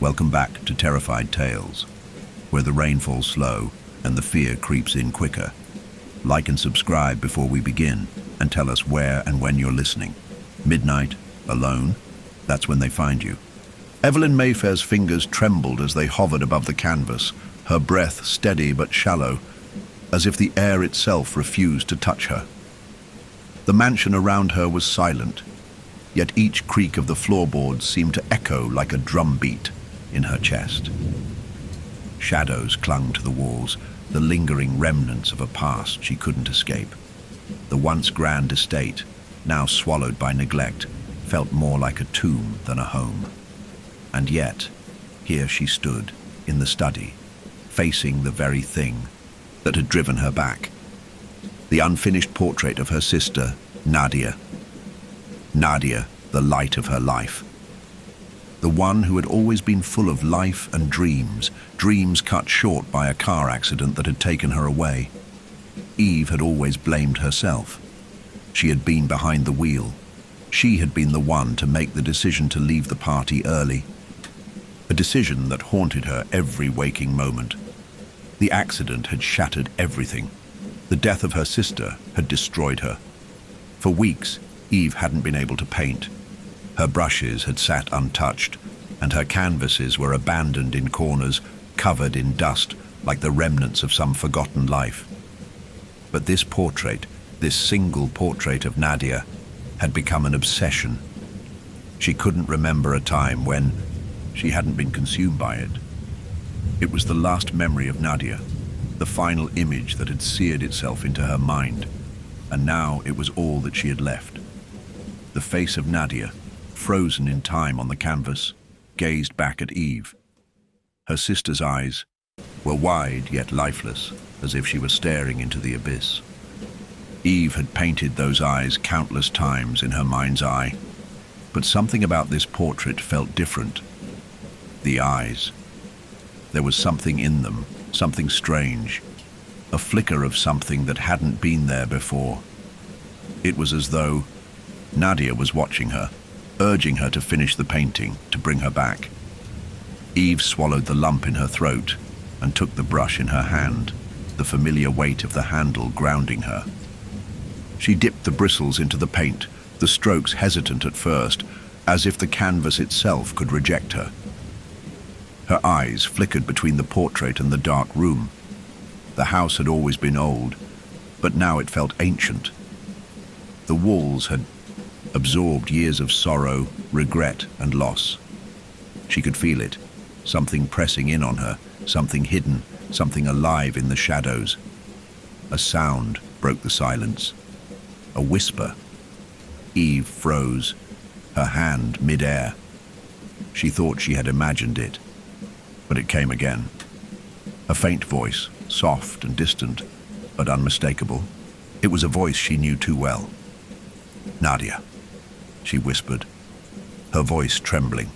Welcome back to Terrified Tales, where the rain falls slow and the fear creeps in quicker. Like and subscribe before we begin, and tell us where and when you're listening. Midnight, alone, that's when they find you. Evelyn Mayfair's fingers trembled as they hovered above the canvas, her breath steady but shallow, as if the air itself refused to touch her. The mansion around her was silent, yet each creak of the floorboards seemed to echo like a drum beat in her chest. Shadows clung to the walls, the lingering remnants of a past she couldn't escape. The once grand estate, now swallowed by neglect, felt more like a tomb than a home. And yet, here she stood, in the study, facing the very thing that had driven her back. The unfinished portrait of her sister, Nadia. Nadia, the light of her life. The one who had always been full of life and dreams, dreams cut short by a car accident that had taken her away. Eve had always blamed herself. She had been behind the wheel. She had been the one to make the decision to leave the party early. A decision that haunted her every waking moment. The accident had shattered everything. The death of her sister had destroyed her. For weeks, Eve hadn't been able to paint. Her brushes had sat untouched, and her canvases were abandoned in corners, covered in dust, like the remnants of some forgotten life. But this portrait, this single portrait of Nadia, had become an obsession. She couldn't remember a time when she hadn't been consumed by it. It was the last memory of Nadia, the final image that had seared itself into her mind, and now it was all that she had left. The face of Nadia, frozen in time on the canvas, gazed back at Eve. Her sister's eyes were wide yet lifeless, as if she were staring into the abyss. Eve had painted those eyes countless times in her mind's eye, but something about this portrait felt different. The eyes. There was something in them, something strange, a flicker of something that hadn't been there before. It was as though Nadia was watching her, urging her to finish the painting, to bring her back. Eve swallowed the lump in her throat and took the brush in her hand, the familiar weight of the handle grounding her. She dipped the bristles into the paint, the strokes hesitant at first, as if the canvas itself could reject her. Her eyes flickered between the portrait and the dark room. The house had always been old, but now it felt ancient. The walls had absorbed years of sorrow, regret, and loss. She could feel it, something pressing in on her, something hidden, something alive in the shadows. A sound broke the silence. A whisper. Eve froze, her hand mid-air. She thought she had imagined it, but it came again. A faint voice, soft and distant, but unmistakable. It was a voice she knew too well. "Nadia," she whispered, her voice trembling.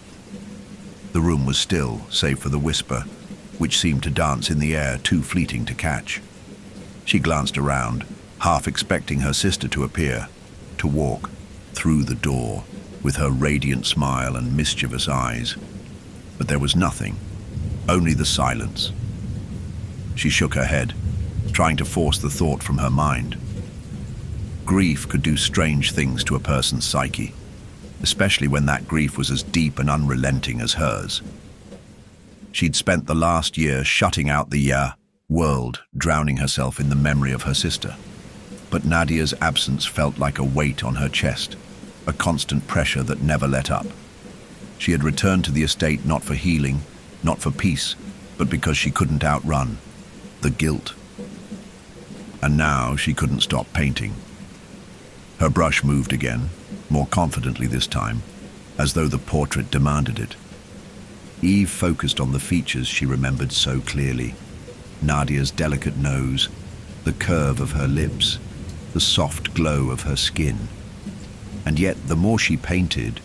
The room was still, save for the whisper, which seemed to dance in the air, too fleeting to catch. She glanced around, half expecting her sister to appear, to walk through the door with her radiant smile and mischievous eyes. But there was nothing, only the silence. She shook her head, trying to force the thought from her mind. Grief could do strange things to a person's psyche, especially when that grief was as deep and unrelenting as hers. She'd spent the last year shutting out the world, drowning herself in the memory of her sister. But Nadia's absence felt like a weight on her chest, a constant pressure that never let up. She had returned to the estate not for healing, not for peace, but because she couldn't outrun the guilt. And now she couldn't stop painting. Her brush moved again, more confidently this time, as though the portrait demanded it. Eve focused on the features she remembered so clearly. Nadia's delicate nose, the curve of her lips, the soft glow of her skin. And yet, the more she painted,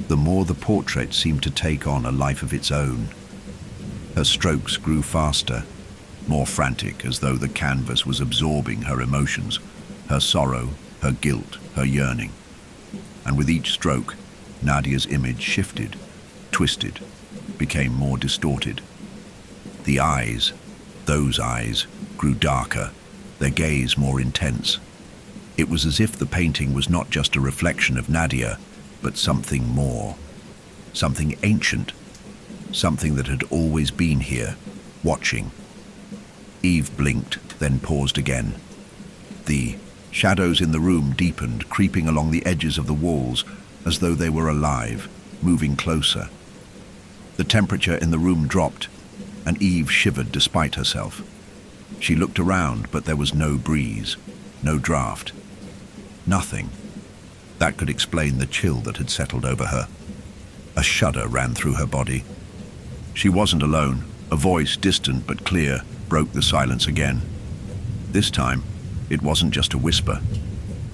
the more the portrait seemed to take on a life of its own. Her strokes grew faster, more frantic, as though the canvas was absorbing her emotions, her sorrow, her guilt, her yearning. And with each stroke, Nadia's image shifted, twisted, became more distorted. The eyes, those eyes, grew darker, their gaze more intense. It was as if the painting was not just a reflection of Nadia, but something more. Something ancient. Something that had always been here, watching. Eve blinked, then paused again. The shadows in the room deepened, creeping along the edges of the walls, as though they were alive, moving closer. The temperature in the room dropped, and Eve shivered despite herself. She looked around, but there was no breeze, no draft. Nothing. That could explain the chill that had settled over her. A shudder ran through her body. She wasn't alone. A voice, distant but clear, broke the silence again. This time, it wasn't just a whisper.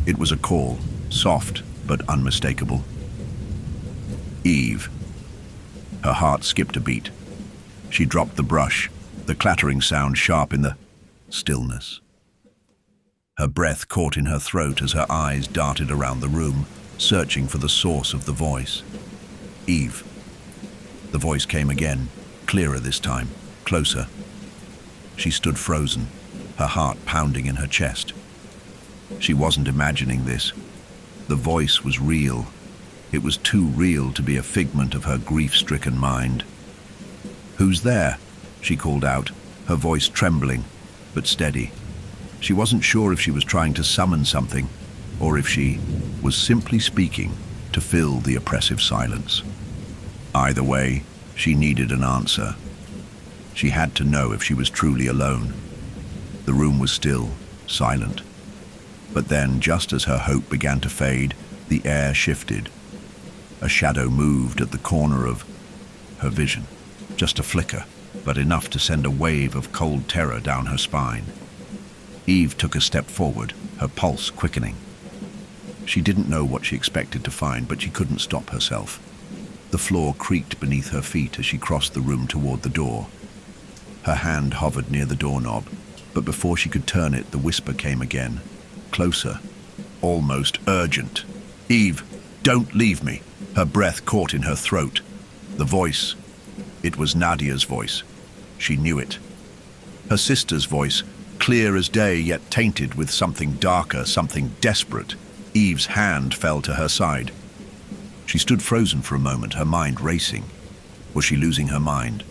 It was a call, soft but unmistakable. Eve. Her heart skipped a beat. She dropped the brush, the clattering sound sharp in the stillness. Her breath caught in her throat as her eyes darted around the room, searching for the source of the voice. Eve. The voice came again, clearer this time, closer. She stood frozen, her heart pounding in her chest. She wasn't imagining this. The voice was real. It was too real to be a figment of her grief-stricken mind. "Who's there?" she called out, her voice trembling, but steady. She wasn't sure if she was trying to summon something, or if she was simply speaking to fill the oppressive silence. Either way, she needed an answer. She had to know if she was truly alone. The room was still, silent. But then, just as her hope began to fade, the air shifted. A shadow moved at the corner of her vision. Just a flicker, but enough to send a wave of cold terror down her spine. Eve took a step forward, her pulse quickening. She didn't know what she expected to find, but she couldn't stop herself. The floor creaked beneath her feet as she crossed the room toward the door. Her hand hovered near the doorknob, but before she could turn it, the whisper came again. Closer, almost urgent. "Eve, don't leave me." Her breath caught in her throat. The voice, it was Nadia's voice. She knew it. Her sister's voice, clear as day yet tainted with something darker, something desperate. Eve's hand fell to her side. She stood frozen for a moment, her mind racing. Was she losing her mind?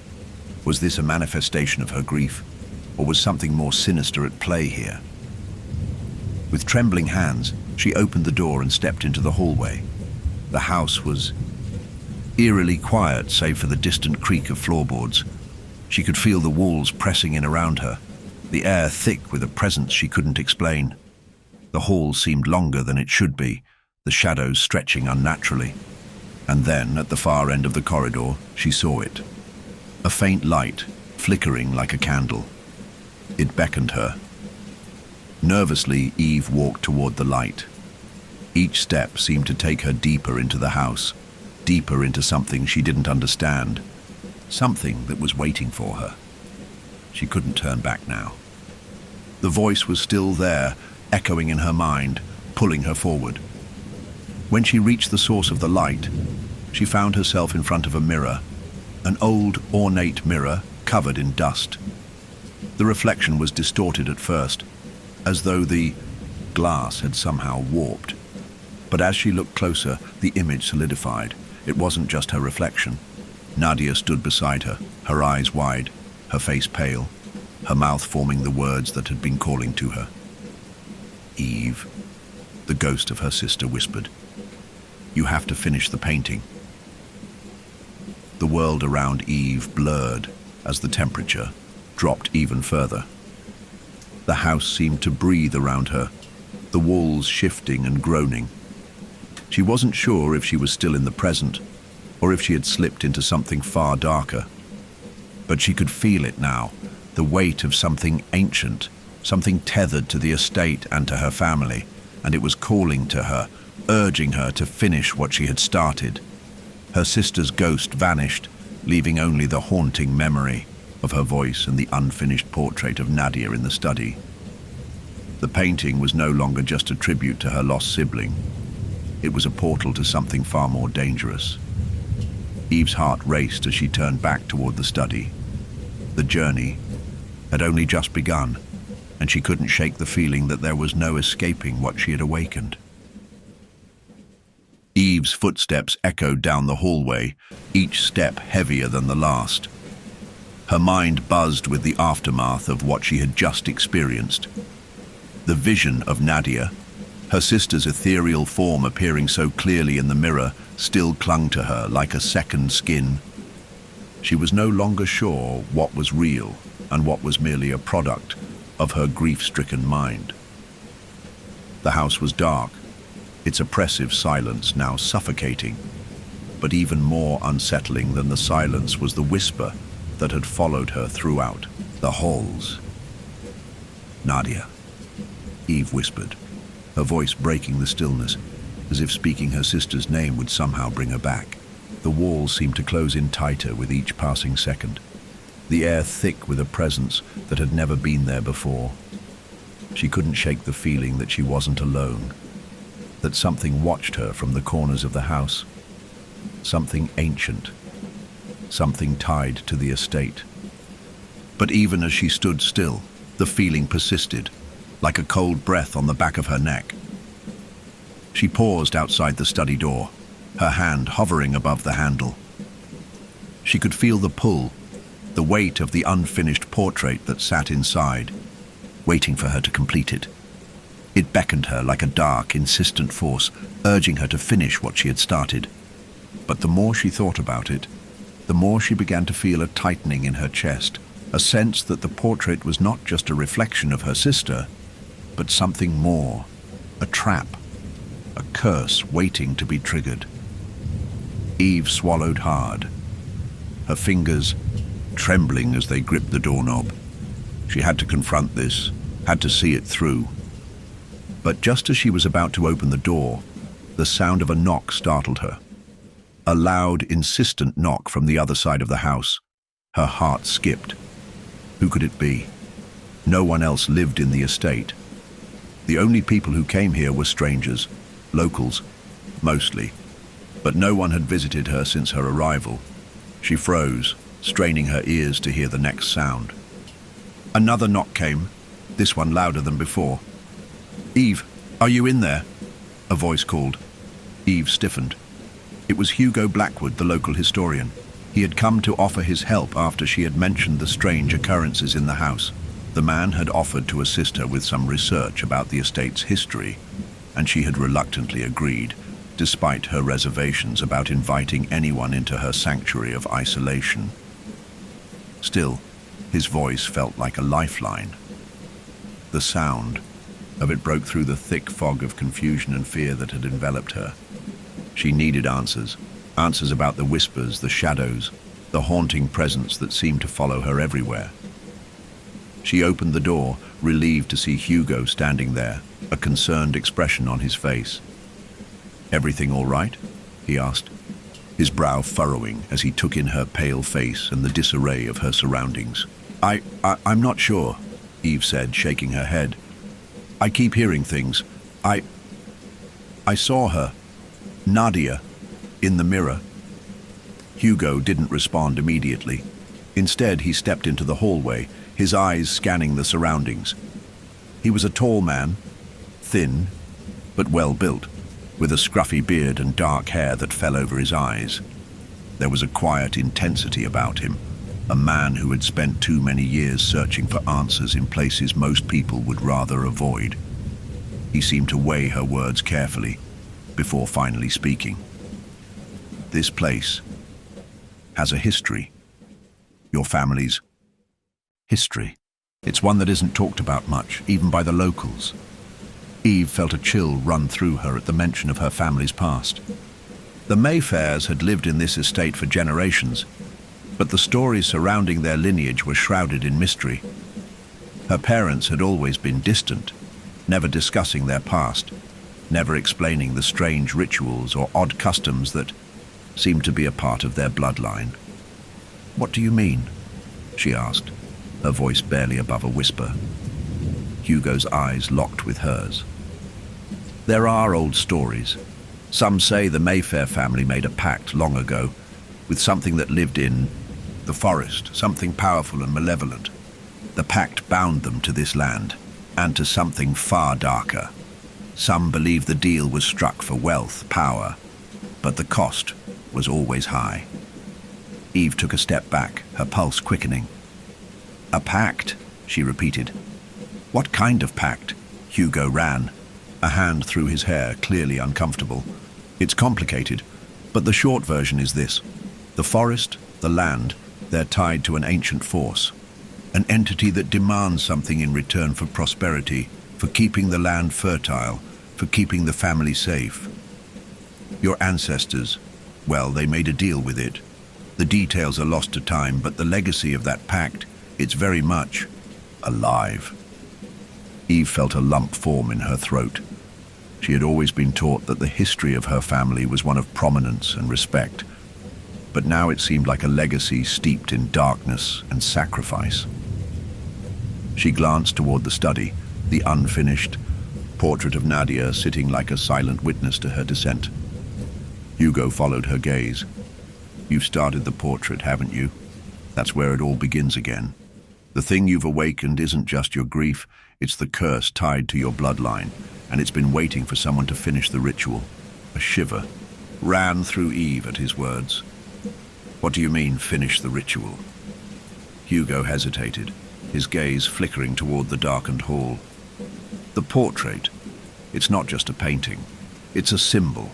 Was this a manifestation of her grief, or was something more sinister at play here? With trembling hands, she opened the door and stepped into the hallway. The house was eerily quiet, save for the distant creak of floorboards. She could feel the walls pressing in around her, the air thick with a presence she couldn't explain. The hall seemed longer than it should be, the shadows stretching unnaturally. And then, at the far end of the corridor, she saw it. A faint light, flickering like a candle. It beckoned her. Nervously, Eve walked toward the light. Each step seemed to take her deeper into the house, deeper into something she didn't understand, something that was waiting for her. She couldn't turn back now. The voice was still there, echoing in her mind, pulling her forward. When she reached the source of the light, she found herself in front of a mirror, an old, ornate mirror covered in dust. The reflection was distorted at first, as though the glass had somehow warped. But as she looked closer, the image solidified. It wasn't just her reflection. Nadia stood beside her, her eyes wide, her face pale, her mouth forming the words that had been calling to her. "Eve," the ghost of her sister whispered. "You have to finish the painting." The world around Eve blurred as the temperature dropped even further. The house seemed to breathe around her, the walls shifting and groaning. She wasn't sure if she was still in the present, or if she had slipped into something far darker. But she could feel it now, the weight of something ancient, something tethered to the estate and to her family, and it was calling to her, urging her to finish what she had started. Her sister's ghost vanished, leaving only the haunting memory of her voice and the unfinished portrait of Nadia in the study. The painting was no longer just a tribute to her lost sibling. It was a portal to something far more dangerous. Eve's heart raced as she turned back toward the study. The journey had only just begun, and she couldn't shake the feeling that there was no escaping what she had awakened. Eve's footsteps echoed down the hallway, each step heavier than the last. Her mind buzzed with the aftermath of what she had just experienced. The vision of Nadia, her sister's ethereal form appearing so clearly in the mirror, still clung to her like a second skin. She was no longer sure what was real and what was merely a product of her grief-stricken mind. The house was dark, its oppressive silence now suffocating. But even more unsettling than the silence was the whisper that had followed her throughout the halls. "Nadia," Eve whispered, her voice breaking the stillness, as if speaking her sister's name would somehow bring her back. The walls seemed to close in tighter with each passing second, the air thick with a presence that had never been there before. She couldn't shake the feeling that she wasn't alone, that something watched her from the corners of the house, something ancient, something tied to the estate. But even as she stood still, the feeling persisted, like a cold breath on the back of her neck. She paused outside the study door, her hand hovering above the handle. She could feel the pull, the weight of the unfinished portrait that sat inside, waiting for her to complete it. It beckoned her like a dark, insistent force, urging her to finish what she had started. But the more she thought about it, the more she began to feel a tightening in her chest, a sense that the portrait was not just a reflection of her sister, but something more, a trap, a curse waiting to be triggered. Eve swallowed hard, her fingers trembling as they gripped the doorknob. She had to confront this, had to see it through. But just as she was about to open the door, the sound of a knock startled her. A loud, insistent knock from the other side of the house. Her heart skipped. Who could it be? No one else lived in the estate. The only people who came here were strangers, locals, mostly. But no one had visited her since her arrival. She froze, straining her ears to hear the next sound. Another knock came, this one louder than before. "Eve, are you in there?" a voice called. Eve stiffened. It was Hugo Blackwood, the local historian. He had come to offer his help after she had mentioned the strange occurrences in the house. The man had offered to assist her with some research about the estate's history, and she had reluctantly agreed, despite her reservations about inviting anyone into her sanctuary of isolation. Still, his voice felt like a lifeline. The sound of it broke through the thick fog of confusion and fear that had enveloped her. She needed answers, answers about the whispers, the shadows, the haunting presence that seemed to follow her everywhere. She opened the door, relieved to see Hugo standing there, a concerned expression on his face. "Everything all right?" he asked, his brow furrowing as he took in her pale face and the disarray of her surroundings. I'm not sure," Eve said, shaking her head. "I keep hearing things. I saw her, Nadia, in the mirror." Hugo didn't respond immediately. Instead, he stepped into the hallway, his eyes scanning the surroundings. He was a tall man, thin, but well-built, with a scruffy beard and dark hair that fell over his eyes. There was a quiet intensity about him, a man who had spent too many years searching for answers in places most people would rather avoid. He seemed to weigh her words carefully before finally speaking. "This place has a history. Your family's history. It's one that isn't talked about much, even by the locals." Eve felt a chill run through her at the mention of her family's past. The Mayfairs had lived in this estate for generations, but the stories surrounding their lineage were shrouded in mystery. Her parents had always been distant, never discussing their past, never explaining the strange rituals or odd customs that seemed to be a part of their bloodline. "What do you mean?" she asked, her voice barely above a whisper. Hugo's eyes locked with hers. "There are old stories. Some say the Mayfair family made a pact long ago, with something that lived in the forest, something powerful and malevolent. The pact bound them to this land, and to something far darker. Some believe the deal was struck for wealth, power, but the cost was always high. Eve took a step back, her pulse quickening. "A pact," she repeated. "What kind of pact?" Hugo ran, a hand through his hair, clearly uncomfortable. "It's complicated, but the short version is this. The forest, the land, they're tied to an ancient force. An entity that demands something in return for prosperity, for keeping the land fertile, for keeping the family safe. Your ancestors, well, they made a deal with it. The details are lost to time, but the legacy of that pact, it's very much alive." Eve felt a lump form in her throat. She had always been taught that the history of her family was one of prominence and respect, but now it seemed like a legacy steeped in darkness and sacrifice. She glanced toward the study, the unfinished portrait of Nadia sitting like a silent witness to her descent. Hugo followed her gaze. "You've started the portrait, haven't you? That's where it all begins again. The thing you've awakened isn't just your grief, it's the curse tied to your bloodline, and it's been waiting for someone to finish the ritual." A shiver ran through Eve at his words. "What do you mean, finish the ritual?" Hugo hesitated, his gaze flickering toward the darkened hall. "The portrait, it's not just a painting. It's a symbol,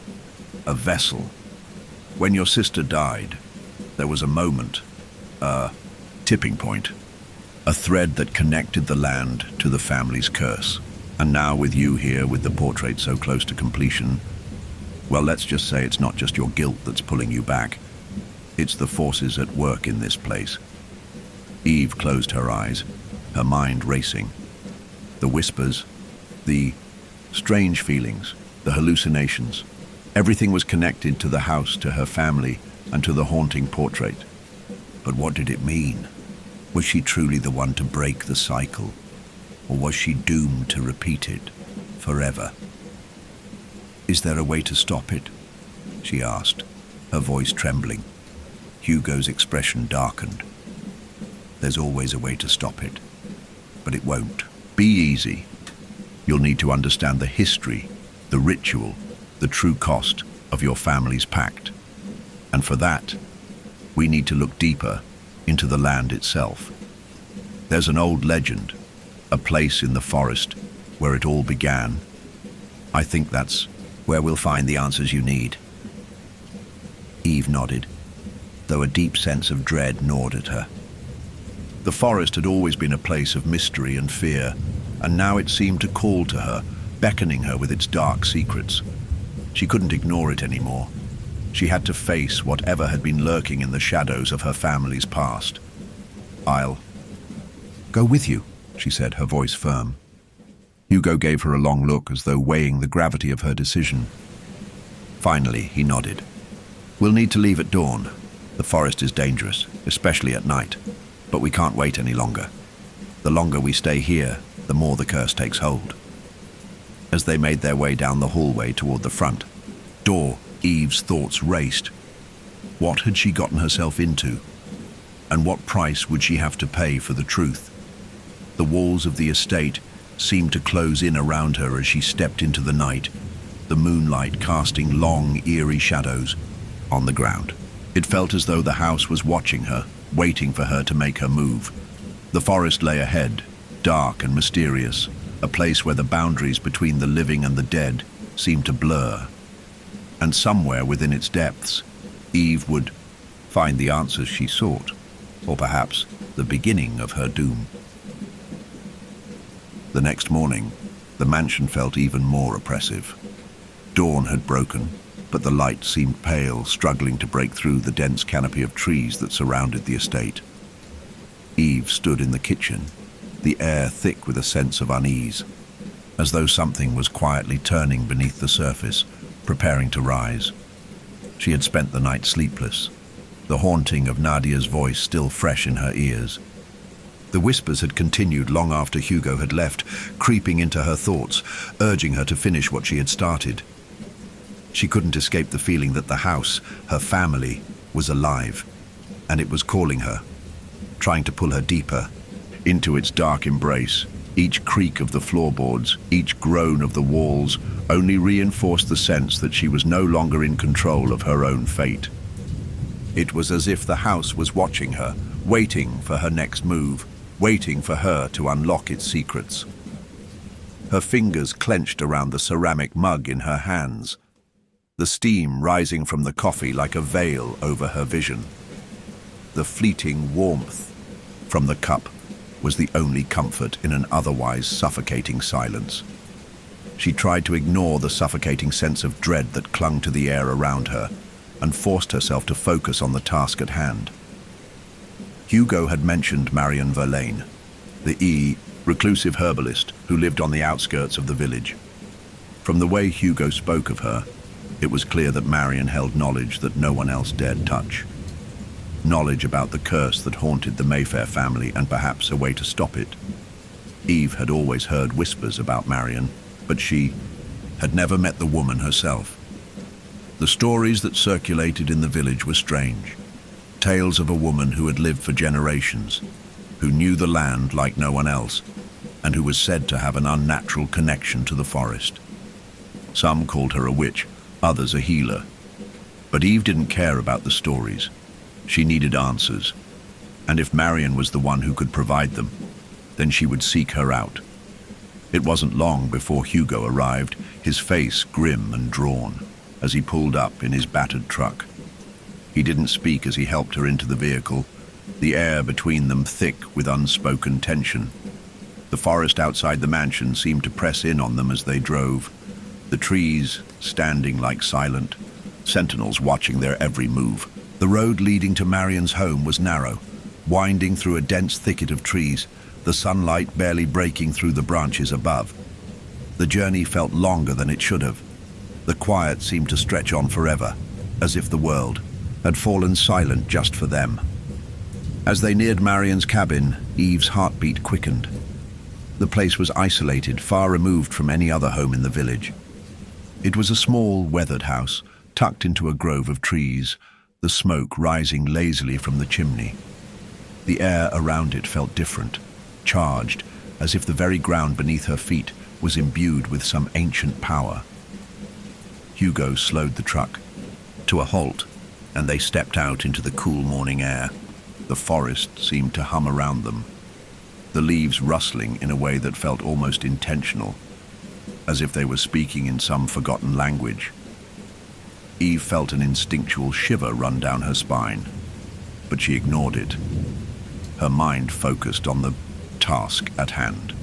a vessel. When your sister died, there was a moment, a tipping point, a thread that connected the land to the family's curse. And now with you here, with the portrait so close to completion, well, let's just say it's not just your guilt that's pulling you back. It's the forces at work in this place." Eve closed her eyes, her mind racing. The whispers, the strange feelings, the hallucinations, everything was connected to the house, to her family, and to the haunting portrait. But what did it mean? Was she truly the one to break the cycle? Or was she doomed to repeat it forever? "Is there a way to stop it?" she asked, her voice trembling. Hugo's expression darkened. "There's always a way to stop it, but it won't. Be easy. You'll need to understand the history, the ritual, the true cost of your family's pact. And for that, we need to look deeper into the land itself. There's an old legend, a place in the forest where it all began. I think that's where we'll find the answers you need." Eve nodded, though a deep sense of dread gnawed at her. The forest had always been a place of mystery and fear, and now it seemed to call to her, beckoning her with its dark secrets. She couldn't ignore it anymore. She had to face whatever had been lurking in the shadows of her family's past. "I'll go with you," she said, her voice firm. Hugo gave her a long look, as though weighing the gravity of her decision. Finally, he nodded. "We'll need to leave at dawn. The forest is dangerous, especially at night, but we can't wait any longer. The longer we stay here, the more the curse takes hold." As they made their way down the hallway toward the front door, Eve's thoughts raced. What had she gotten herself into? And what price would she have to pay for the truth? The walls of the estate seemed to close in around her as she stepped into the night, the moonlight casting long, eerie shadows on the ground. It felt as though the house was watching her, waiting for her to make her move. The forest lay ahead, dark and mysterious, a place where the boundaries between the living and the dead seemed to blur. And somewhere within its depths, Eve would find the answers she sought, or perhaps the beginning of her doom. The next morning, the mansion felt even more oppressive. Dawn had broken, but the light seemed pale, struggling to break through the dense canopy of trees that surrounded the estate. Eve stood in the kitchen, the air thick with a sense of unease, as though something was quietly turning beneath the surface, preparing to rise. She had spent the night sleepless, the haunting of Nadia's voice still fresh in her ears. The whispers had continued long after Hugo had left, creeping into her thoughts, urging her to finish what she had started. She couldn't escape the feeling that the house, her family, was alive, and it was calling her, trying to pull her deeper into its dark embrace. Each creak of the floorboards, each groan of the walls, only reinforced the sense that she was no longer in control of her own fate. It was as if the house was watching her, waiting for her next move, waiting for her to unlock its secrets. Her fingers clenched around the ceramic mug in her hands, the steam rising from the coffee like a veil over her vision. The fleeting warmth from the cup was the only comfort in an otherwise suffocating silence. She tried to ignore the suffocating sense of dread that clung to the air around her and forced herself to focus on the task at hand. Hugo had mentioned Marion Verlaine, the reclusive herbalist who lived on the outskirts of the village. From the way Hugo spoke of her, it was clear that Marion held knowledge that no one else dared touch. Knowledge about the curse that haunted the Mayfair family and perhaps a way to stop it. Eve had always heard whispers about Marion, but she had never met the woman herself. The stories that circulated in the village were strange. Tales of a woman who had lived for generations, who knew the land like no one else, and who was said to have an unnatural connection to the forest. Some called her a witch, others a healer. But Eve didn't care about the stories. She needed answers, and if Marion was the one who could provide them, then she would seek her out. It wasn't long before Hugo arrived, his face grim and drawn, as he pulled up in his battered truck. He didn't speak as he helped her into the vehicle, the air between them thick with unspoken tension. The forest outside the mansion seemed to press in on them as they drove, the trees standing like silent sentinels watching their every move. The road leading to Marion's home was narrow, winding through a dense thicket of trees, the sunlight barely breaking through the branches above. The journey felt longer than it should have. The quiet seemed to stretch on forever, as if the world had fallen silent just for them. As they neared Marion's cabin, Eve's heartbeat quickened. The place was isolated, far removed from any other home in the village. It was a small, weathered house, tucked into a grove of trees, the smoke rising lazily from the chimney. The air around it felt different, charged, as if the very ground beneath her feet was imbued with some ancient power. Hugo slowed the truck to a halt, and they stepped out into the cool morning air. The forest seemed to hum around them, the leaves rustling in a way that felt almost intentional, as if they were speaking in some forgotten language. Eve felt an instinctual shiver run down her spine, but she ignored it. Her mind focused on the task at hand.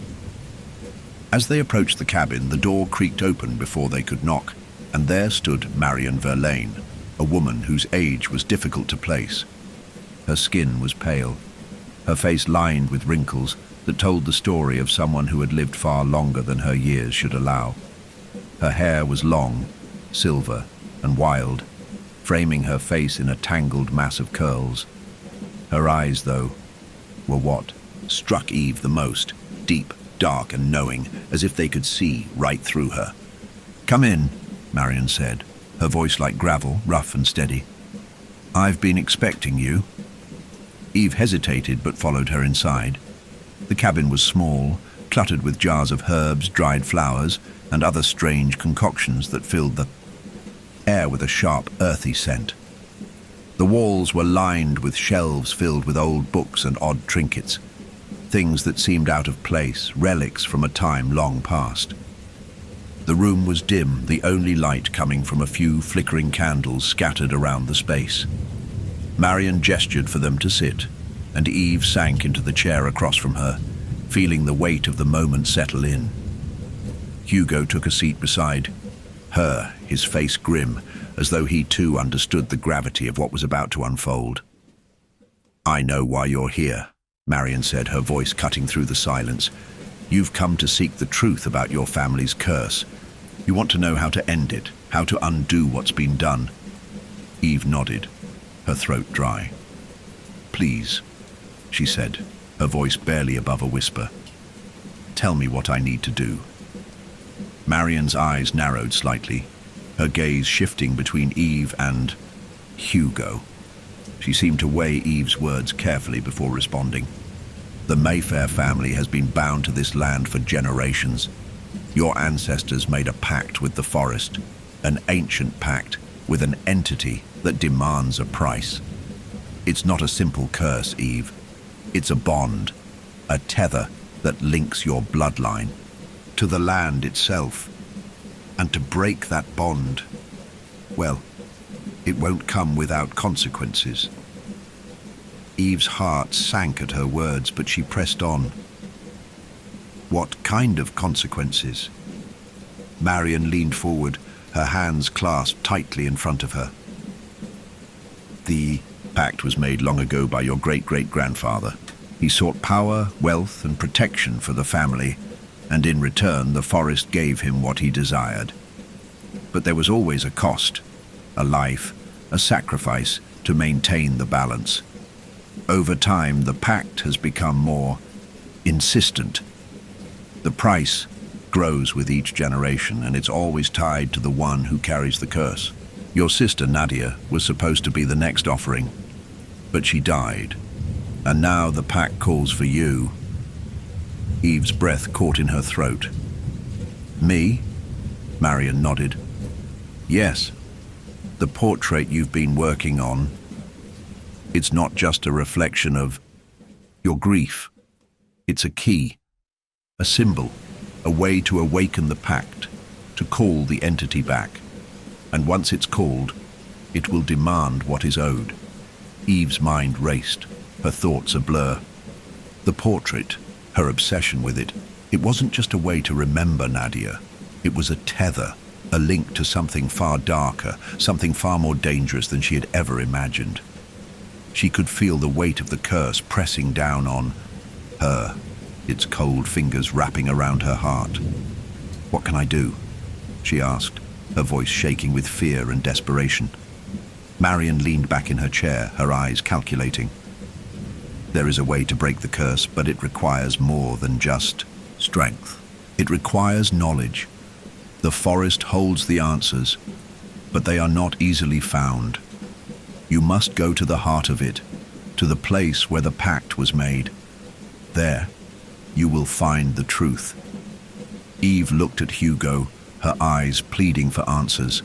As they approached the cabin, the door creaked open before they could knock, and there stood Marion Verlaine, a woman whose age was difficult to place. Her skin was pale, her face lined with wrinkles that told the story of someone who had lived far longer than her years should allow. Her hair was long, silver, and wild, framing her face in a tangled mass of curls. Her eyes, though, were what struck Eve the most, deep, dark, and knowing, as if they could see right through her. "Come in," Marion said, her voice like gravel, rough and steady. "I've been expecting you." Eve hesitated but followed her inside. The cabin was small, cluttered with jars of herbs, dried flowers, and other strange concoctions that filled the air with a sharp, earthy scent. The walls were lined with shelves filled with old books and odd trinkets, things that seemed out of place, relics from a time long past. The room was dim, the only light coming from a few flickering candles scattered around the space. Marion gestured for them to sit, and Eve sank into the chair across from her, feeling the weight of the moment settle in. Hugo took a seat beside her, his face grim, as though he too understood the gravity of what was about to unfold. "I know why you're here," Marion said, her voice cutting through the silence. "You've come to seek the truth about your family's curse. You want to know how to end it, how to undo what's been done." Eve nodded, her throat dry. "Please," she said, her voice barely above a whisper. "Tell me what I need to do." Marion's eyes narrowed slightly, her gaze shifting between Eve and Hugo. She seemed to weigh Eve's words carefully before responding. The Mayfair family has been bound to this land for generations. Your ancestors made a pact with the forest, an ancient pact with an entity that demands a price. It's not a simple curse, Eve. It's a bond, a tether that links your bloodline to the land itself. And to break that bond, well, it won't come without consequences. Eve's heart sank at her words, but she pressed on. What kind of consequences? Marion leaned forward, her hands clasped tightly in front of her. The pact was made long ago by your great-great-grandfather. He sought power, wealth, and protection for the family, and in return the forest gave him what he desired. But there was always a cost, a life, a sacrifice to maintain the balance. Over time, the pact has become more insistent. The price grows with each generation, and it's always tied to the one who carries the curse. Your sister Nadia was supposed to be the next offering, but she died. And now the pact calls for you. Eve's breath caught in her throat. Me? Marion nodded. Yes. The portrait you've been working on. It's not just a reflection of your grief. It's a key, a symbol, a way to awaken the pact, to call the entity back. And once it's called, it will demand what is owed. Eve's mind raced, her thoughts a blur. The portrait, her obsession with it, it wasn't just a way to remember Nadia. It was a tether, a link to something far darker, something far more dangerous than she had ever imagined. She could feel the weight of the curse pressing down on her, its cold fingers wrapping around her heart. What can I do? She asked, her voice shaking with fear and desperation. Marion leaned back in her chair, her eyes calculating. There is a way to break the curse, but it requires more than just strength. It requires knowledge. The forest holds the answers, but they are not easily found. You must go to the heart of it, to the place where the pact was made. There, you will find the truth. Eve looked at Hugo, her eyes pleading for answers.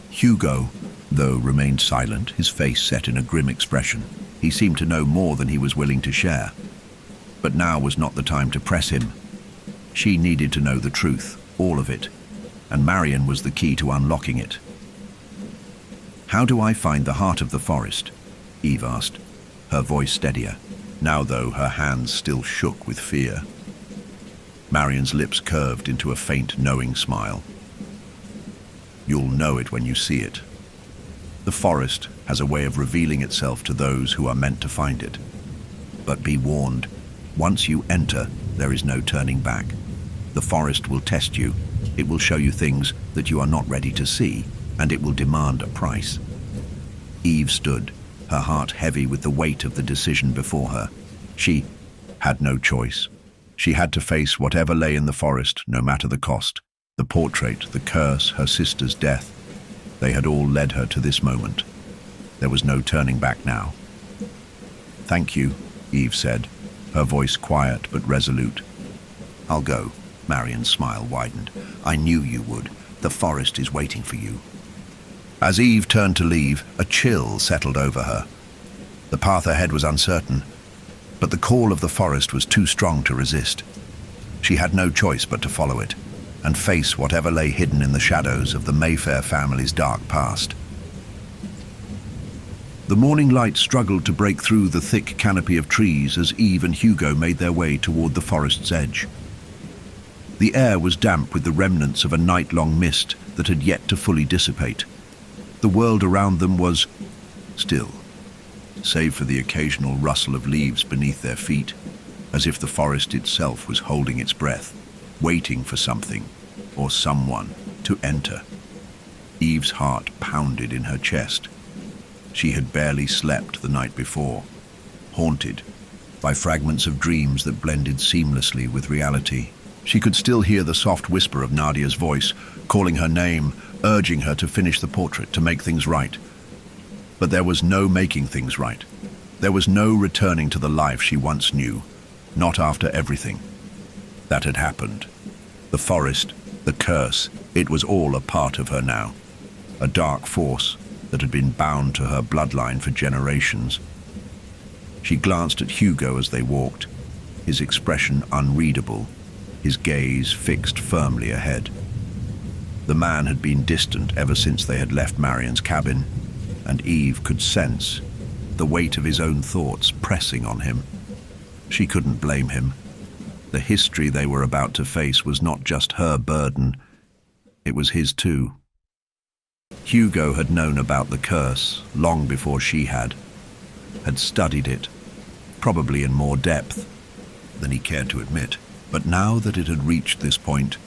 Hugo, though, remained silent, his face set in a grim expression. He seemed to know more than he was willing to share. But now was not the time to press him. She needed to know the truth, all of it, and Marion was the key to unlocking it. How do I find the heart of the forest? Eve asked, her voice steadier. Now, though, her hands still shook with fear. Marion's lips curved into a faint, knowing smile. You'll know it when you see it. The forest has a way of revealing itself to those who are meant to find it. But be warned, once you enter, there is no turning back. The forest will test you. It will show you things that you are not ready to see, and it will demand a price. Eve stood, her heart heavy with the weight of the decision before her. She had no choice. She had to face whatever lay in the forest, no matter the cost. The portrait, the curse, her sister's death. They had all led her to this moment. There was no turning back now. Thank you, Eve said, her voice quiet but resolute. I'll go. Marion's smile widened. I knew you would. The forest is waiting for you. As Eve turned to leave, a chill settled over her. The path ahead was uncertain, but the call of the forest was too strong to resist. She had no choice but to follow it, and face whatever lay hidden in the shadows of the Mayfair family's dark past. The morning light struggled to break through the thick canopy of trees as Eve and Hugo made their way toward the forest's edge. The air was damp with the remnants of a night-long mist that had yet to fully dissipate. The world around them was still, save for the occasional rustle of leaves beneath their feet, as if the forest itself was holding its breath, waiting for something or someone to enter. Eve's heart pounded in her chest. She had barely slept the night before, haunted by fragments of dreams that blended seamlessly with reality. She could still hear the soft whisper of Nadia's voice, calling her name, urging her to finish the portrait, to make things right. But there was no making things right. There was no returning to the life she once knew, not after everything that had happened. The forest, the curse, it was all a part of her now. A dark force that had been bound to her bloodline for generations. She glanced at Hugo as they walked, his expression unreadable, his gaze fixed firmly ahead. The man had been distant ever since they had left Marion's cabin, and Eve could sense the weight of his own thoughts pressing on him. She couldn't blame him. The history they were about to face was not just her burden, it was his too. Hugo had known about the curse long before she had studied it, probably in more depth than he cared to admit. But now that it had reached this point,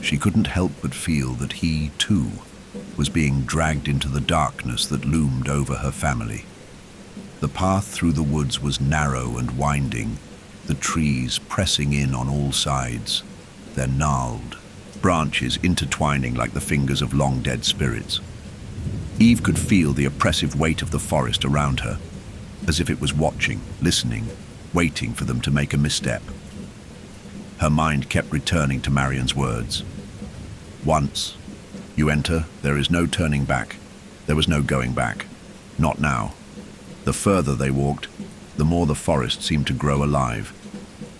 she couldn't help but feel that he, too, was being dragged into the darkness that loomed over her family. The path through the woods was narrow and winding, the trees pressing in on all sides, their gnarled branches intertwining like the fingers of long-dead spirits. Eve could feel the oppressive weight of the forest around her, as if it was watching, listening, waiting for them to make a misstep. Her mind kept returning to Marion's words. Once you enter, there is no turning back. There was no going back. Not now. The further they walked, the more the forest seemed to grow alive.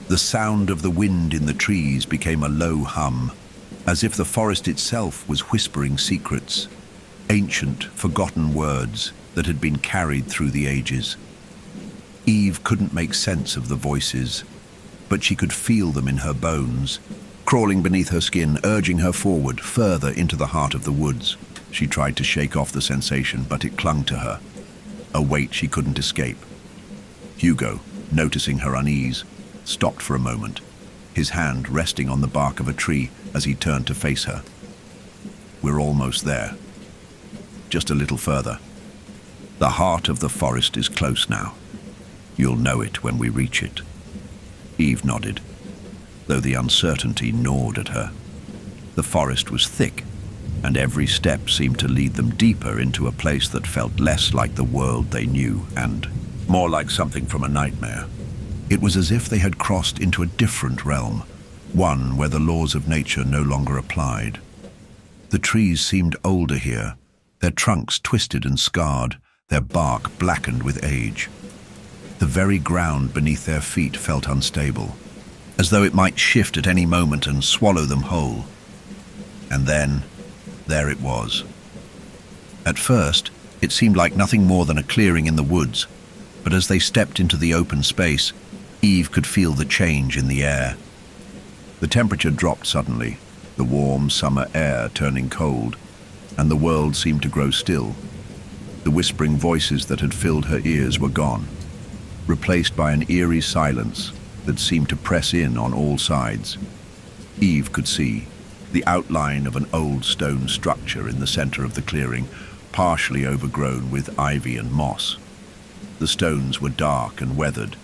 The sound of the wind in the trees became a low hum, as if the forest itself was whispering secrets, ancient, forgotten words that had been carried through the ages. Eve couldn't make sense of the voices, but she could feel them in her bones, crawling beneath her skin, urging her forward, further into the heart of the woods. She tried to shake off the sensation, but it clung to her, a weight she couldn't escape. Hugo, noticing her unease, stopped for a moment, his hand resting on the bark of a tree as he turned to face her. We're almost there. Just a little further. The heart of the forest is close now. You'll know it when we reach it. Eve nodded, though the uncertainty gnawed at her. The forest was thick, and every step seemed to lead them deeper into a place that felt less like the world they knew and more like something from a nightmare. It was as if they had crossed into a different realm, one where the laws of nature no longer applied. The trees seemed older here, their trunks twisted and scarred, their bark blackened with age. The very ground beneath their feet felt unstable, as though it might shift at any moment and swallow them whole. And then, there it was. At first, it seemed like nothing more than a clearing in the woods, but as they stepped into the open space, Eve could feel the change in the air. The temperature dropped suddenly, the warm summer air turning cold, and the world seemed to grow still. The whispering voices that had filled her ears were gone, replaced by an eerie silence that seemed to press in on all sides. Eve could see the outline of an old stone structure in the center of the clearing, partially overgrown with ivy and moss. The stones were dark and weathered,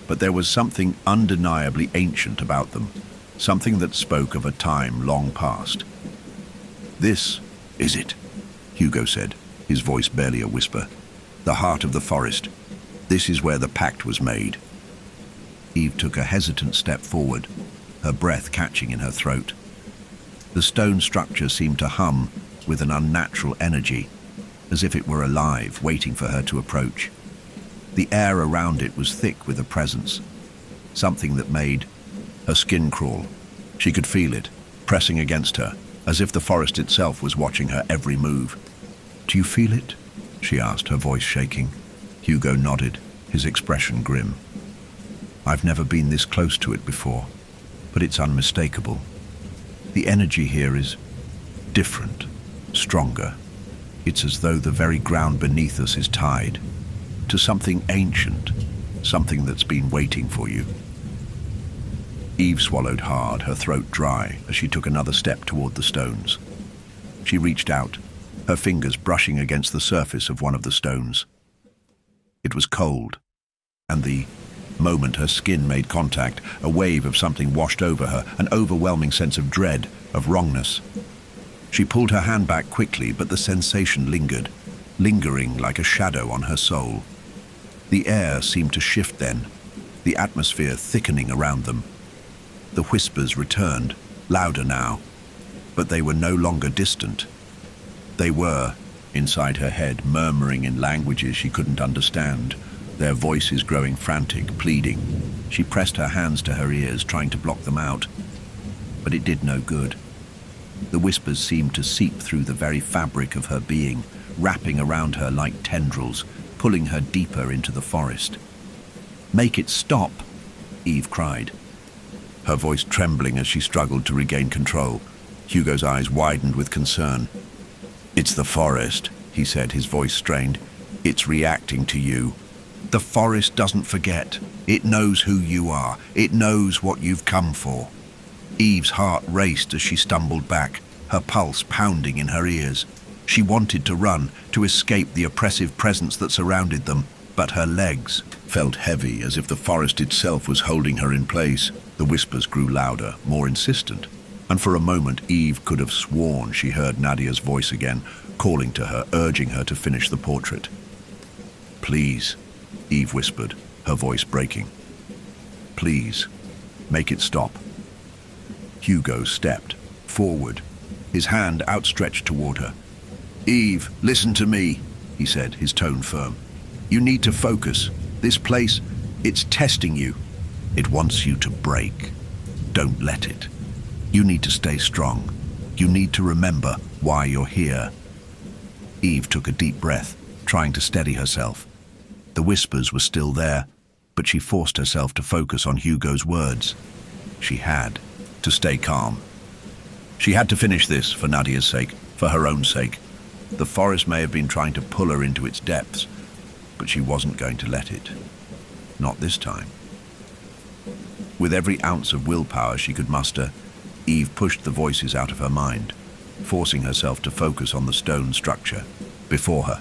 but there was something undeniably ancient about them, something that spoke of a time long past. "This is it," Hugo said, his voice barely a whisper. "The heart of the forest. This is where the pact was made." Eve took a hesitant step forward, her breath catching in her throat. The stone structure seemed to hum with an unnatural energy, as if it were alive, waiting for her to approach. The air around it was thick with a presence, something that made her skin crawl. She could feel it, pressing against her, as if the forest itself was watching her every move. "Do you feel it?" she asked, her voice shaking. Hugo nodded, his expression grim. "I've never been this close to it before, but it's unmistakable. The energy here is different, stronger. It's as though the very ground beneath us is tied to something ancient, something that's been waiting for you." Eve swallowed hard, her throat dry, as she took another step toward the stones. She reached out, her fingers brushing against the surface of one of the stones. It was cold, and the moment her skin made contact, a wave of something washed over her, an overwhelming sense of dread, of wrongness. She pulled her hand back quickly, but the sensation lingered, lingering like a shadow on her soul. The air seemed to shift then, the atmosphere thickening around them. The whispers returned, louder now, but they were no longer distant. They were, inside her head, murmuring in languages she couldn't understand, their voices growing frantic, pleading. She pressed her hands to her ears, trying to block them out, but it did no good. The whispers seemed to seep through the very fabric of her being, wrapping around her like tendrils, pulling her deeper into the forest. "Make it stop," Eve cried, her voice trembling as she struggled to regain control. Hugo's eyes widened with concern. "It's the forest," he said, his voice strained. "It's reacting to you. The forest doesn't forget. It knows who you are. It knows what you've come for." Eve's heart raced as she stumbled back, her pulse pounding in her ears. She wanted to run, to escape the oppressive presence that surrounded them, but her legs felt heavy, as if the forest itself was holding her in place. The whispers grew louder, more insistent, and for a moment Eve could have sworn she heard Nadia's voice again, calling to her, urging her to finish the portrait. "Please," Eve whispered, her voice breaking. "Please, make it stop." Hugo stepped forward, his hand outstretched toward her. "Eve, listen to me," he said, his tone firm. "You need to focus. This place, it's testing you. It wants you to break. Don't let it. You need to stay strong. You need to remember why you're here." Eve took a deep breath, trying to steady herself. The whispers were still there, but she forced herself to focus on Hugo's words. She had to stay calm. She had to finish this for Nadia's sake, for her own sake. The forest may have been trying to pull her into its depths, but she wasn't going to let it. Not this time. With every ounce of willpower she could muster, Eve pushed the voices out of her mind, forcing herself to focus on the stone structure before her.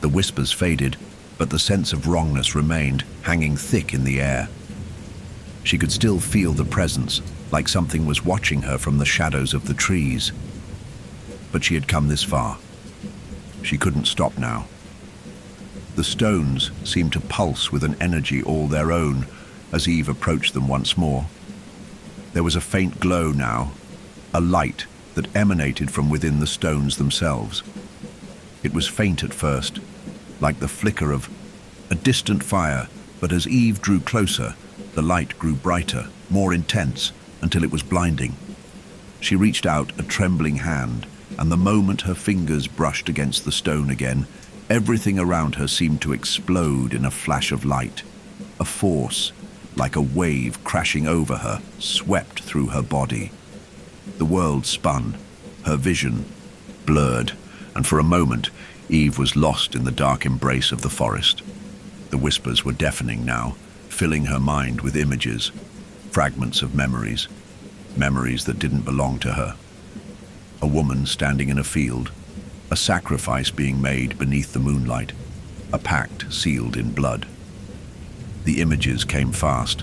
The whispers faded, but the sense of wrongness remained, hanging thick in the air. She could still feel the presence, like something was watching her from the shadows of the trees. But she had come this far. She couldn't stop now. The stones seemed to pulse with an energy all their own as Eve approached them once more. There was a faint glow now, a light that emanated from within the stones themselves. It was faint at first, like the flicker of a distant fire, but as Eve drew closer, the light grew brighter, more intense, until it was blinding. She reached out a trembling hand, and the moment her fingers brushed against the stone again, everything around her seemed to explode in a flash of light. A force, like a wave crashing over her, swept through her body. The world spun, her vision blurred, and for a moment Eve was lost in the dark embrace of the forest. The whispers were deafening now, filling her mind with images, fragments of memories that didn't belong to her. A woman standing in a field, a sacrifice being made beneath the moonlight, a pact sealed in blood. The images came fast,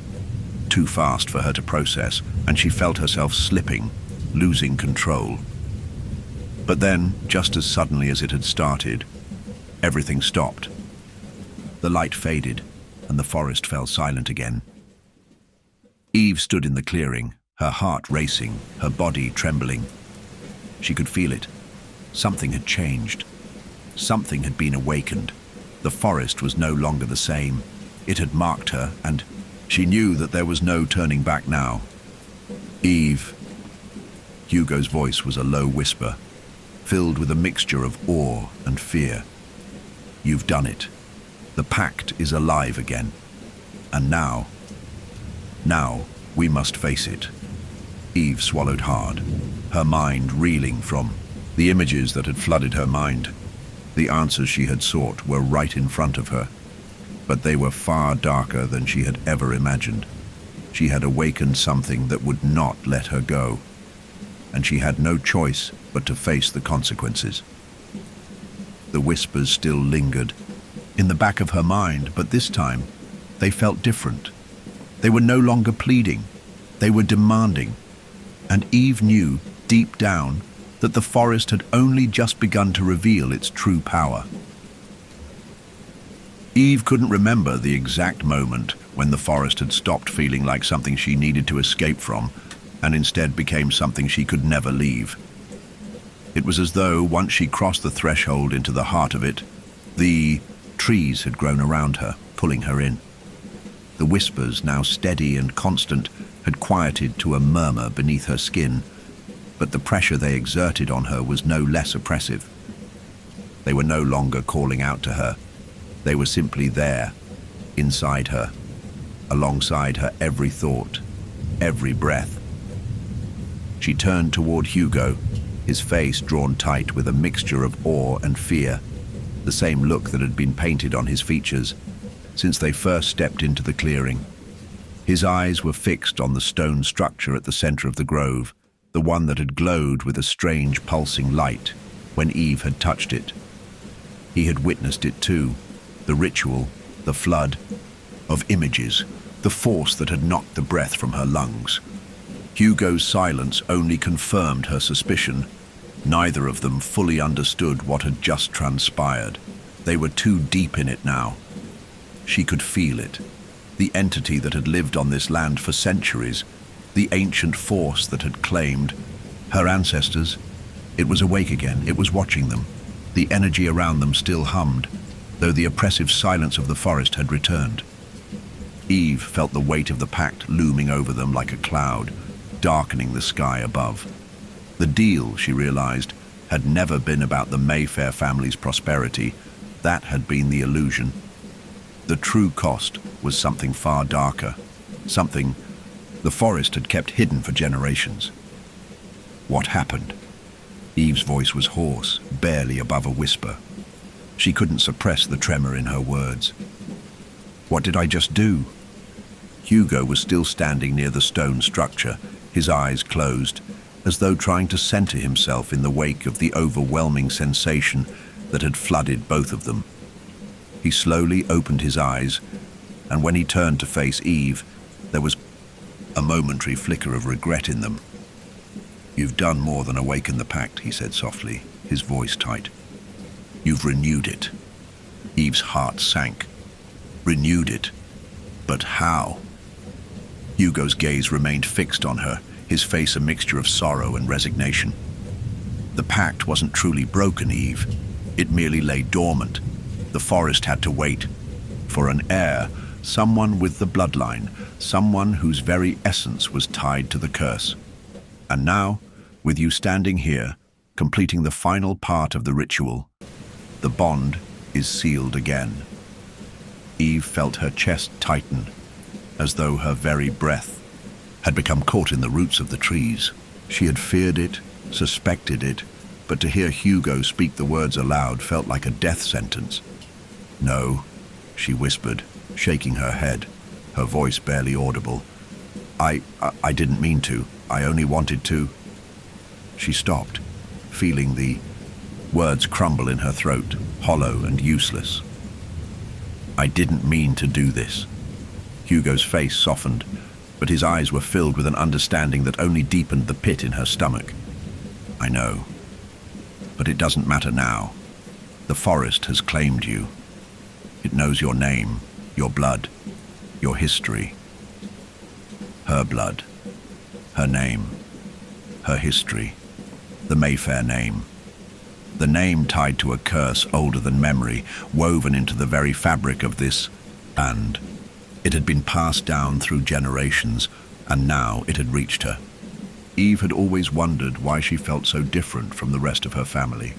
too fast for her to process, and she felt herself slipping, losing control. But then, just as suddenly as it had started, everything stopped. The light faded, and the forest fell silent again. Eve stood in the clearing, her heart racing, her body trembling. She could feel it. Something had changed. Something had been awakened. The forest was no longer the same. It had marked her, and she knew that there was no turning back now. "Eve." Hugo's voice was a low whisper, filled with a mixture of awe and fear. "You've done it. The pact is alive again. And now we must face it." Eve swallowed hard, her mind reeling from the images that had flooded her mind. The answers she had sought were right in front of her, but they were far darker than she had ever imagined. She had awakened something that would not let her go, and she had no choice but to face the consequences. The whispers still lingered in the back of her mind, but this time they felt different. They were no longer pleading, they were demanding, and Eve knew deep down that the forest had only just begun to reveal its true power. Eve couldn't remember the exact moment when the forest had stopped feeling like something she needed to escape from and instead became something she could never leave. It was as though, once she crossed the threshold into the heart of it, the trees had grown around her, pulling her in. The whispers, now steady and constant, had quieted to a murmur beneath her skin, but the pressure they exerted on her was no less oppressive. They were no longer calling out to her. They were simply there, inside her, alongside her every thought, every breath. She turned toward Hugo, his face drawn tight with a mixture of awe and fear, the same look that had been painted on his features since they first stepped into the clearing. His eyes were fixed on the stone structure at the center of the grove, the one that had glowed with a strange pulsing light when Eve had touched it. He had witnessed it too, the ritual, the flood of images, the force that had knocked the breath from her lungs. Hugo's silence only confirmed her suspicion. Neither of them fully understood what had just transpired. They were too deep in it now. She could feel it. The entity that had lived on this land for centuries, the ancient force that had claimed her ancestors. It was awake again. It was watching them. The energy around them still hummed, though the oppressive silence of the forest had returned. Eve felt the weight of the pact looming over them like a cloud, darkening the sky above. The deal, she realized, had never been about the Mayfair family's prosperity. That had been the illusion. The true cost was something far darker, something the forest had kept hidden for generations. What happened? Eve's voice was hoarse, barely above a whisper. She couldn't suppress the tremor in her words. What did I just do? Hugo was still standing near the stone structure, his eyes closed, as though trying to center himself in the wake of the overwhelming sensation that had flooded both of them. He slowly opened his eyes, and when he turned to face Eve, there was a momentary flicker of regret in them. "You've done more than awaken the pact," he said softly, his voice tight. "You've renewed it." Eve's heart sank. Renewed it? But how? Hugo's gaze remained fixed on her, his face a mixture of sorrow and resignation. The pact wasn't truly broken, Eve. It merely lay dormant. The forest had to wait for an heir, someone with the bloodline, someone whose very essence was tied to the curse. And now, with you standing here, completing the final part of the ritual, the bond is sealed again. Eve felt her chest tighten, as though her very breath had become caught in the roots of the trees. She had feared it, suspected it, but to hear Hugo speak the words aloud felt like a death sentence. "No," she whispered, shaking her head, her voice barely audible. I didn't mean to. I only wanted to." She stopped, feeling the words crumble in her throat, hollow and useless. "I didn't mean to do this." Hugo's face softened, but his eyes were filled with an understanding that only deepened the pit in her stomach. "I know, but it doesn't matter now. The forest has claimed you. It knows your name, your blood, your history. Her blood, her name, her history, the Mayfair name. The name tied to a curse older than memory, woven into the very fabric of this land. It had been passed down through generations, and now it had reached her. Eve had always wondered why she felt so different from the rest of her family,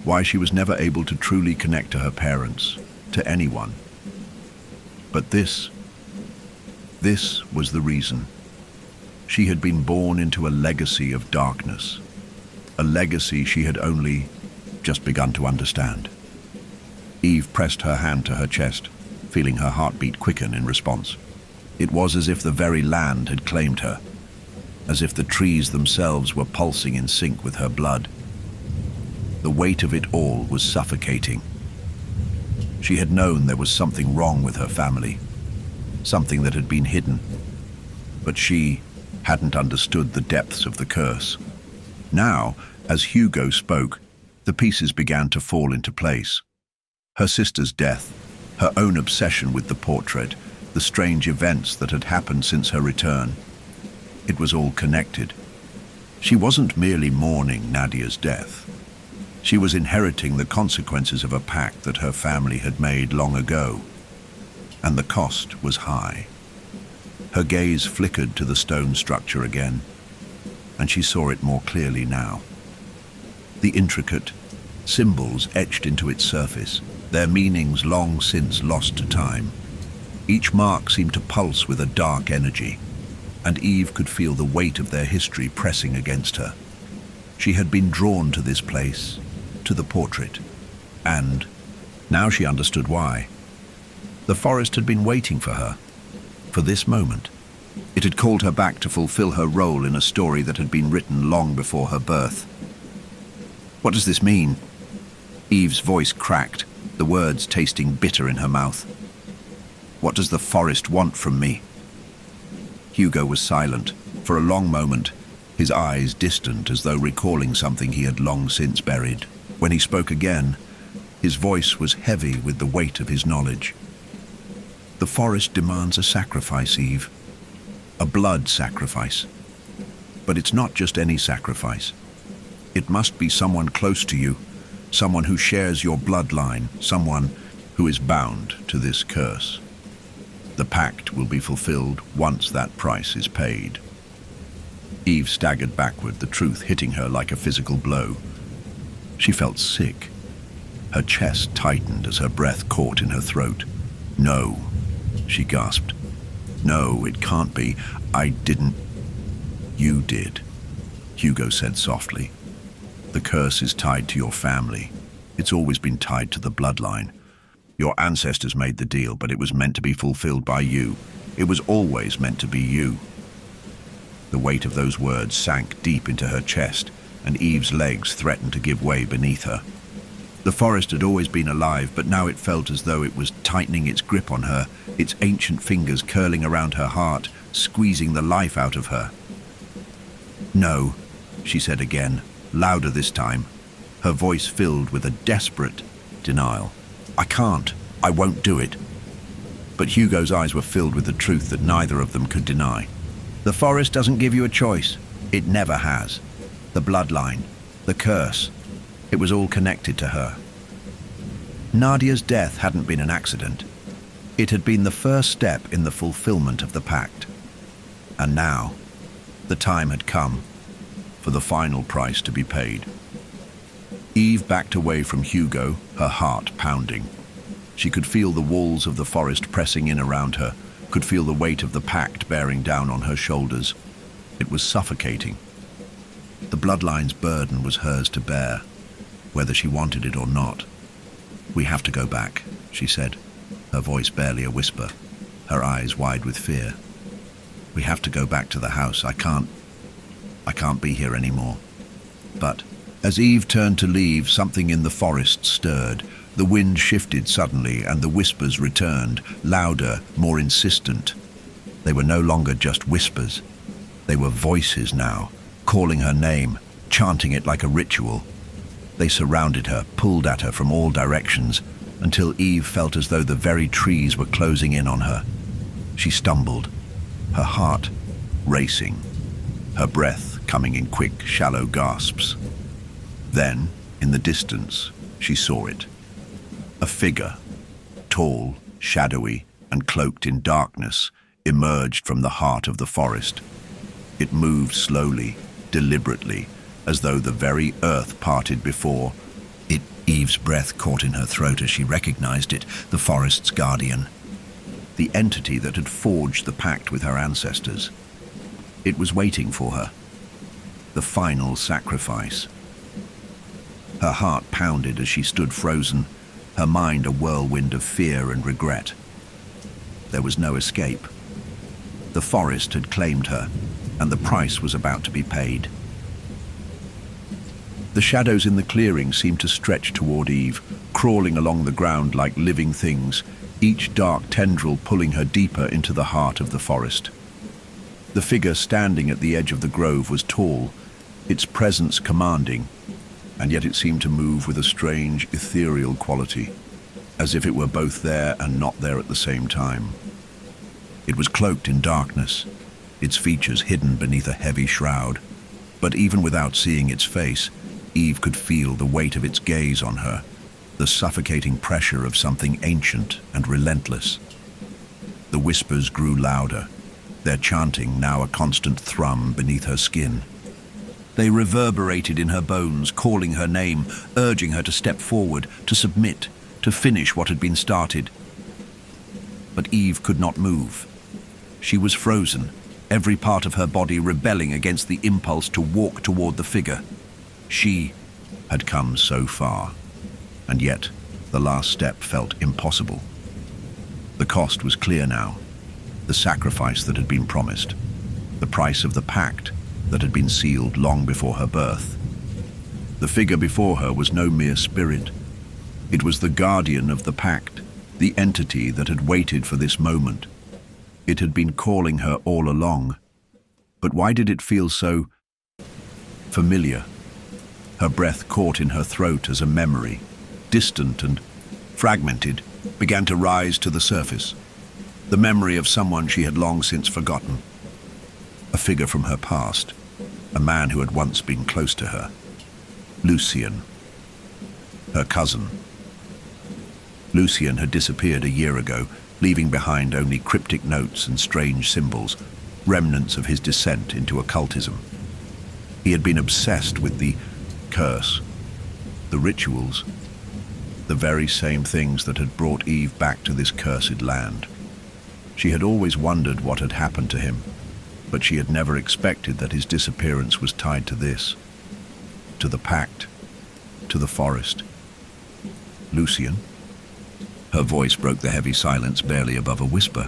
why she was never able to truly connect to her parents, to anyone. But this was the reason. She had been born into a legacy of darkness, a legacy she had only just begun to understand. Eve pressed her hand to her chest, feeling her heartbeat quicken in response. It was as if the very land had claimed her, as if the trees themselves were pulsing in sync with her blood. The weight of it all was suffocating. She had known there was something wrong with her family, something that had been hidden, but she hadn't understood the depths of the curse. Now, As Hugo spoke, the pieces began to fall into place. Her sister's death, her own obsession with the portrait, the strange events that had happened since her return. It was all connected. She wasn't merely mourning Nadia's death. She was inheriting the consequences of a pact that her family had made long ago. And the cost was high. Her gaze flickered to the stone structure again, and she saw it more clearly now. The intricate symbols etched into its surface, their meanings long since lost to time. Each mark seemed to pulse with a dark energy, and Eve could feel the weight of their history pressing against her. She had been drawn to this place, to the portrait, and now she understood why. The forest had been waiting for her, for this moment. It had called her back to fulfill her role in a story that had been written long before her birth. What does this mean? Eve's voice cracked, the words tasting bitter in her mouth. What does the forest want from me? Hugo was silent. For a long moment, his eyes distant as though recalling something he had long since buried. When he spoke again, his voice was heavy with the weight of his knowledge. The forest demands a sacrifice, Eve. A blood sacrifice. But it's not just any sacrifice. It must be someone close to you, someone who shares your bloodline, someone who is bound to this curse. The pact will be fulfilled once that price is paid. Eve staggered backward, the truth hitting her like a physical blow. She felt sick. Her chest tightened as her breath caught in her throat. No, she gasped. No, it can't be. I didn't. You did, Hugo said softly. The curse is tied to your family. It's always been tied to the bloodline. Your ancestors made the deal, but it was meant to be fulfilled by you. It was always meant to be you. The weight of those words sank deep into her chest, and Eve's legs threatened to give way beneath her. The forest had always been alive, but now it felt as though it was tightening its grip on her, its ancient fingers curling around her heart, squeezing the life out of her. No, she said again, louder this time, her voice filled with a desperate denial. I can't. I won't do it. But Hugo's eyes were filled with the truth that neither of them could deny. The forest doesn't give you a choice. It never has. The bloodline, the curse, it was all connected to her. Nadia's death hadn't been an accident. It had been the first step in the fulfillment of the pact. And now, the time had come for the final price to be paid. Eve backed away from Hugo, her heart pounding. She could feel the walls of the forest pressing in around her, could feel the weight of the pact bearing down on her shoulders. It was suffocating. The bloodline's burden was hers to bear, whether she wanted it or not. We have to go back, she said, her voice barely a whisper, her eyes wide with fear. We have to go back to the house. I can't be here anymore. But as Eve turned to leave, something in the forest stirred. The wind shifted suddenly, and the whispers returned, louder, more insistent. They were no longer just whispers. They were voices now, calling her name, chanting it like a ritual. They surrounded her, pulled at her from all directions, until Eve felt as though the very trees were closing in on her. She stumbled, her heart racing, her breath coming in quick, shallow gasps. Then, in the distance, she saw it. A figure, tall, shadowy, and cloaked in darkness, emerged from the heart of the forest. It moved slowly, deliberately, as though the very earth parted before. Eve's breath caught in her throat as she recognized it, the forest's guardian. The entity that had forged the pact with her ancestors. It was waiting for her. The final sacrifice. Her heart pounded as she stood frozen, her mind a whirlwind of fear and regret. There was no escape. The forest had claimed her, and the price was about to be paid. The shadows in the clearing seemed to stretch toward Eve, crawling along the ground like living things, each dark tendril pulling her deeper into the heart of the forest. The figure standing at the edge of the grove was tall, its presence commanding, and yet it seemed to move with a strange, ethereal quality, as if it were both there and not there at the same time. It was cloaked in darkness, its features hidden beneath a heavy shroud, but even without seeing its face, Eve could feel the weight of its gaze on her, the suffocating pressure of something ancient and relentless. The whispers grew louder, their chanting now a constant thrum beneath her skin. They reverberated in her bones, calling her name, urging her to step forward, to submit, to finish what had been started. But Eve could not move. She was frozen, every part of her body rebelling against the impulse to walk toward the figure. She had come so far, and yet the last step felt impossible. The cost was clear now, the sacrifice that had been promised, the price of the pact that had been sealed long before her birth. The figure before her was no mere spirit. It was the guardian of the pact, the entity that had waited for this moment. It had been calling her all along. But why did it feel so familiar? Her breath caught in her throat as a memory, distant and fragmented, began to rise to the surface. The memory of someone she had long since forgotten. A figure from her past, a man who had once been close to her. Lucien, her cousin. Lucien had disappeared a year ago, leaving behind only cryptic notes and strange symbols, remnants of his descent into occultism. He had been obsessed with the curse, the rituals, the very same things that had brought Eve back to this cursed land. She had always wondered what had happened to him, but she had never expected that his disappearance was tied to this, to the pact, to the forest. Lucien? Her voice broke the heavy silence barely above a whisper.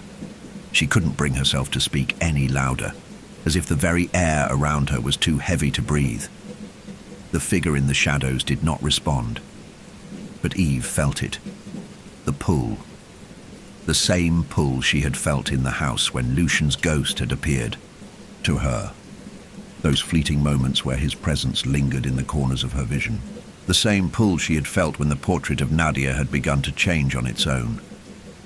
She couldn't bring herself to speak any louder, as if the very air around her was too heavy to breathe. The figure in the shadows did not respond, but Eve felt it. The pull. The same pull she had felt in the house when Lucien's ghost had appeared. To her. Those fleeting moments where his presence lingered in the corners of her vision. The same pull she had felt when the portrait of Nadia had begun to change on its own.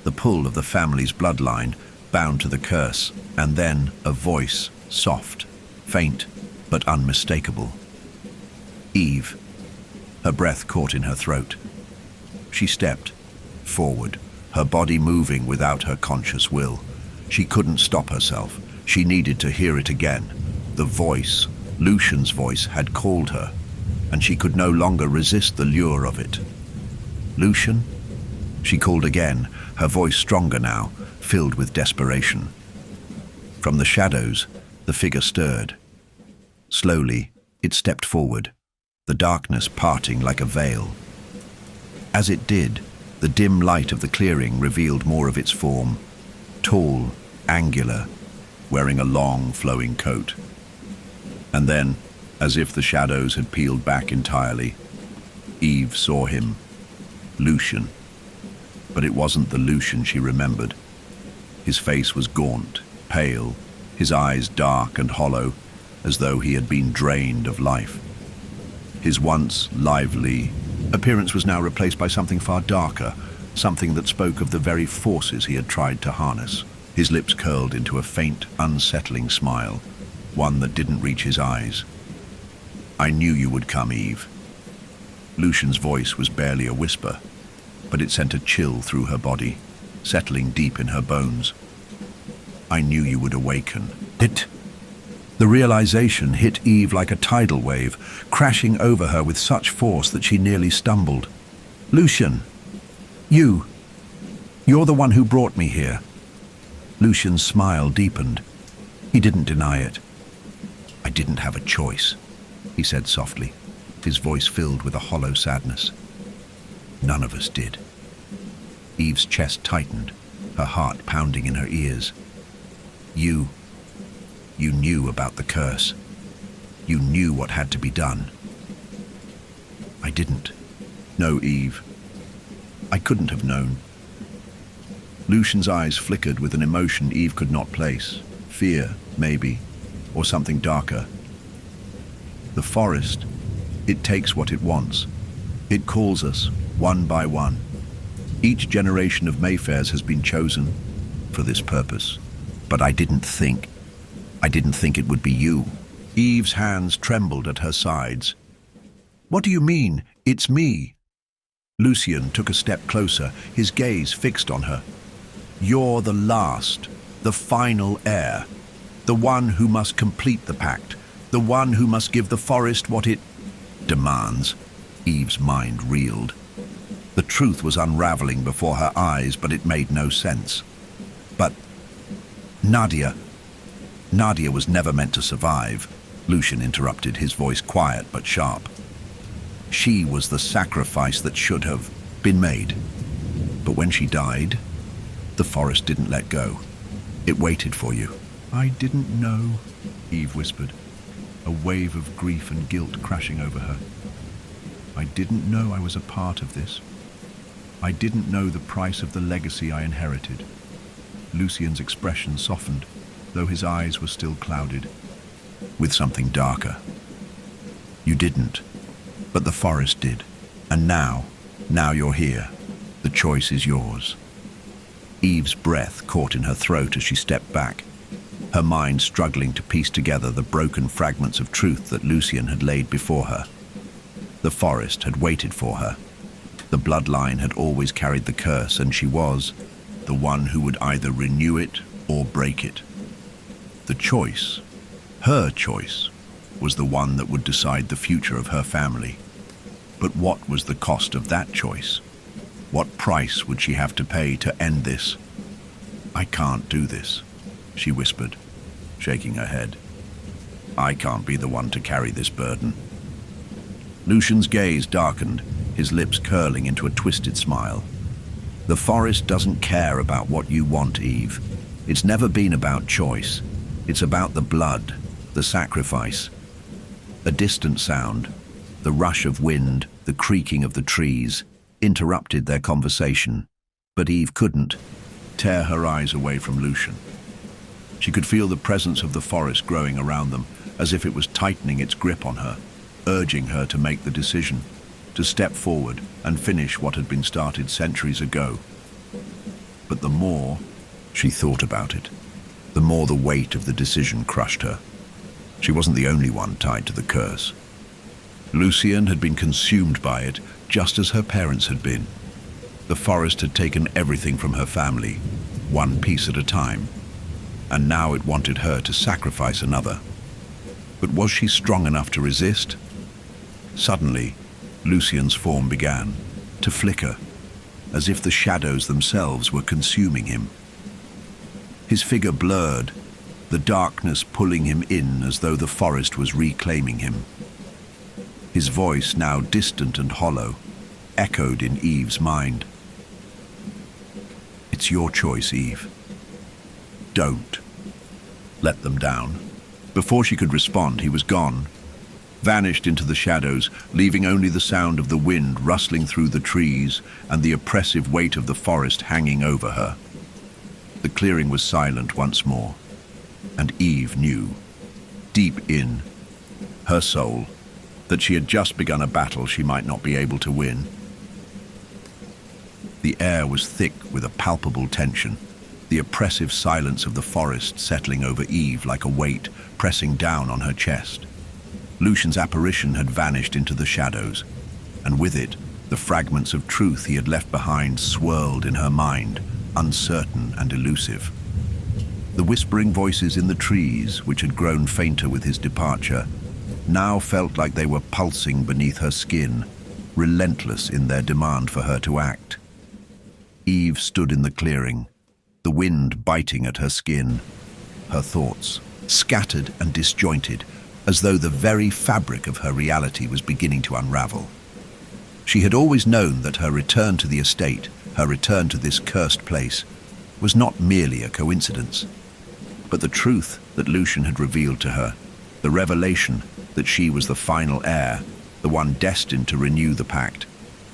The pull of the family's bloodline, bound to the curse, and then a voice, soft, faint, but unmistakable. Eve. Her breath caught in her throat. She stepped forward, her body moving without her conscious will. She couldn't stop herself. She needed to hear it again. The voice, Lucien's voice, had called her, and she could no longer resist the lure of it. Lucien? She called again, her voice stronger now, filled with desperation. From the shadows, the figure stirred. Slowly, it stepped forward, the darkness parting like a veil. As it did, the dim light of the clearing revealed more of its form, tall, angular, wearing a long, flowing coat. And then, as if the shadows had peeled back entirely, Eve saw him, Lucien. But it wasn't the Lucien she remembered. His face was gaunt, pale, his eyes dark and hollow, as though he had been drained of life. His once lively appearance was now replaced by something far darker, something that spoke of the very forces he had tried to harness. His lips curled into a faint, unsettling smile, one that didn't reach his eyes. "I knew you would come, Eve." Lucien's voice was barely a whisper, but it sent a chill through her body, settling deep in her bones. "I knew you would awaken." The realization hit Eve like a tidal wave, crashing over her with such force that she nearly stumbled. "Lucien, you're the one who brought me here." Lucien's smile deepened. He didn't deny it. "I didn't have a choice," he said softly, his voice filled with a hollow sadness. "None of us did." Eve's chest tightened, her heart pounding in her ears. You knew about the curse. You knew what had to be done." "I didn't. No, Eve. I couldn't have known." Lucien's eyes flickered with an emotion Eve could not place. Fear, maybe, or something darker. The forest, it takes what it wants. It calls us, one by one. Each generation of Mayfairs has been chosen for this purpose. But I didn't think it would be you. Eve's hands trembled at her sides. What do you mean, it's me? Lucian took a step closer, his gaze fixed on her. You're the last, the final heir. The one who must complete the pact. The one who must give the forest what it demands. Eve's mind reeled. The truth was unraveling before her eyes, but it made no sense. But Nadia was never meant to survive. Lucian interrupted, his voice quiet but sharp. She was the sacrifice that should have been made. But when she died, the forest didn't let go. It waited for you. I didn't know, Eve whispered, a wave of grief and guilt crashing over her. I didn't know I was a part of this. I didn't know the price of the legacy I inherited. Lucian's expression softened, though his eyes were still clouded with something darker. You didn't, but the forest did. And now you're here. The choice is yours. Eve's breath caught in her throat as she stepped back, her mind struggling to piece together the broken fragments of truth that Lucian had laid before her. The forest had waited for her. The bloodline had always carried the curse, and she was the one who would either renew it or break it. The choice, her choice, was the one that would decide the future of her family. But what was the cost of that choice? What price would she have to pay to end this? I can't do this, she whispered, shaking her head. I can't be the one to carry this burden. Lucian's gaze darkened, his lips curling into a twisted smile. The forest doesn't care about what you want, Eve. It's never been about choice. It's about the blood, the sacrifice. A distant sound, the rush of wind, the creaking of the trees, interrupted their conversation, but Eve couldn't tear her eyes away from Lucian. She could feel the presence of the forest growing around them, as if it was tightening its grip on her, urging her to make the decision, to step forward and finish what had been started centuries ago. But the more she thought about it, the more the weight of the decision crushed her. She wasn't the only one tied to the curse. Lucian had been consumed by it, just as her parents had been. The forest had taken everything from her family, one piece at a time, and now it wanted her to sacrifice another. But was she strong enough to resist? Suddenly, Lucian's form began to flicker, as if the shadows themselves were consuming him. His figure blurred, the darkness pulling him in as though the forest was reclaiming him. His voice, now distant and hollow, echoed in Eve's mind. It's your choice, Eve. Don't let them down. Before she could respond, he was gone, vanished into the shadows, leaving only the sound of the wind rustling through the trees and the oppressive weight of the forest hanging over her. The clearing was silent once more, and Eve knew, deep in her soul, that she had just begun a battle she might not be able to win. The air was thick with a palpable tension, the oppressive silence of the forest settling over Eve like a weight pressing down on her chest. Lucian's apparition had vanished into the shadows, and with it, the fragments of truth he had left behind swirled in her mind, uncertain and elusive. The whispering voices in the trees, which had grown fainter with his departure, now felt like they were pulsing beneath her skin, relentless in their demand for her to act. Eve stood in the clearing, the wind biting at her skin, her thoughts scattered and disjointed, as though the very fabric of her reality was beginning to unravel. She had always known that her return to the estate, her return to this cursed place, was not merely a coincidence. But the truth that Lucian had revealed to her, the revelation that she was the final heir, the one destined to renew the pact,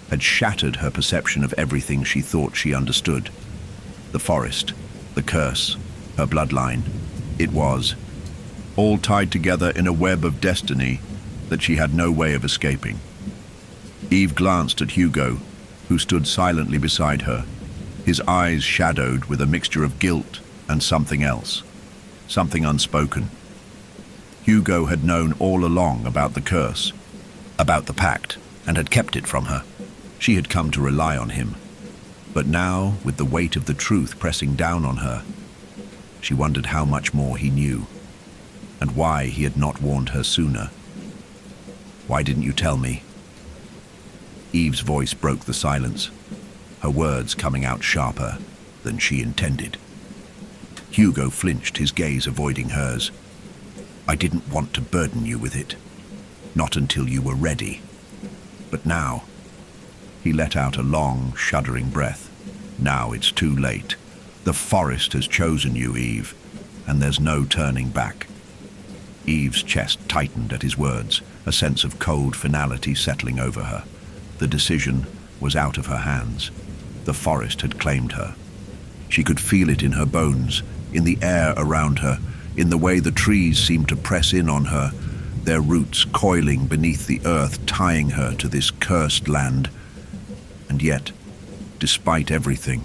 had shattered her perception of everything she thought she understood. The forest, the curse, her bloodline. It was all tied together in a web of destiny, that she had no way of escaping. Eve glanced at Hugo, who stood silently beside her, his eyes shadowed with a mixture of guilt and something else, something unspoken. Hugo had known all along about the curse, about the pact, and had kept it from her. She had come to rely on him. But now, with the weight of the truth pressing down on her, she wondered how much more he knew, and why he had not warned her sooner. "Why didn't you tell me?" Eve's voice broke the silence, her words coming out sharper than she intended. Hugo flinched, his gaze avoiding hers. "I didn't want to burden you with it. Not until you were ready. But now..." He let out a long, shuddering breath. "Now it's too late. The forest has chosen you, Eve, and there's no turning back." Eve's chest tightened at his words, a sense of cold finality settling over her. The decision was out of her hands. The forest had claimed her. She could feel it in her bones, in the air around her, in the way the trees seemed to press in on her, their roots coiling beneath the earth, tying her to this cursed land. And yet, despite everything,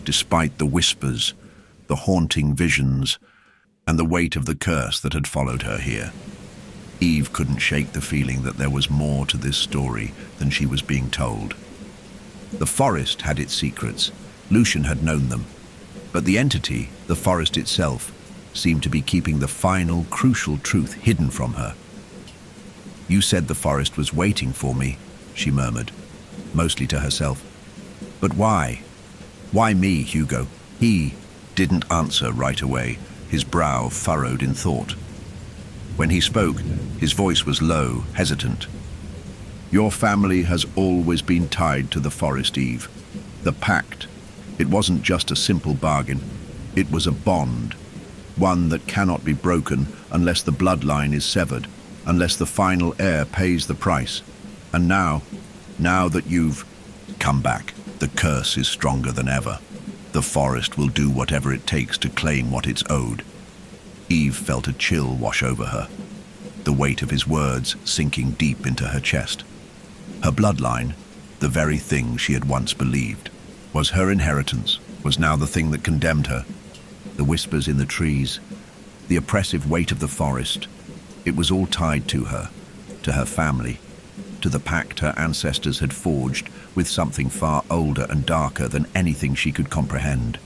despite the whispers, the haunting visions, and the weight of the curse that had followed her here, Eve couldn't shake the feeling that there was more to this story than she was being told. The forest had its secrets. Lucian had known them. But the entity, the forest itself, seemed to be keeping the final, crucial truth hidden from her. "You said the forest was waiting for me," she murmured, mostly to herself. "But why? Why me, Hugo?" He didn't answer right away, his brow furrowed in thought. When he spoke, his voice was low, hesitant. "Your family has always been tied to the forest, Eve. The pact. It wasn't just a simple bargain. It was a bond. One that cannot be broken unless the bloodline is severed, unless the final heir pays the price. And now that you've come back, the curse is stronger than ever. The forest will do whatever it takes to claim what it's owed." Eve felt a chill wash over her, the weight of his words sinking deep into her chest. Her bloodline, the very thing she had once believed, was her inheritance, was now the thing that condemned her. The whispers in the trees, the oppressive weight of the forest, it was all tied to her family, to the pact her ancestors had forged with something far older and darker than anything she could comprehend.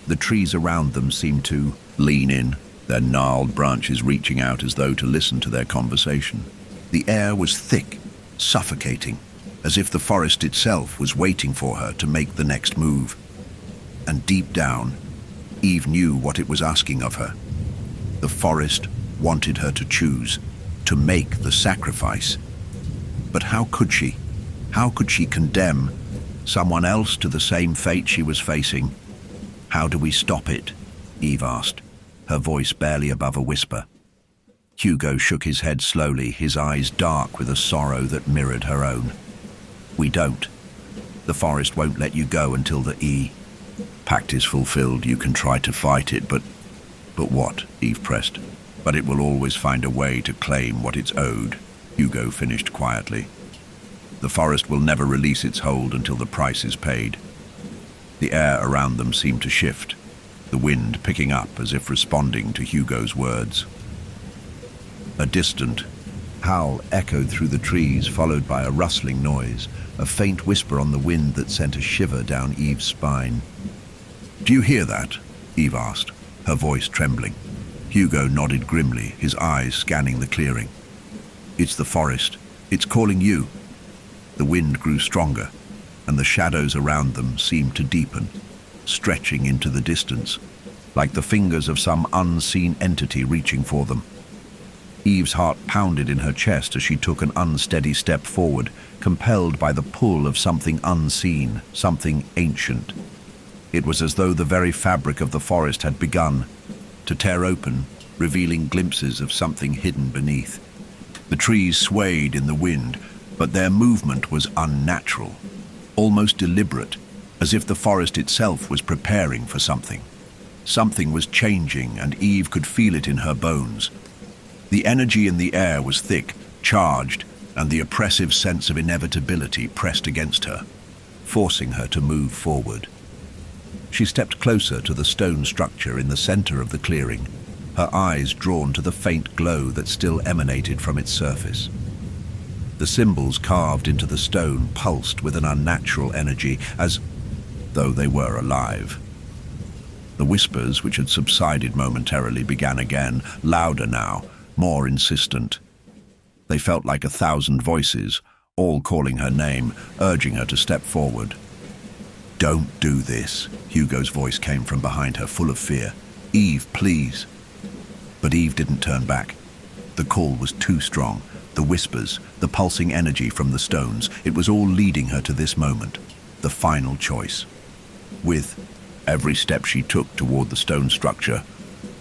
The trees around them seemed to lean in, their gnarled branches reaching out as though to listen to their conversation. The air was thick, suffocating, as if the forest itself was waiting for her to make the next move. And deep down, Eve knew what it was asking of her. The forest wanted her to choose, to make the sacrifice. But how could she? How could she condemn someone else to the same fate she was facing? "How do we stop it?" Eve asked, her voice barely above a whisper. Hugo shook his head slowly, his eyes dark with a sorrow that mirrored her own. "We don't. The forest won't let you go until the pact is fulfilled. You can try to fight it, but what?" Eve pressed. "But it will always find a way to claim what it's owed," Hugo finished quietly. "The forest will never release its hold until the price is paid." The air around them seemed to shift, the wind picking up as if responding to Hugo's words. A distant howl echoed through the trees, followed by a rustling noise, a faint whisper on the wind that sent a shiver down Eve's spine. "Do you hear that?" Eve asked, her voice trembling. Hugo nodded grimly, his eyes scanning the clearing. "It's the forest. It's calling you." The wind grew stronger, and the shadows around them seemed to deepen, stretching into the distance, like the fingers of some unseen entity reaching for them. Eve's heart pounded in her chest as she took an unsteady step forward, compelled by the pull of something unseen, something ancient. It was as though the very fabric of the forest had begun to tear open, revealing glimpses of something hidden beneath. The trees swayed in the wind, but their movement was unnatural, almost deliberate, as if the forest itself was preparing for something. Something was changing, and Eve could feel it in her bones. The energy in the air was thick, charged, and the oppressive sense of inevitability pressed against her, forcing her to move forward. She stepped closer to the stone structure in the center of the clearing, her eyes drawn to the faint glow that still emanated from its surface. The symbols carved into the stone pulsed with an unnatural energy, as though they were alive. The whispers, which had subsided momentarily, began again, louder now, more insistent. They felt like 1,000 voices, all calling her name, urging her to step forward. "Don't do this," Hugo's voice came from behind her, full of fear. "Eve, please." But Eve didn't turn back. The call was too strong. The whispers, the pulsing energy from the stones, it was all leading her to this moment, the final choice. With every step she took toward the stone structure,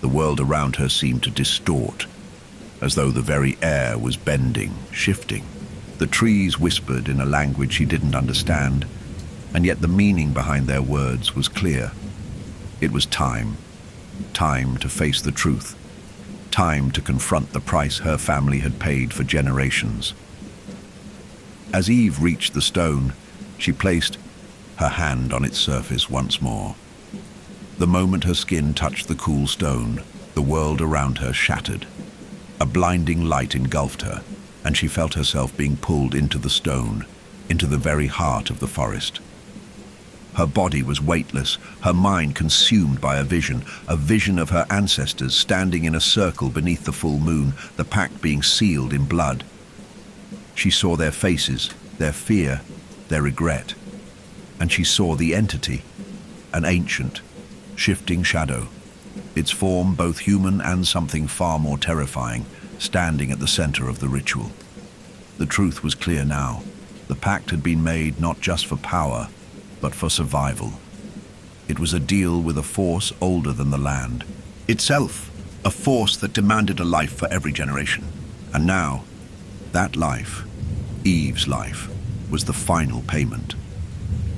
the world around her seemed to distort, as though the very air was bending, shifting. The trees whispered in a language she didn't understand, and yet the meaning behind their words was clear. It was time to face the truth, time to confront the price her family had paid for generations. As Eve reached the stone, she placed her hand on its surface once more. The moment her skin touched the cool stone, the world around her shattered. A blinding light engulfed her, and she felt herself being pulled into the stone, into the very heart of the forest. Her body was weightless, her mind consumed by a vision of her ancestors standing in a circle beneath the full moon, the pact being sealed in blood. She saw their faces, their fear, their regret, and she saw the entity, an ancient, shifting shadow, its form both human and something far more terrifying, standing at the center of the ritual. The truth was clear now. The pact had been made not just for power, but for survival. It was a deal with a force older than the land. Itself, a force that demanded a life for every generation. And now, that life, Eve's life, was the final payment.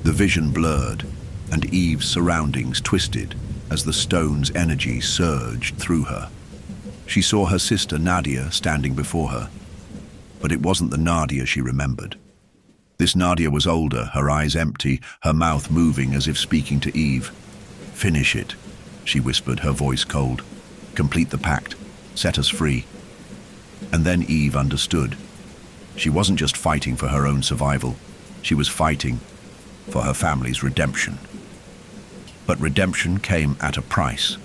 The vision blurred, and Eve's surroundings twisted as the stone's energy surged through her. She saw her sister Nadia standing before her, but it wasn't the Nadia she remembered. This Nadia was older, her eyes empty, her mouth moving as if speaking to Eve. "Finish it," she whispered, her voice cold. "Complete the pact. Set us free." And then Eve understood. She wasn't just fighting for her own survival. She was fighting for her family's redemption. But redemption came at a price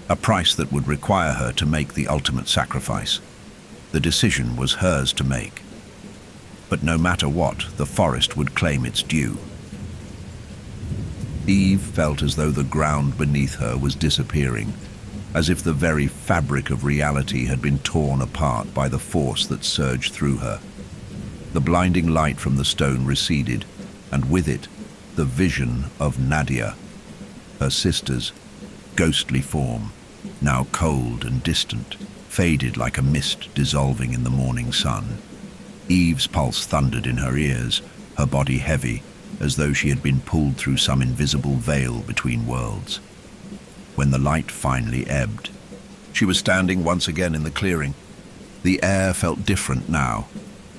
that would require her to make the ultimate sacrifice. The decision was hers to make. But no matter what, the forest would claim its due. Eve felt as though the ground beneath her was disappearing, as if the very fabric of reality had been torn apart by the force that surged through her. The blinding light from the stone receded, and with it, the vision of Nadia, her sister's ghostly form, now cold and distant, faded like a mist dissolving in the morning sun. Eve's pulse thundered in her ears, her body heavy, as though she had been pulled through some invisible veil between worlds. When the light finally ebbed, she was standing once again in the clearing. The air felt different now,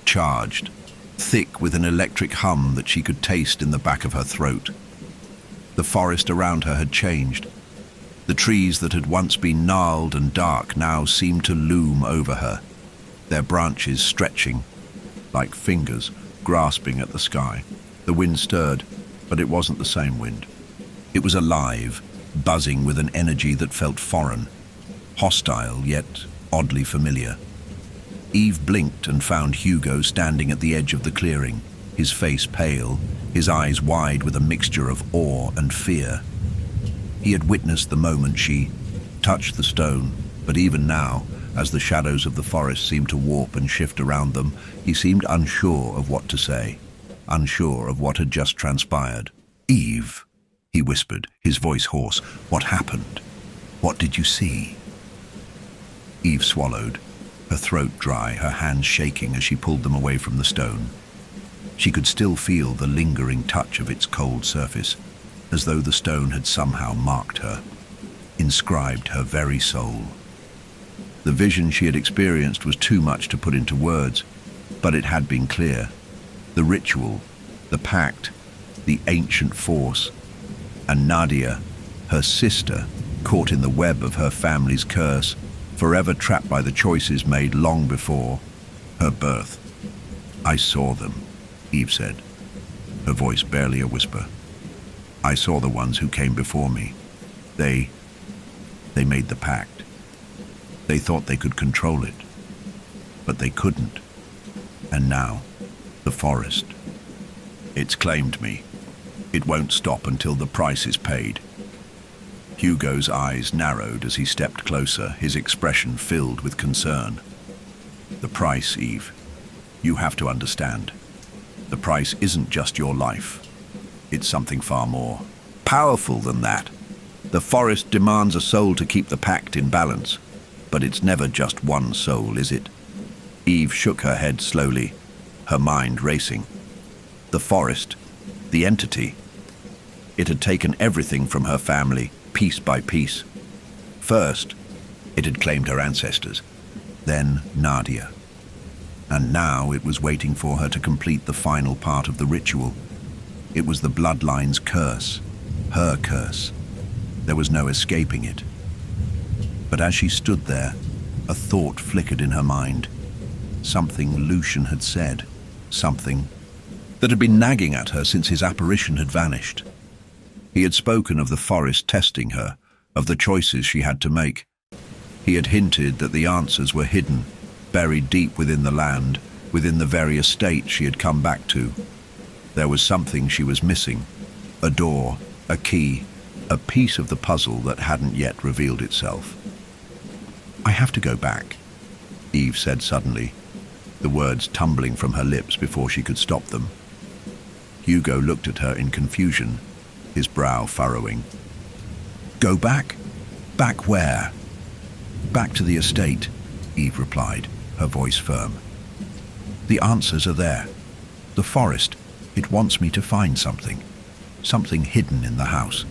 charged, thick with an electric hum that she could taste in the back of her throat. The forest around her had changed. The trees that had once been gnarled and dark now seemed to loom over her, their branches stretching like fingers grasping at the sky. The wind stirred, but it wasn't the same wind. It was alive, buzzing with an energy that felt foreign, hostile yet oddly familiar. Eve blinked and found Hugo standing at the edge of the clearing, his face pale, his eyes wide with a mixture of awe and fear. He had witnessed the moment she touched the stone, but even now, as the shadows of the forest seemed to warp and shift around them, he seemed unsure of what to say, unsure of what had just transpired. "Eve," he whispered, his voice hoarse, "what happened? What did you see?" Eve swallowed, her throat dry, her hands shaking as she pulled them away from the stone. She could still feel the lingering touch of its cold surface, as though the stone had somehow marked her, inscribed her very soul. The vision she had experienced was too much to put into words, but it had been clear. The ritual, the pact, the ancient force, and Nadia, her sister, caught in the web of her family's curse, forever trapped by the choices made long before her birth. "I saw them," Eve said, her voice barely a whisper. "I saw the ones who came before me. They made the pact. They thought they could control it, but they couldn't. And now, the forest. It's claimed me. It won't stop until the price is paid." Hugo's eyes narrowed as he stepped closer, his expression filled with concern. "The price, Eve. You have to understand. The price isn't just your life. It's something far more powerful than that. The forest demands a soul to keep the pact in balance, but it's never just one soul, is it?" Eve shook her head slowly, her mind racing. The forest, the entity. It had taken everything from her family, piece by piece. First, it had claimed her ancestors, then Nadia. And now it was waiting for her to complete the final part of the ritual. It was the bloodline's curse, her curse. There was no escaping it. But as she stood there, a thought flickered in her mind. Something Lucian had said, something that had been nagging at her since his apparition had vanished. He had spoken of the forest testing her, of the choices she had to make. He had hinted that the answers were hidden, buried deep within the land, within the very estate she had come back to. There was something she was missing, a door, a key, a piece of the puzzle that hadn't yet revealed itself. "I have to go back," Eve said suddenly, the words tumbling from her lips before she could stop them. Hugo looked at her in confusion, his brow furrowing. "Go back? Back where?" "Back to the estate," Eve replied, her voice firm. "The answers are there. The forest, it wants me to find something hidden in the house."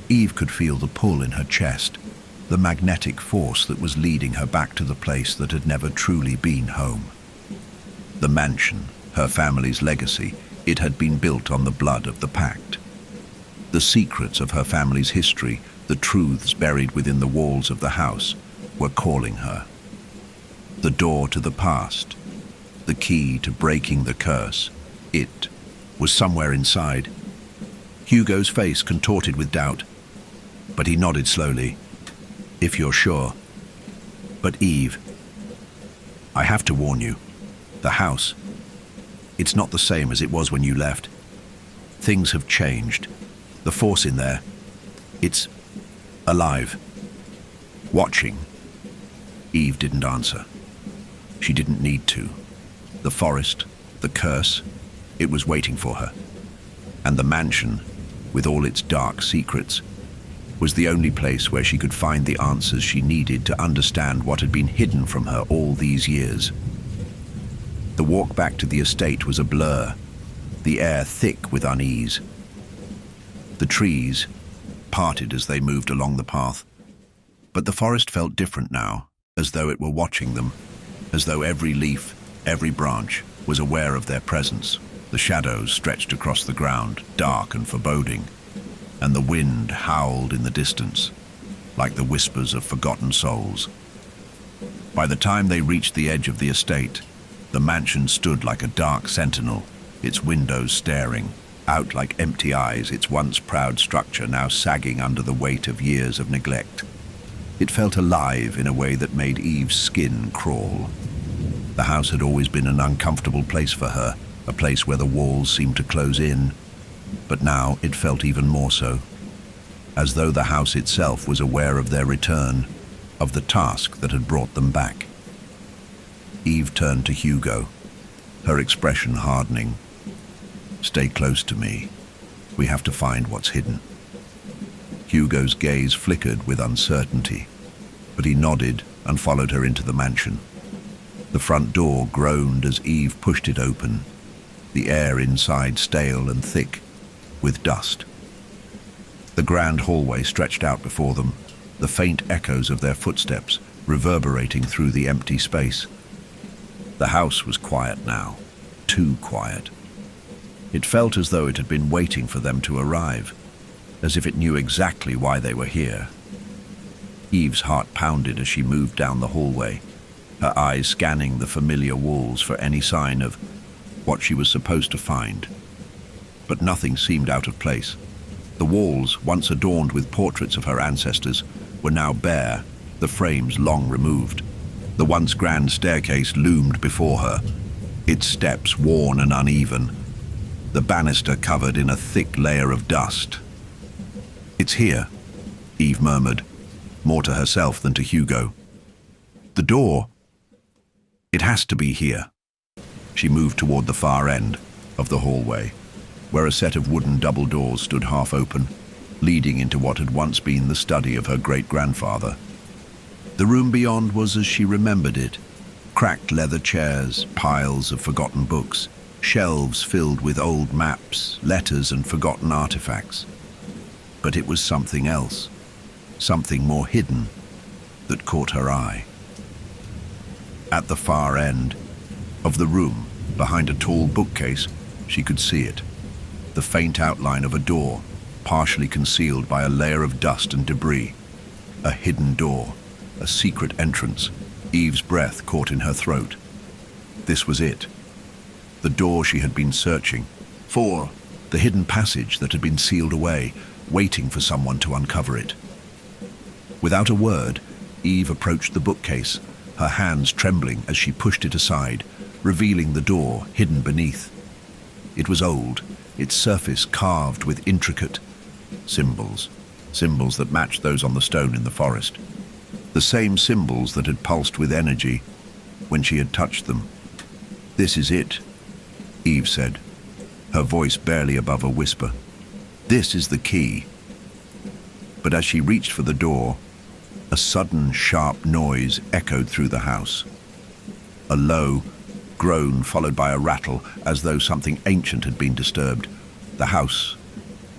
Eve could feel the pull in her chest, the magnetic force that was leading her back to the place that had never truly been home. The mansion, her family's legacy, it had been built on the blood of the pact. The secrets of her family's history, the truths buried within the walls of the house, were calling her. The door to the past, the key to breaking the curse, it was somewhere inside. Hugo's face contorted with doubt, but he nodded slowly. "If you're sure." "But Eve, I have to warn you. The house, it's not the same as it was when you left. Things have changed. The force in there, it's alive. Watching." Eve didn't answer. She didn't need to. The forest, the curse, it was waiting for her. And the mansion, with all its dark secrets, was the only place where she could find the answers she needed to understand what had been hidden from her all these years. The walk back to the estate was a blur, the air thick with unease. The trees parted as they moved along the path, but the forest felt different now, as though it were watching them, as though every leaf, every branch was aware of their presence. The shadows stretched across the ground, dark and foreboding, and the wind howled in the distance, like the whispers of forgotten souls. By the time they reached the edge of the estate, the mansion stood like a dark sentinel, its windows staring, out like empty eyes, its once proud structure now sagging under the weight of years of neglect. It felt alive in a way that made Eve's skin crawl. The house had always been an uncomfortable place for her, a place where the walls seemed to close in, but now it felt even more so, as though the house itself was aware of their return, of the task that had brought them back. Eve turned to Hugo, her expression hardening. "Stay close to me. We have to find what's hidden." Hugo's gaze flickered with uncertainty, but he nodded and followed her into the mansion. The front door groaned as Eve pushed it open, the air inside stale and thick with dust. The grand hallway stretched out before them, the faint echoes of their footsteps reverberating through the empty space. The house was quiet now, too quiet. It felt as though it had been waiting for them to arrive, as if it knew exactly why they were here. Eve's heart pounded as she moved down the hallway, her eyes scanning the familiar walls for any sign of what she was supposed to find. But nothing seemed out of place. The walls, once adorned with portraits of her ancestors, were now bare, the frames long removed. The once grand staircase loomed before her, its steps worn and uneven, the banister covered in a thick layer of dust. "It's here," Eve murmured, more to herself than to Hugo. "The door. It has to be here." She moved toward the far end of the hallway, where a set of wooden double doors stood half open, leading into what had once been the study of her great-grandfather. The room beyond was as she remembered it: cracked leather chairs, piles of forgotten books, shelves filled with old maps, letters and forgotten artifacts. But it was something else, something more hidden, that caught her eye. At the far end of the room, behind a tall bookcase, she could see it, the faint outline of a door, partially concealed by a layer of dust and debris. A hidden door, a secret entrance. Eve's breath caught in her throat. This was it. The door she had been searching for, the hidden passage that had been sealed away, waiting for someone to uncover it. Without a word, Eve approached the bookcase, her hands trembling as she pushed it aside, revealing the door hidden beneath. It was old, its surface carved with intricate symbols that matched those on the stone in the forest. The same symbols that had pulsed with energy when she had touched them. "This is it," Eve said, her voice barely above a whisper. "This is the key." But as she reached for the door, a sudden, sharp noise echoed through the house. A low groan followed by a rattle, as though something ancient had been disturbed. The house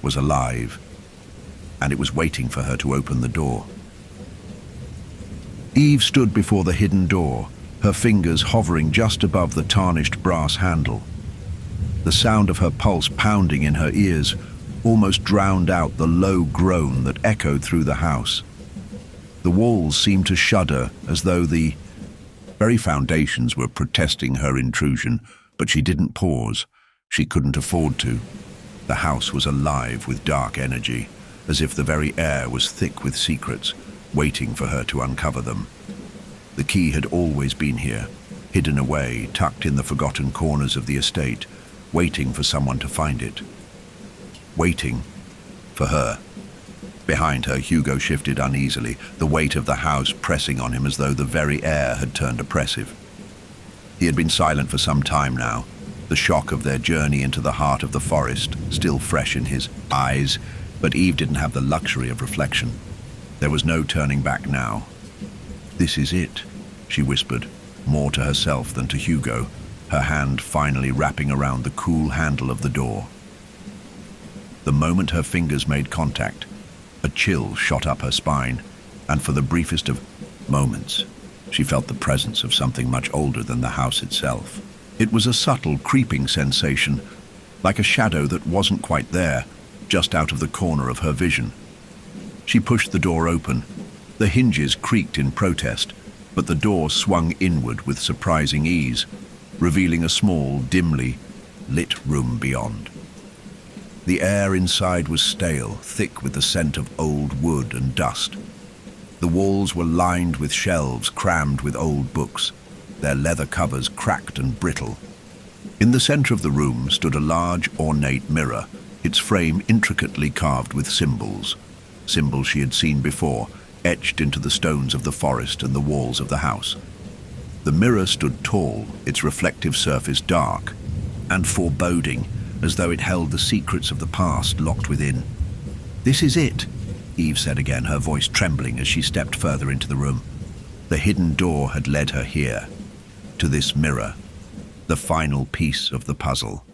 was alive, and it was waiting for her to open the door. Eve stood before the hidden door, her fingers hovering just above the tarnished brass handle. The sound of her pulse pounding in her ears almost drowned out the low groan that echoed through the house. The walls seemed to shudder, as though the very foundations were protesting her intrusion, but she didn't pause. She couldn't afford to. The house was alive with dark energy, as if the very air was thick with secrets, waiting for her to uncover them. The key had always been here, hidden away, tucked in the forgotten corners of the estate, waiting for someone to find it. Waiting for her. Behind her, Hugo shifted uneasily, the weight of the house pressing on him as though the very air had turned oppressive. He had been silent for some time now, the shock of their journey into the heart of the forest still fresh in his eyes, but Eve didn't have the luxury of reflection. There was no turning back now. "This is it," she whispered, more to herself than to Hugo, her hand finally wrapping around the cool handle of the door. The moment her fingers made contact, a chill shot up her spine, and for the briefest of moments, she felt the presence of something much older than the house itself. It was a subtle, creeping sensation, like a shadow that wasn't quite there, just out of the corner of her vision. She pushed the door open. The hinges creaked in protest, but the door swung inward with surprising ease, revealing a small, dimly lit room beyond. The air inside was stale, thick with the scent of old wood and dust. The walls were lined with shelves crammed with old books, their leather covers cracked and brittle. In the center of the room stood a large, ornate mirror, its frame intricately carved with symbols she had seen before, etched into the stones of the forest and the walls of the house. The mirror stood tall, its reflective surface dark and foreboding, as though it held the secrets of the past locked within. "This is it," Eve said again, her voice trembling as she stepped further into the room. The hidden door had led her here, to this mirror, the final piece of the puzzle.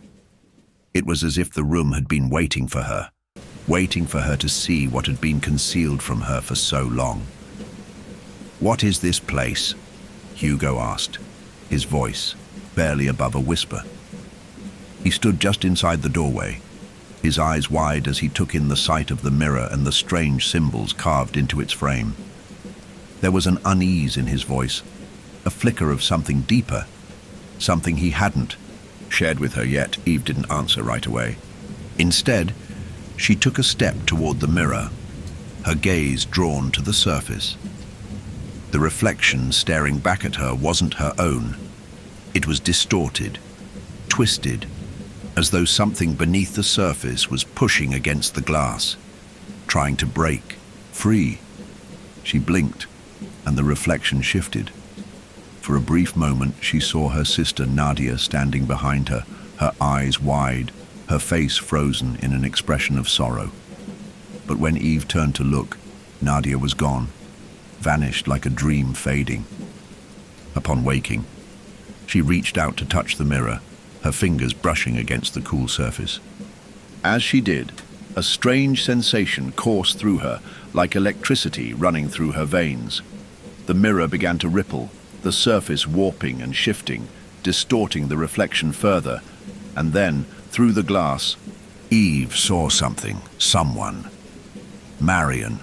It was as if the room had been waiting for her to see what had been concealed from her for so long. "What is this place?" Hugo asked, his voice barely above a whisper. He stood just inside the doorway, his eyes wide as he took in the sight of the mirror and the strange symbols carved into its frame. There was an unease in his voice, a flicker of something deeper, something he hadn't shared with her yet. Eve didn't answer right away. Instead, she took a step toward the mirror, her gaze drawn to the surface. The reflection staring back at her wasn't her own. It was distorted, twisted, as though something beneath the surface was pushing against the glass, trying to break free. She blinked, and the reflection shifted. For a brief moment, she saw her sister Nadia standing behind her, her eyes wide, her face frozen in an expression of sorrow. But when Eve turned to look, Nadia was gone, vanished like a dream fading. Upon waking, she reached out to touch the mirror, her fingers brushing against the cool surface. As she did, a strange sensation coursed through her, like electricity running through her veins. The mirror began to ripple, the surface warping and shifting, distorting the reflection further, and then, through the glass, Eve saw something, someone. Marion.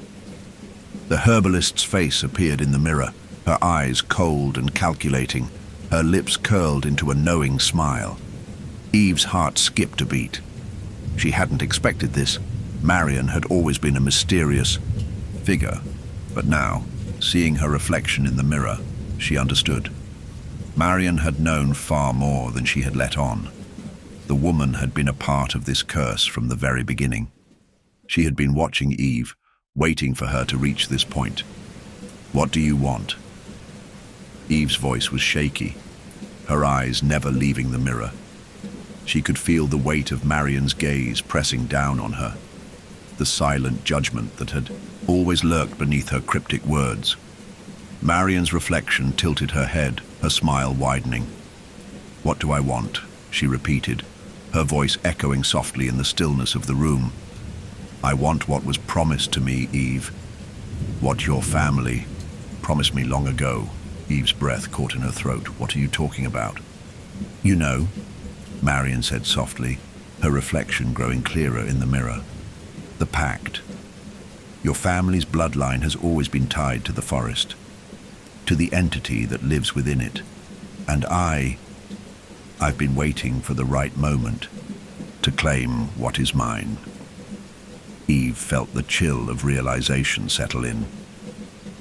The herbalist's face appeared in the mirror, her eyes cold and calculating, her lips curled into a knowing smile. Eve's heart skipped a beat. She hadn't expected this. Marion had always been a mysterious figure, but now, seeing her reflection in the mirror, she understood. Marion had known far more than she had let on. The woman had been a part of this curse from the very beginning. She had been watching Eve, waiting for her to reach this point. "What do you want?" Eve's voice was shaky, her eyes never leaving the mirror. She could feel the weight of Marion's gaze pressing down on her, the silent judgment that had always lurked beneath her cryptic words. Marion's reflection tilted her head, her smile widening. "What do I want?" she repeated, her voice echoing softly in the stillness of the room. "I want what was promised to me, Eve. What your family promised me long ago." Eve's breath caught in her throat. "What are you talking about?" "You know," Marion said softly, her reflection growing clearer in the mirror. "The pact. Your family's bloodline has always been tied to the forest, to the entity that lives within it. And I've been waiting for the right moment to claim what is mine." Eve felt the chill of realization settle in.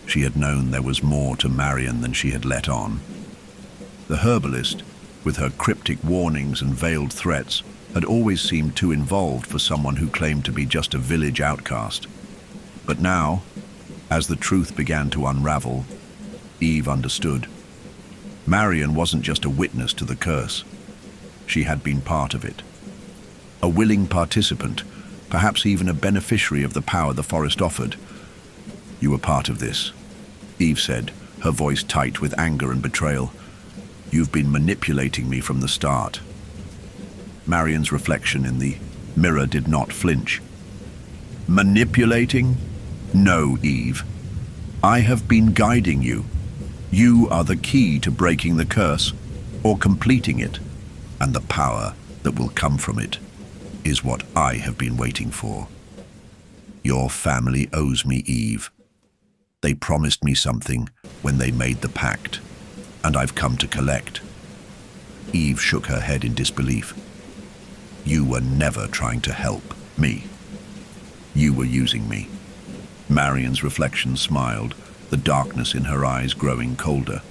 She had known there was more to Marion than she had let on. The herbalist, with her cryptic warnings and veiled threats, had always seemed too involved for someone who claimed to be just a village outcast. But now, as the truth began to unravel, Eve understood. Marion wasn't just a witness to the curse. She had been part of it. A willing participant, perhaps even a beneficiary of the power the forest offered. "You were part of this," Eve said, her voice tight with anger and betrayal. "You've been manipulating me from the start." Marion's reflection in the mirror did not flinch. "Manipulating? No, Eve. I have been guiding you. You are the key to breaking the curse, or completing it, and the power that will come from it is what I have been waiting for. Your family owes me, Eve. They promised me something when they made the pact, and I've come to collect." Eve shook her head in disbelief. "You were never trying to help me. You were using me." Marion's reflection smiled, the darkness in her eyes growing colder.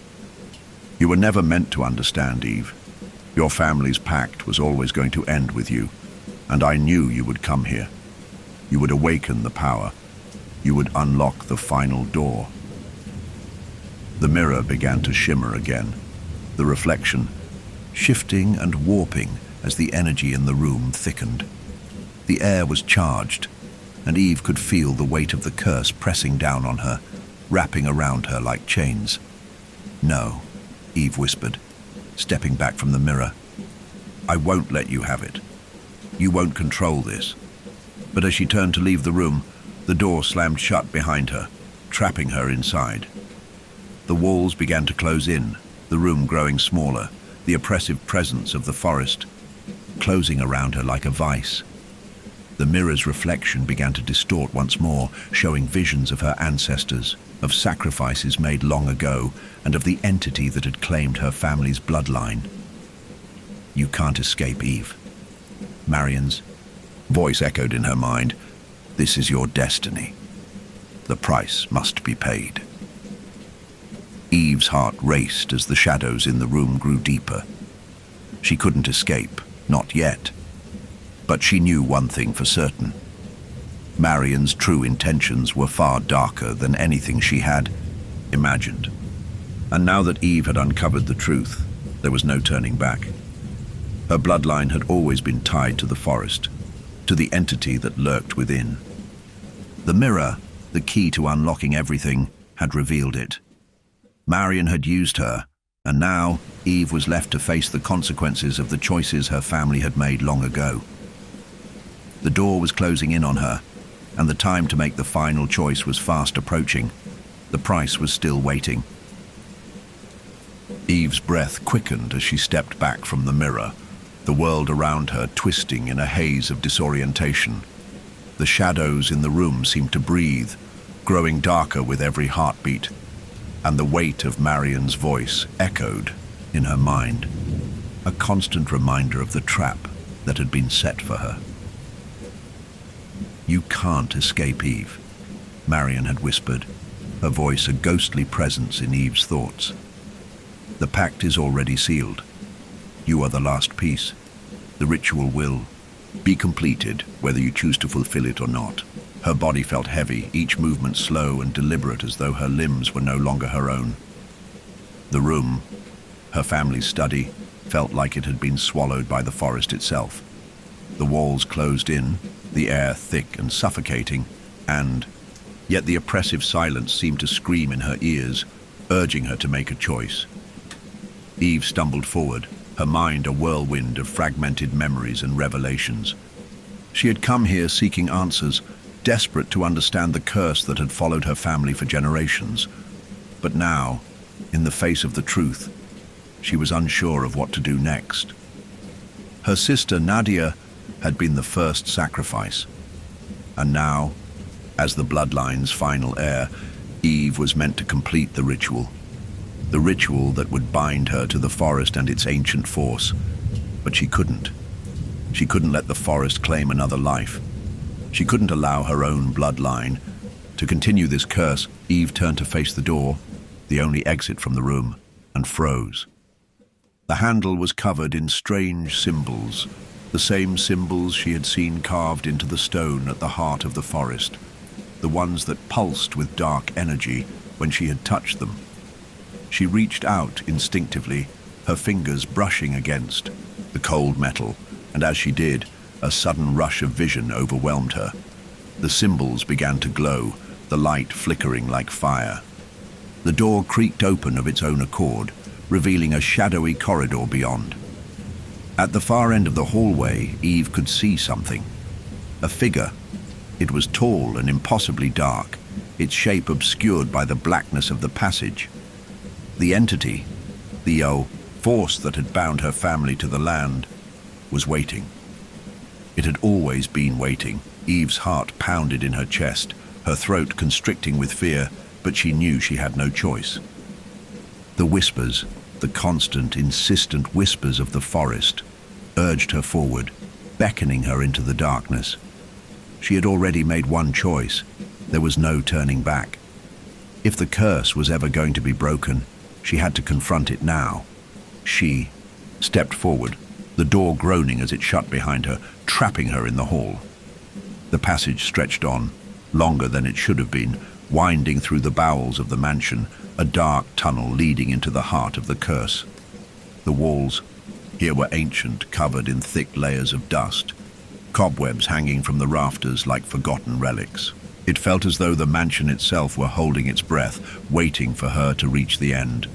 "You were never meant to understand, Eve. Your family's pact was always going to end with you, and I knew you would come here. You would awaken the power. You would unlock the final door." The mirror began to shimmer again, the reflection shifting and warping as the energy in the room thickened. The air was charged, and Eve could feel the weight of the curse pressing down on her, wrapping around her like chains. "No," Eve whispered, stepping back from the mirror. "I won't let you have it. You won't control this." But as she turned to leave the room, the door slammed shut behind her, trapping her inside. The walls began to close in, the room growing smaller, the oppressive presence of the forest closing around her like a vice. The mirror's reflection began to distort once more, showing visions of her ancestors, of sacrifices made long ago, and of the entity that had claimed her family's bloodline. "You can't escape, Eve." Marion's voice echoed in her mind. "This is your destiny. The price must be paid." Eve's heart raced as the shadows in the room grew deeper. She couldn't escape, not yet. But she knew one thing for certain. Marion's true intentions were far darker than anything she had imagined. And now that Eve had uncovered the truth, there was no turning back. Her bloodline had always been tied to the forest, to the entity that lurked within. The mirror, the key to unlocking everything, had revealed it. Marion had used her, and now Eve was left to face the consequences of the choices her family had made long ago. The door was closing in on her, and the time to make the final choice was fast approaching. The price was still waiting. Eve's breath quickened as she stepped back from the mirror, the world around her twisting in a haze of disorientation. The shadows in the room seemed to breathe, growing darker with every heartbeat, and the weight of Marion's voice echoed in her mind, a constant reminder of the trap that had been set for her. "You can't escape, Eve," Marion had whispered, her voice a ghostly presence in Eve's thoughts. "The pact is already sealed. You are the last piece. The ritual will be completed, whether you choose to fulfill it or not." Her body felt heavy, each movement slow and deliberate, as though her limbs were no longer her own. The room, her family's study, felt like it had been swallowed by the forest itself. The walls closed in, the air thick and suffocating, and yet the oppressive silence seemed to scream in her ears, urging her to make a choice. Eve stumbled forward, her mind a whirlwind of fragmented memories and revelations. She had come here seeking answers, desperate to understand the curse that had followed her family for generations. But now, in the face of the truth, she was unsure of what to do next. Her sister Nadia had been the first sacrifice, and now, as the bloodline's final heir, Eve was meant to complete the ritual that would bind her to the forest and its ancient force. But she couldn't. She couldn't let the forest claim another life. She couldn't allow her own bloodline to continue this curse. Eve turned to face the door, the only exit from the room, and froze. The handle was covered in strange symbols, the same symbols she had seen carved into the stone at the heart of the forest, the ones that pulsed with dark energy when she had touched them. She reached out instinctively, her fingers brushing against the cold metal, and as she did, a sudden rush of vision overwhelmed her. The symbols began to glow, the light flickering like fire. The door creaked open of its own accord, revealing a shadowy corridor beyond. At the far end of the hallway, Eve could see something. A figure. It was tall and impossibly dark, its shape obscured by the blackness of the passage. The entity, the force that had bound her family to the land, was waiting. It had always been waiting. Eve's heart pounded in her chest, her throat constricting with fear, but she knew she had no choice. The whispers, the constant, insistent whispers of the forest, urged her forward, beckoning her into the darkness. She had already made one choice. There was no turning back. If the curse was ever going to be broken, she had to confront it now. She stepped forward, the door groaning as it shut behind her, trapping her in the hall. The passage stretched on, longer than it should have been, winding through the bowels of the mansion, a dark tunnel leading into the heart of the curse. The walls here were ancient, covered in thick layers of dust, cobwebs hanging from the rafters like forgotten relics. It felt as though the mansion itself were holding its breath, waiting for her to reach the end.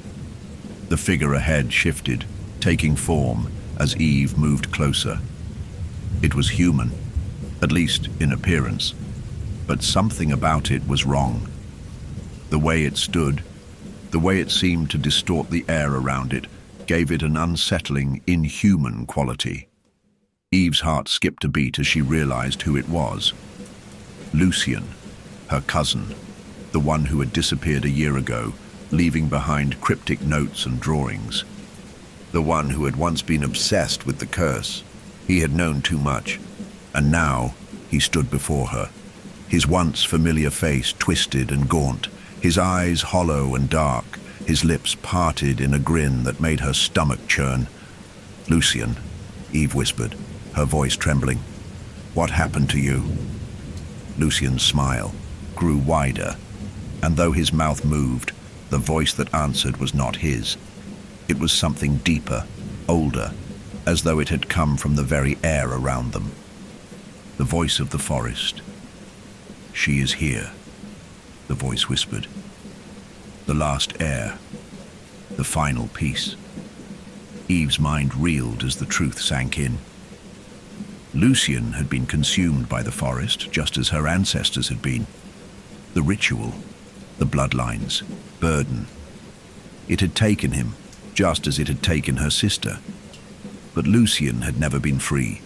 The figure ahead shifted, taking form as Eve moved closer. It was human, at least in appearance, but something about it was wrong. The way it stood, The way it seemed to distort the air around it gave it an unsettling, inhuman quality. Eve's heart skipped a beat as she realized who it was. Lucian, her cousin, the one who had disappeared a year ago, leaving behind cryptic notes and drawings. The one who had once been obsessed with the curse. He had known too much, and now he stood before her, his once familiar face twisted and gaunt, his eyes hollow and dark, his lips parted in a grin that made her stomach churn. "Lucian," Eve whispered, her voice trembling. "What happened to you?" Lucian's smile grew wider, and though his mouth moved, the voice that answered was not his. It was something deeper, older, as though it had come from the very air around them. The voice of the forest. "She is here," the voice whispered. "The last heir. The final piece." Eve's mind reeled as the truth sank in. Lucian had been consumed by the forest, just as her ancestors had been. The ritual, the bloodlines, burden. It had taken him, just as it had taken her sister. But Lucian had never been free.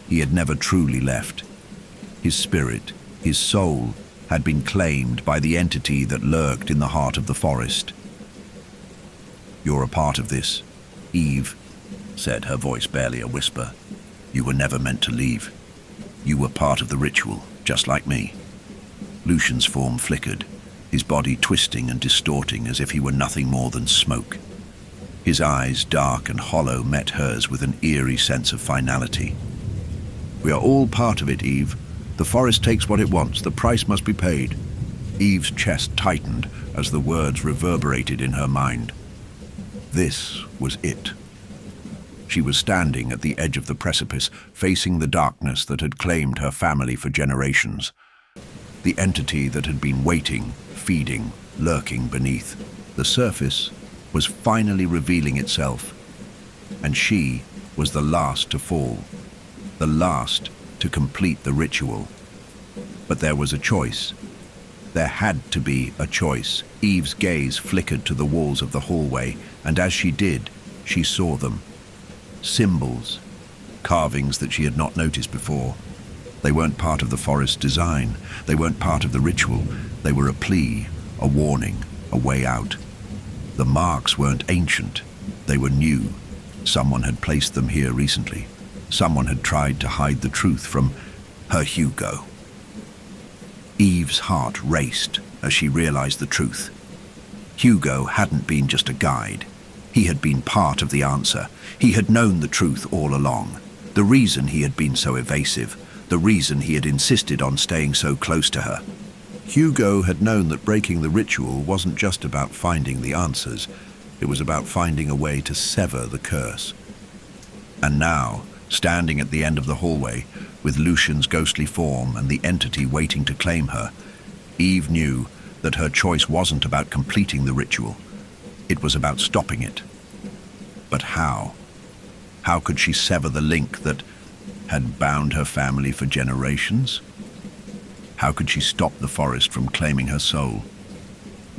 He had never truly left. His spirit, his soul, had been claimed by the entity that lurked in the heart of the forest. "You're a part of this," Eve said, her voice barely a whisper. "You were never meant to leave. You were part of the ritual, just like me." Lucian's form flickered, his body twisting and distorting as if he were nothing more than smoke. His eyes, dark and hollow, met hers with an eerie sense of finality. "We are all part of it, Eve. The forest takes what it wants. The price must be paid." Eve's chest tightened as the words reverberated in her mind. This was it. She was standing at the edge of the precipice, facing the darkness that had claimed her family for generations. The entity that had been waiting, feeding, lurking beneath. The surface was finally revealing itself, and she was the last to fall, the last to complete the ritual. But there was a choice. There had to be a choice. Eve's gaze flickered to the walls of the hallway, and as she did, she saw them. Symbols, carvings that she had not noticed before. They weren't part of the forest's design. They weren't part of the ritual. They were a plea, a warning, a way out. The marks weren't ancient. They were new. Someone had placed them here recently. Someone had tried to hide the truth from her Hugo. Eve's heart raced as she realized the truth. Hugo hadn't been just a guide. He had been part of the answer. He had known the truth all along. The reason he had been so evasive, the reason he had insisted on staying so close to her. Hugo had known that breaking the ritual wasn't just about finding the answers. It was about finding a way to sever the curse. And now, standing at the end of the hallway, with Lucian's ghostly form and the entity waiting to claim her, Eve knew that her choice wasn't about completing the ritual. It was about stopping it. But how? How could she sever the link that had bound her family for generations? How could she stop the forest from claiming her soul?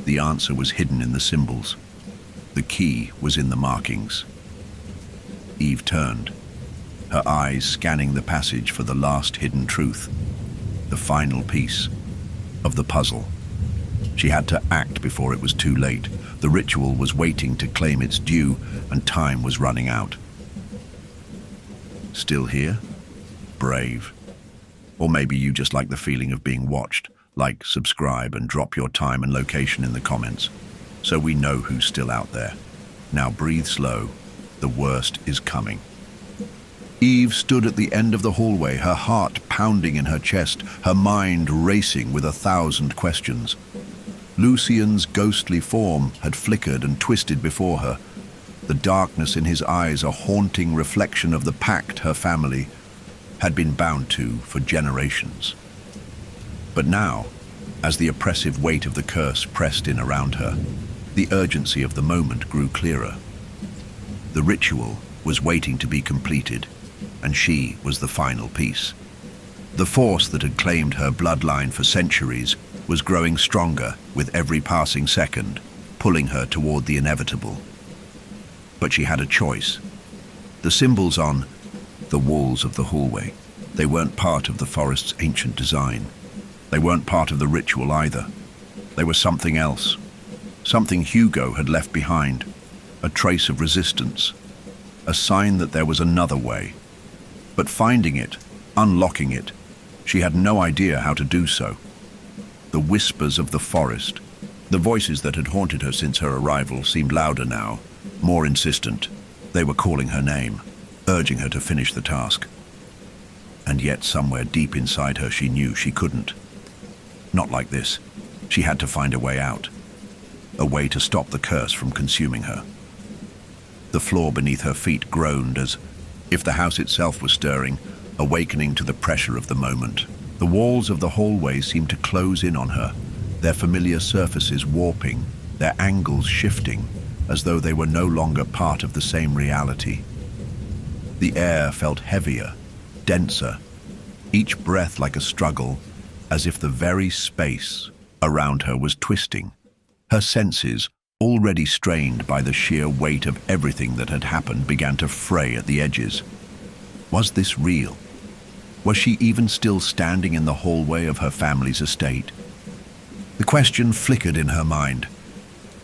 The answer was hidden in the symbols. The key was in the markings. Eve turned, her eyes scanning the passage for the last hidden truth, the final piece of the puzzle. She had to act before it was too late. The ritual was waiting to claim its due, and time was running out. Still here? Brave. Or maybe you just like the feeling of being watched. Like, subscribe, and drop your time and location in the comments, so we know who's still out there. Now breathe slow. The worst is coming. Eve stood at the end of the hallway, her heart pounding in her chest, her mind racing with 1,000 questions. Lucian's ghostly form had flickered and twisted before her, the darkness in his eyes a haunting reflection of the pact her family had been bound to for generations. But now, as the oppressive weight of the curse pressed in around her, the urgency of the moment grew clearer. The ritual was waiting to be completed, and she was the final piece. The force that had claimed her bloodline for centuries was growing stronger with every passing second. pulling her toward the inevitable. But she had a choice. The symbols on the walls of the hallway, they weren't part of the forest's ancient design. They weren't part of the ritual either. They were something else. Something Hugo had left behind. A trace of resistance. A sign that there was another way. But finding it, unlocking it, she had no idea how to do so. The whispers of the forest, the voices that had haunted her since her arrival, seemed louder now, more insistent. They were calling her name, urging her to finish the task. And yet somewhere deep inside her she knew she couldn't. Not like this. She had to find a way out. A way to stop the curse from consuming her. The floor beneath her feet groaned as if the house itself was stirring, awakening to the pressure of the moment. The walls of the hallway seemed to close in on her, their familiar surfaces warping, their angles shifting, as though they were no longer part of the same reality. The air felt heavier, denser, each breath like a struggle, as if the very space around her was twisting. Her senses, already strained by the sheer weight of everything that had happened, began to fray at the edges. Was this real? Was she even still standing in the hallway of her family's estate? The question flickered in her mind,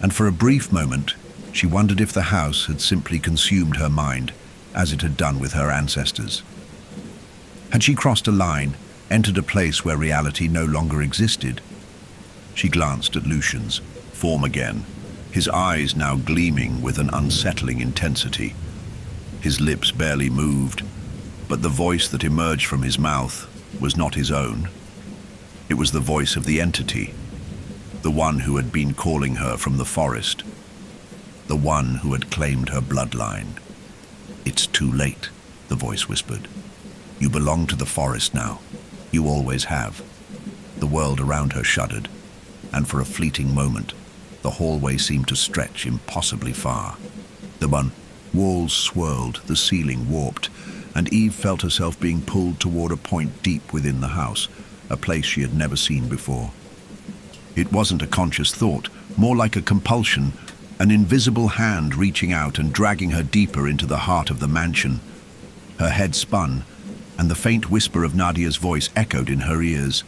and for a brief moment, she wondered if the house had simply consumed her mind, as it had done with her ancestors. Had she crossed a line, entered a place where reality no longer existed? She glanced at Lucian's form again, his eyes now gleaming with an unsettling intensity. His lips barely moved, but the voice that emerged from his mouth was not his own. It was the voice of the entity, the one who had been calling her from the forest, the one who had claimed her bloodline. "It's too late," the voice whispered. "You belong to the forest now. You always have." The world around her shuddered, and for a fleeting moment, the hallway seemed to stretch impossibly far. The walls swirled, the ceiling warped, and Eve felt herself being pulled toward a point deep within the house, a place she had never seen before. It wasn't a conscious thought, more like a compulsion, an invisible hand reaching out and dragging her deeper into the heart of the mansion. Her head spun, and the faint whisper of Nadia's voice echoed in her ears.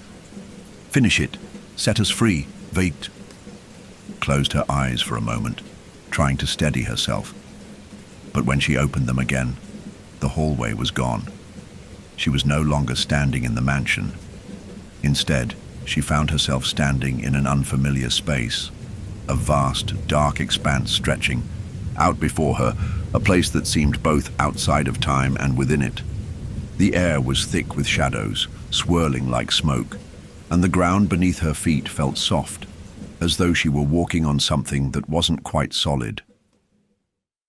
"Finish it. Set us free. Wait." Closed her eyes for a moment, trying to steady herself. But when she opened them again, the hallway was gone. She was no longer standing in the mansion. Instead, she found herself standing in an unfamiliar space, a vast, dark expanse stretching out before her, a place that seemed both outside of time and within it. The air was thick with shadows, swirling like smoke, and the ground beneath her feet felt soft, as though she were walking on something that wasn't quite solid.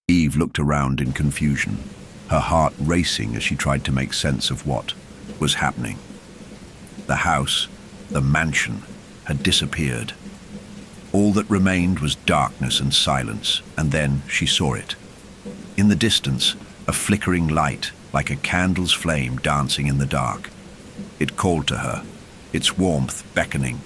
Eve looked around in confusion, her heart racing as she tried to make sense of what was happening. The house, the mansion, had disappeared. All that remained was darkness and silence, and then she saw it. In the distance, a flickering light, like a candle's flame dancing in the dark. It called to her, its warmth beckoning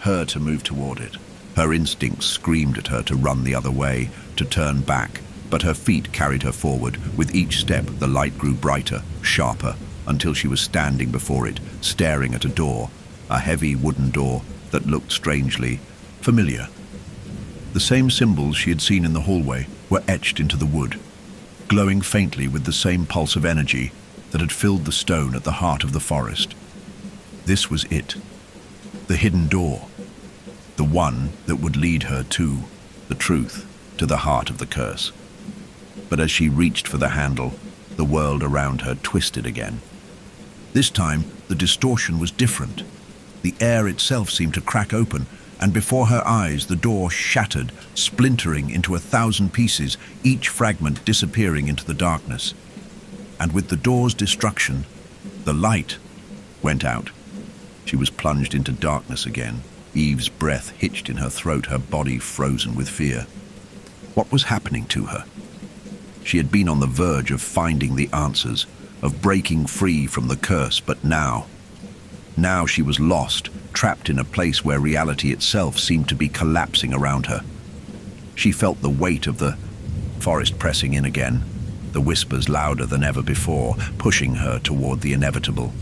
her to move toward it. Her instincts screamed at her to run the other way, to turn back, but her feet carried her forward. With each step, the light grew brighter, sharper, until she was standing before it, staring at a door, a heavy wooden door that looked strangely familiar. The same symbols she had seen in the hallway were etched into the wood, glowing faintly with the same pulse of energy that had filled the stone at the heart of the forest. This was it, the hidden door, the one that would lead her to the truth, to the heart of the curse. But as she reached for the handle, the world around her twisted again. This time, the distortion was different. The air itself seemed to crack open, and before her eyes the door shattered, splintering into 1,000 pieces, each fragment disappearing into the darkness. And with the door's destruction, the light went out. She was plunged into darkness again, Eve's breath hitched in her throat, her body frozen with fear. What was happening to her? She had been on the verge of finding the answers, of breaking free from the curse, but now she was lost, trapped in a place where reality itself seemed to be collapsing around her. She felt the weight of the forest pressing in again, the whispers louder than ever before, pushing her toward the inevitable.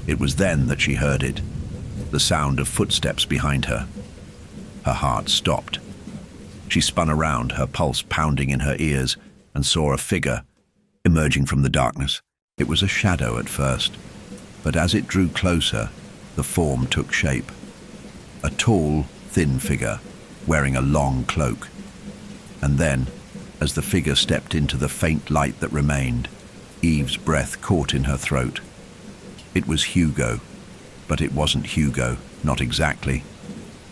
It was then that she heard it, the sound of footsteps behind her. Her heart stopped. She spun around, her pulse pounding in her ears, and saw a figure emerging from the darkness. It was a shadow at first, but as it drew closer, the form took shape. A tall, thin figure, wearing a long cloak. And then, as the figure stepped into the faint light that remained, Eve's breath caught in her throat. It was Hugo, but it wasn't Hugo, not exactly.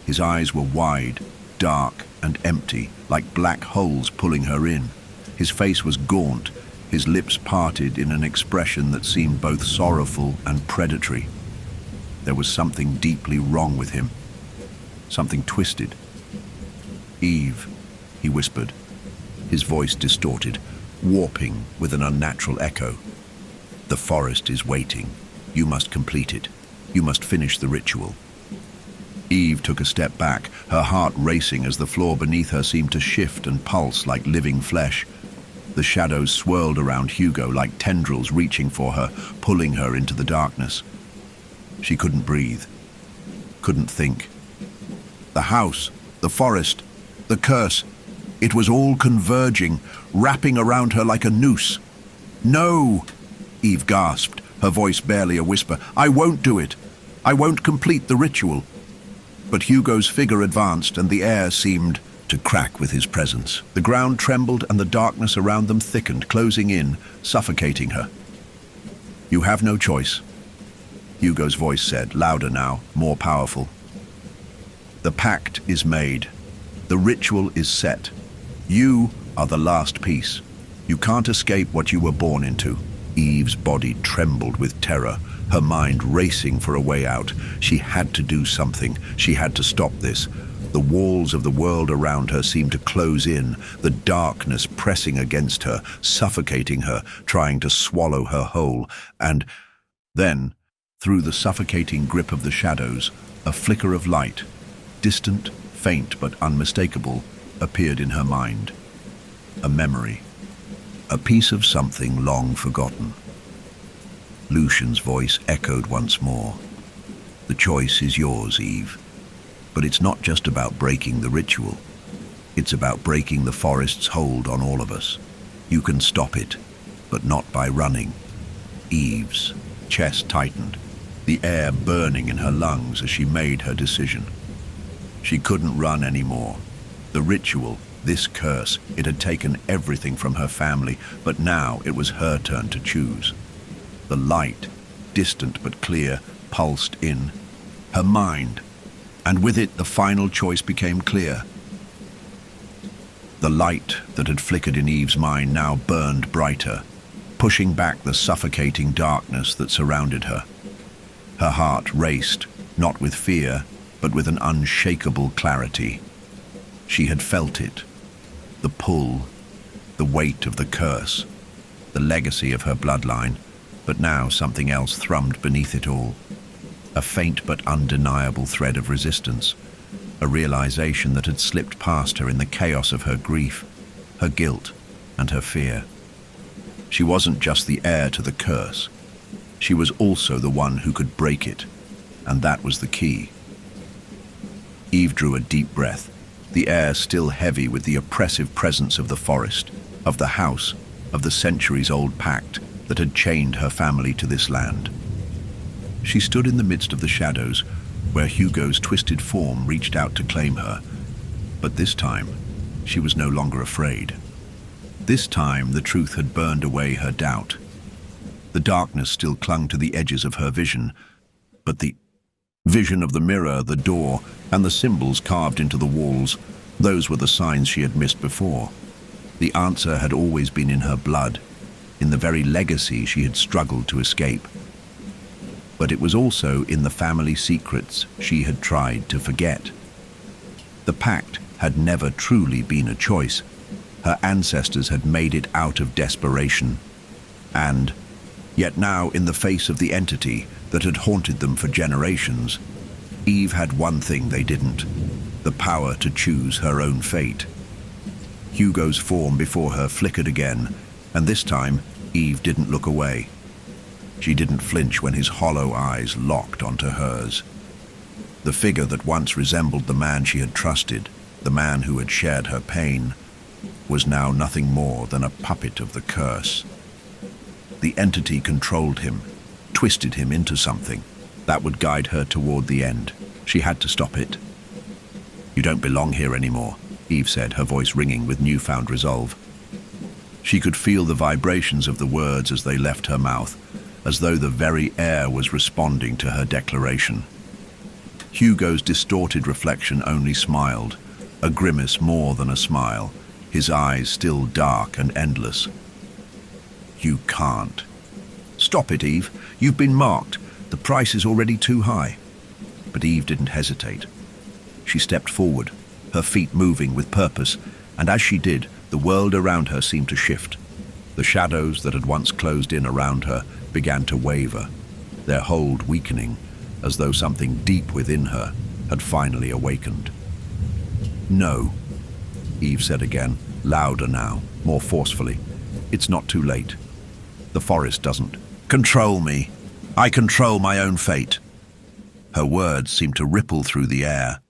His eyes were wide, dark and empty, like black holes pulling her in. His face was gaunt, his lips parted in an expression that seemed both sorrowful and predatory. There was something deeply wrong with him, something twisted. "Eve," he whispered, his voice distorted, warping with an unnatural echo. "The forest is waiting. You must complete it. You must finish the ritual." Eve took a step back, her heart racing as the floor beneath her seemed to shift and pulse like living flesh. The shadows swirled around Hugo like tendrils reaching for her, pulling her into the darkness. She couldn't breathe, couldn't think. The house, the forest, the curse, it was all converging, wrapping around her like a noose. "No!" Eve gasped, her voice barely a whisper. "I won't do it. I won't complete the ritual." But Hugo's figure advanced, and the air seemed to crack with his presence. The ground trembled, and the darkness around them thickened, closing in, suffocating her. "You have no choice," Hugo's voice said, louder now, more powerful. "The pact is made. The ritual is set. You are the last piece. You can't escape what you were born into." Eve's body trembled with terror, her mind racing for a way out. She had to do something. She had to stop this. The walls of the world around her seemed to close in, the darkness pressing against her, suffocating her, trying to swallow her whole. And then, through the suffocating grip of the shadows, a flicker of light, distant, faint but unmistakable, appeared in her mind. A memory. A piece of something long forgotten. Lucian's voice echoed once more. "The choice is yours, Eve. But it's not just about breaking the ritual. It's about breaking the forest's hold on all of us. You can stop it, but not by running." Eve's chest tightened, the air burning in her lungs as she made her decision. She couldn't run anymore. The ritual, this curse, it had taken everything from her family, but now it was her turn to choose. The light, distant but clear, pulsed in her mind, and with it the final choice became clear. The light that had flickered in Eve's mind now burned brighter, pushing back the suffocating darkness that surrounded her. Her heart raced, not with fear, but with an unshakable clarity. She had felt it. The pull, the weight of the curse, the legacy of her bloodline, but now something else thrummed beneath it all. A faint but undeniable thread of resistance, a realization that had slipped past her in the chaos of her grief, her guilt, and her fear. She wasn't just the heir to the curse. She was also the one who could break it, and that was the key. Eve drew a deep breath, the air still heavy with the oppressive presence of the forest, of the house, of the centuries-old pact that had chained her family to this land. She stood in the midst of the shadows, where Hugo's twisted form reached out to claim her. But this time, she was no longer afraid. This time, the truth had burned away her doubt. The darkness still clung to the edges of her vision, but the vision of the mirror, the door, and the symbols carved into the walls, those were the signs she had missed before. The answer had always been in her blood, in the very legacy she had struggled to escape. But it was also in the family secrets she had tried to forget. The pact had never truly been a choice. Her ancestors had made it out of desperation. And yet now, in the face of the entity that had haunted them for generations, Eve had one thing they didn't: the power to choose her own fate. Hugo's form before her flickered again, and this time Eve didn't look away. She didn't flinch when his hollow eyes locked onto hers. The figure that once resembled the man she had trusted, the man who had shared her pain, was now nothing more than a puppet of the curse. The entity controlled him, twisted him into something that would guide her toward the end. She had to stop it. "You don't belong here anymore," Eve said, her voice ringing with newfound resolve. She could feel the vibrations of the words as they left her mouth, as though the very air was responding to her declaration. Hugo's distorted reflection only smiled, a grimace more than a smile, his eyes still dark and endless. "You can't." "Stop it, Eve. You've been marked. The price is already too high." But Eve didn't hesitate. She stepped forward, her feet moving with purpose, and as she did, the world around her seemed to shift. The shadows that had once closed in around her began to waver, their hold weakening, as though something deep within her had finally awakened. "No," Eve said again, louder now, more forcefully. "It's not too late. The forest doesn't control me. I control my own fate." Her words seemed to ripple through the air,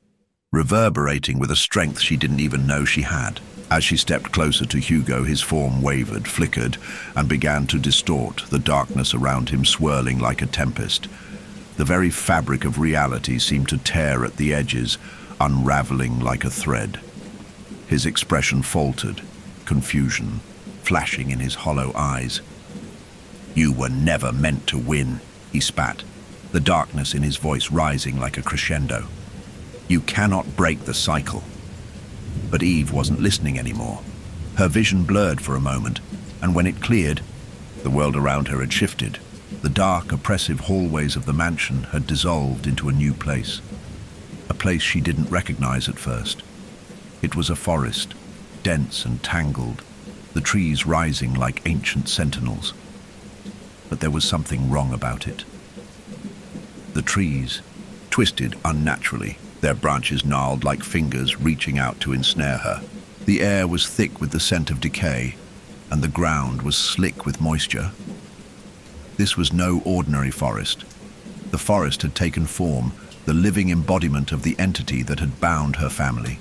reverberating with a strength she didn't even know she had. As she stepped closer to Hugo, his form wavered, flickered, and began to distort, the darkness around him swirling like a tempest. The very fabric of reality seemed to tear at the edges, unraveling like a thread. His expression faltered, confusion flashing in his hollow eyes. "You were never meant to win," he spat, the darkness in his voice rising like a crescendo. "You cannot break the cycle." But Eve wasn't listening anymore. Her vision blurred for a moment, and when it cleared, the world around her had shifted. The dark, oppressive hallways of the mansion had dissolved into a new place. A place she didn't recognize at first. It was a forest, dense and tangled, the trees rising like ancient sentinels. But there was something wrong about it. The trees twisted unnaturally, their branches gnarled like fingers reaching out to ensnare her. The air was thick with the scent of decay, and the ground was slick with moisture. This was no ordinary forest. The forest had taken form, the living embodiment of the entity that had bound her family.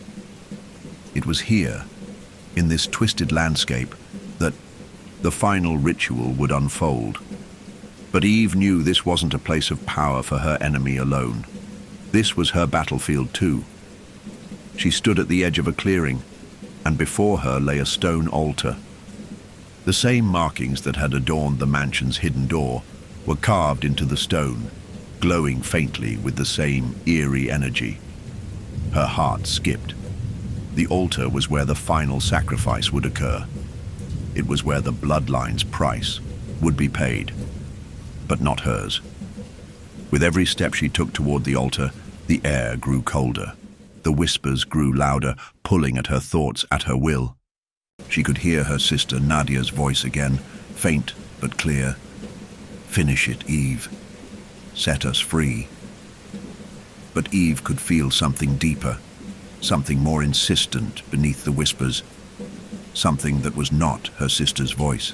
It was here, in this twisted landscape, that the final ritual would unfold. But Eve knew this wasn't a place of power for her enemy alone. This was her battlefield too. She stood at the edge of a clearing, and before her lay a stone altar. The same markings that had adorned the mansion's hidden door were carved into the stone, glowing faintly with the same eerie energy. Her heart skipped. The altar was where the final sacrifice would occur. It was where the bloodline's price would be paid, but not hers. With every step she took toward the altar, the air grew colder. The whispers grew louder, pulling at her thoughts, at her will. She could hear her sister Nadia's voice again, faint but clear. "Finish it, Eve. Set us free." But Eve could feel something deeper, something more insistent beneath the whispers, something that was not her sister's voice.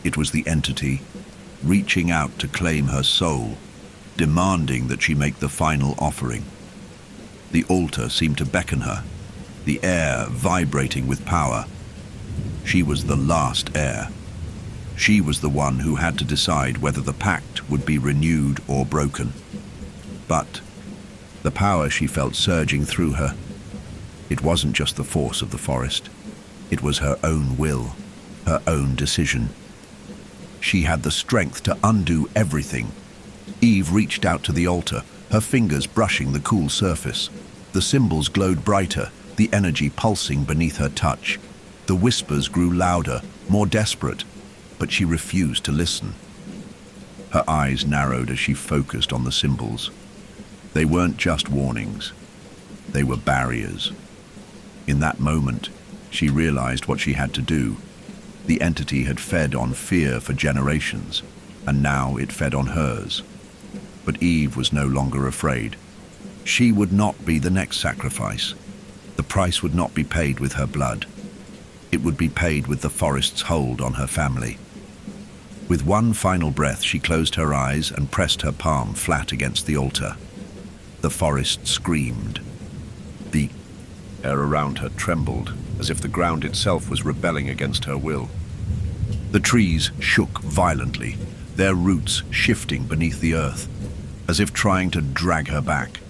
It was the entity reaching out to claim her soul, demanding that she make the final offering. The altar seemed to beckon her, the air vibrating with power. She was the last heir. She was the one who had to decide whether the pact would be renewed or broken. But the power she felt surging through her, it wasn't just the force of the forest. It was her own will, her own decision. She had the strength to undo everything. Eve reached out to the altar, her fingers brushing the cool surface. The symbols glowed brighter, the energy pulsing beneath her touch. The whispers grew louder, more desperate, but she refused to listen. Her eyes narrowed as she focused on the symbols. They weren't just warnings. They were barriers. In that moment, she realized what she had to do. The entity had fed on fear for generations, and now it fed on hers. But Eve was no longer afraid. She would not be the next sacrifice. The price would not be paid with her blood. it would be paid with the forest's hold on her family. With one final breath, she closed her eyes and pressed her palm flat against the altar. The forest screamed. The air around her trembled, as if the ground itself was rebelling against her will. The trees shook violently, their roots shifting beneath the earth, as if trying to drag her back.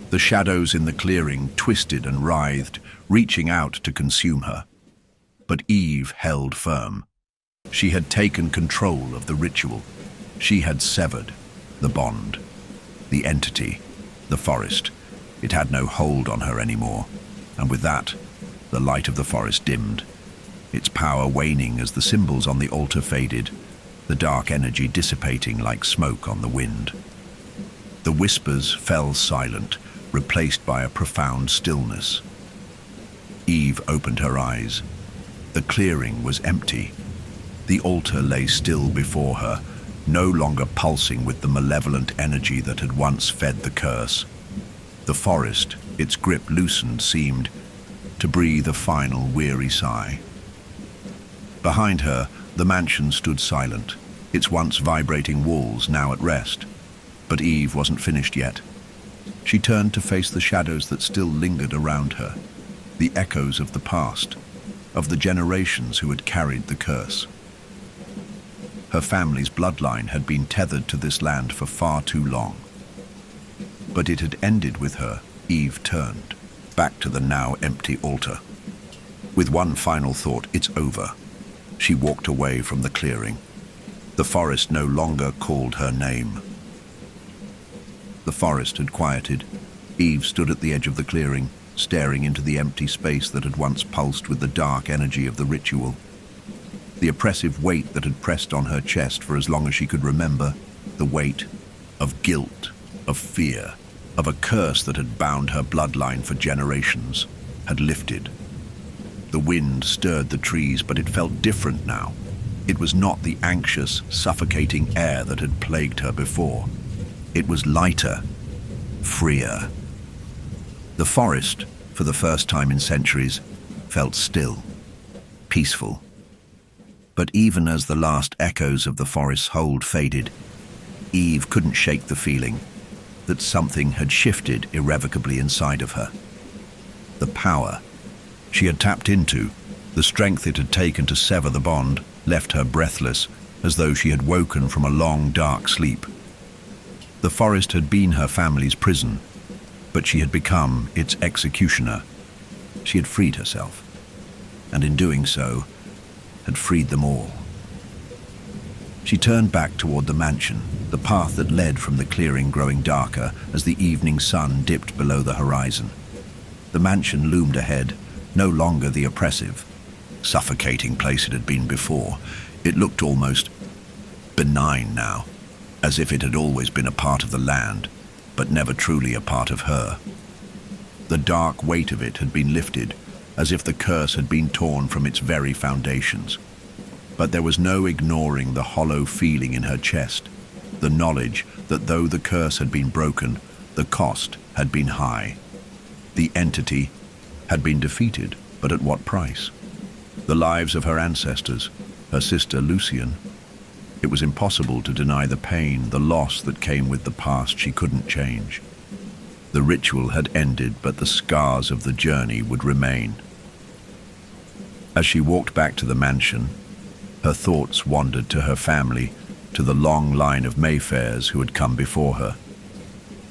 The shadows in the clearing twisted and writhed, reaching out to consume her. But Eve held firm. She had taken control of the ritual. She had severed the bond, the entity, the forest. It had no hold on her anymore, and with that, the light of the forest dimmed, its power waning as the symbols on the altar faded, the dark energy dissipating like smoke on the wind. The whispers fell silent, replaced by a profound stillness. Eve opened her eyes. The clearing was empty. The altar lay still before her, no longer pulsing with the malevolent energy that had once fed the curse. The forest, its grip loosened, seemed to breathe a final weary sigh. Behind her, the mansion stood silent, its once vibrating walls now at rest. But Eve wasn't finished yet. She turned to face the shadows that still lingered around her, the echoes of the past, of the generations who had carried the curse. Her family's bloodline had been tethered to this land for far too long. But it had ended with her. Eve turned back to the now empty altar. With one final thought, it's over. She walked away from the clearing. The forest no longer called her name. The forest had quieted. Eve stood at the edge of the clearing, staring into the empty space that had once pulsed with the dark energy of the ritual. The oppressive weight that had pressed on her chest for as long as she could remember, the weight of guilt, of fear, of a curse that had bound her bloodline for generations, had lifted. The wind stirred the trees, but it felt different now. It was not the anxious, suffocating air that had plagued her before. It was lighter, freer. The forest, for the first time in centuries, felt still, peaceful. But even as the last echoes of the forest's hold faded, Eve couldn't shake the feeling that something had shifted irrevocably inside of her. The power she had tapped into, the strength it had taken to sever the bond, left her breathless, as though she had woken from a long, dark sleep. The forest had been her family's prison, but she had become its executioner. She had freed herself, and in doing so, had freed them all. She turned back toward the mansion, the path that led from the clearing growing darker as the evening sun dipped below the horizon. The mansion loomed ahead, no longer the oppressive, suffocating place it had been before. It looked almost benign now, as if it had always been a part of the land, but never truly a part of her. The dark weight of it had been lifted, as if the curse had been torn from its very foundations. But there was no ignoring the hollow feeling in her chest, the knowledge that though the curse had been broken, the cost had been high. The entity had been defeated, but at what price? The lives of her ancestors, her sister Lucian. It was impossible to deny the pain, the loss that came with the past she couldn't change. The ritual had ended, but the scars of the journey would remain. As she walked back to the mansion, her thoughts wandered to her family, to the long line of Mayfairs who had come before her.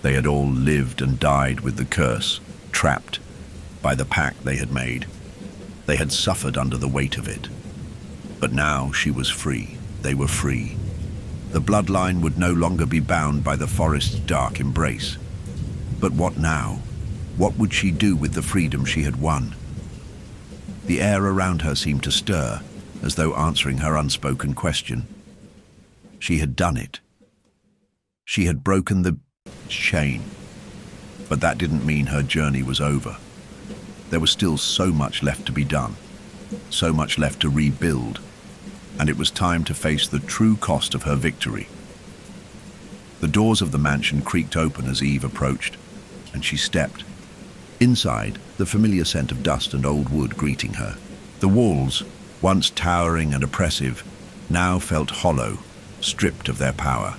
They had all lived and died with the curse, trapped by the pact they had made. They had suffered under the weight of it. But now she was free. They were free. The bloodline would no longer be bound by the forest's dark embrace. But what now? What would she do with the freedom she had won? The air around her seemed to stir, as though answering her unspoken question. She had done it. She had broken the chain. But that didn't mean her journey was over. There was still so much left to be done, so much left to rebuild, and it was time to face the true cost of her victory. The doors of the mansion creaked open as Eve approached, and she stepped. Inside, the familiar scent of dust and old wood greeting her. The walls, once towering and oppressive, now felt hollow, stripped of their power.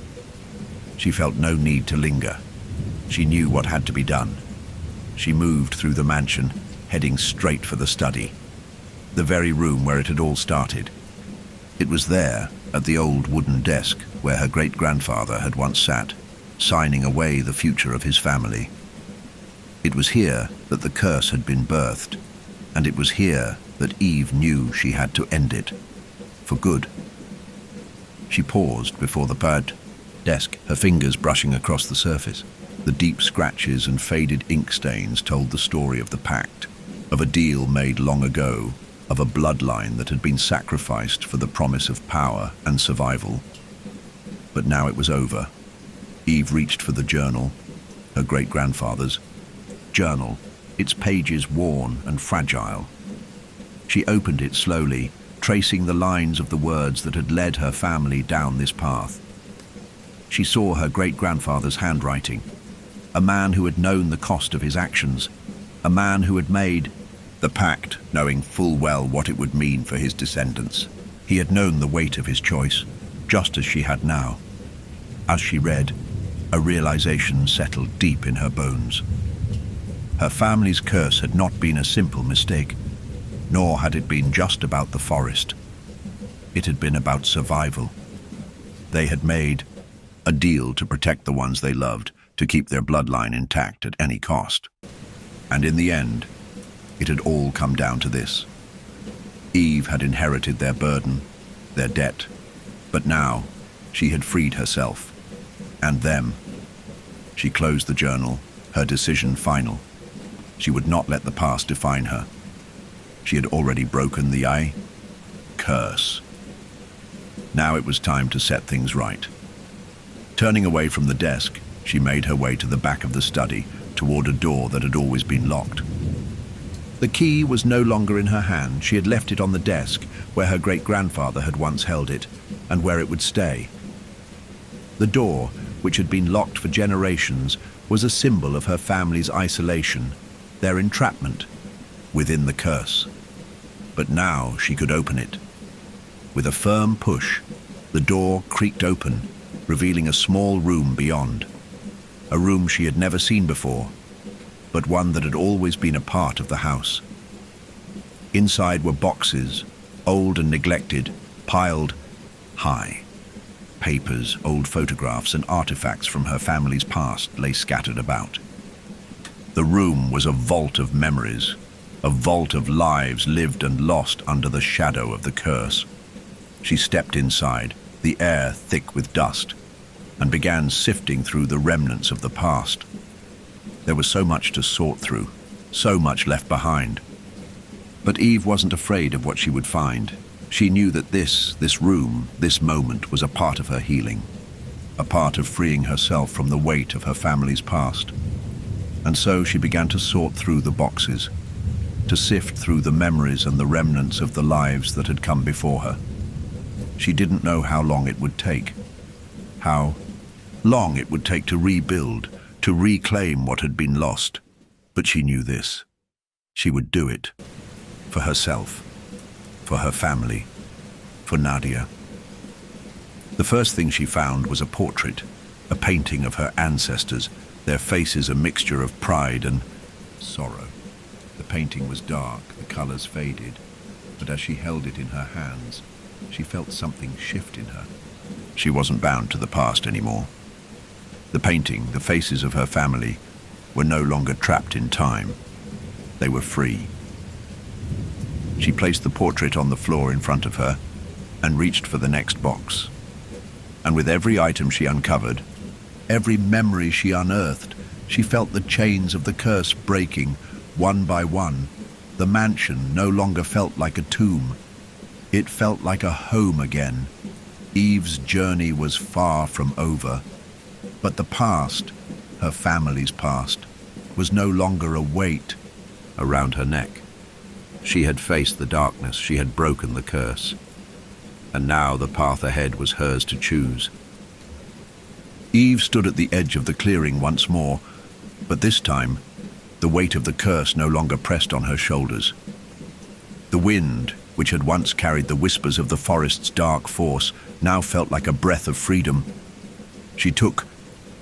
She felt no need to linger. She knew what had to be done. She moved through the mansion, heading straight for the study, the very room where it had all started. It was there, at the old wooden desk, where her great-grandfather had once sat, signing away the future of his family. It was here that the curse had been birthed, and it was here that Eve knew she had to end it, for good. She paused before the desk, her fingers brushing across the surface. The deep scratches and faded ink stains told the story of the pact, of a deal made long ago, of a bloodline that had been sacrificed for the promise of power and survival. But now it was over. Eve reached for the journal, her great-grandfather's journal, its pages worn and fragile. She opened it slowly, tracing the lines of the words that had led her family down this path. She saw her great-grandfather's handwriting, a man who had known the cost of his actions, a man who had made the pact, knowing full well what it would mean for his descendants. He had known the weight of his choice, just as she had now. As she read, a realization settled deep in her bones. Her family's curse had not been a simple mistake, nor had it been just about the forest. It had been about survival. They had made a deal to protect the ones they loved, to keep their bloodline intact at any cost. And in the end, it had all come down to this. Eve had inherited their burden, their debt, but now she had freed herself, and them. She closed the journal, her decision final. She would not let the past define her. She had already broken the curse. Now it was time to set things right. Turning away from the desk, she made her way to the back of the study, toward a door that had always been locked. The key was no longer in her hand. She had left it on the desk, where her great-grandfather had once held it, and where it would stay. The door, which had been locked for generations, was a symbol of her family's isolation, their entrapment, within the curse. But now she could open it. With a firm push, the door creaked open, revealing a small room beyond. A room she had never seen before, but one that had always been a part of the house. Inside were boxes, old and neglected, piled high. Papers, old photographs, and artifacts from her family's past lay scattered about. The room was a vault of memories, a vault of lives lived and lost under the shadow of the curse. She stepped inside, the air thick with dust, and began sifting through the remnants of the past. There was so much to sort through, so much left behind. But Eve wasn't afraid of what she would find. She knew that this room, this moment was a part of her healing, a part of freeing herself from the weight of her family's past. And so she began to sort through the boxes, to sift through the memories and the remnants of the lives that had come before her. She didn't know how long it would take, how long it would take to rebuild, to reclaim what had been lost. But she knew this. She would do it. For herself. For her family. For Nadia. The first thing she found was a portrait, a painting of her ancestors, their faces a mixture of pride and sorrow. The painting was dark, the colors faded, but as she held it in her hands, she felt something shift in her. She wasn't bound to the past anymore. The painting, the faces of her family, were no longer trapped in time. They were free. She placed the portrait on the floor in front of her and reached for the next box. And with every item she uncovered, every memory she unearthed, she felt the chains of the curse breaking, one by one. The mansion no longer felt like a tomb. It felt like a home again. Eve's journey was far from over. But the past, her family's past, was no longer a weight around her neck. She had faced the darkness, she had broken the curse. And now the path ahead was hers to choose. Eve stood at the edge of the clearing once more, but this time, the weight of the curse no longer pressed on her shoulders. The The wind, which had once carried the whispers of the forest's dark force, now felt like a breath of freedom. She took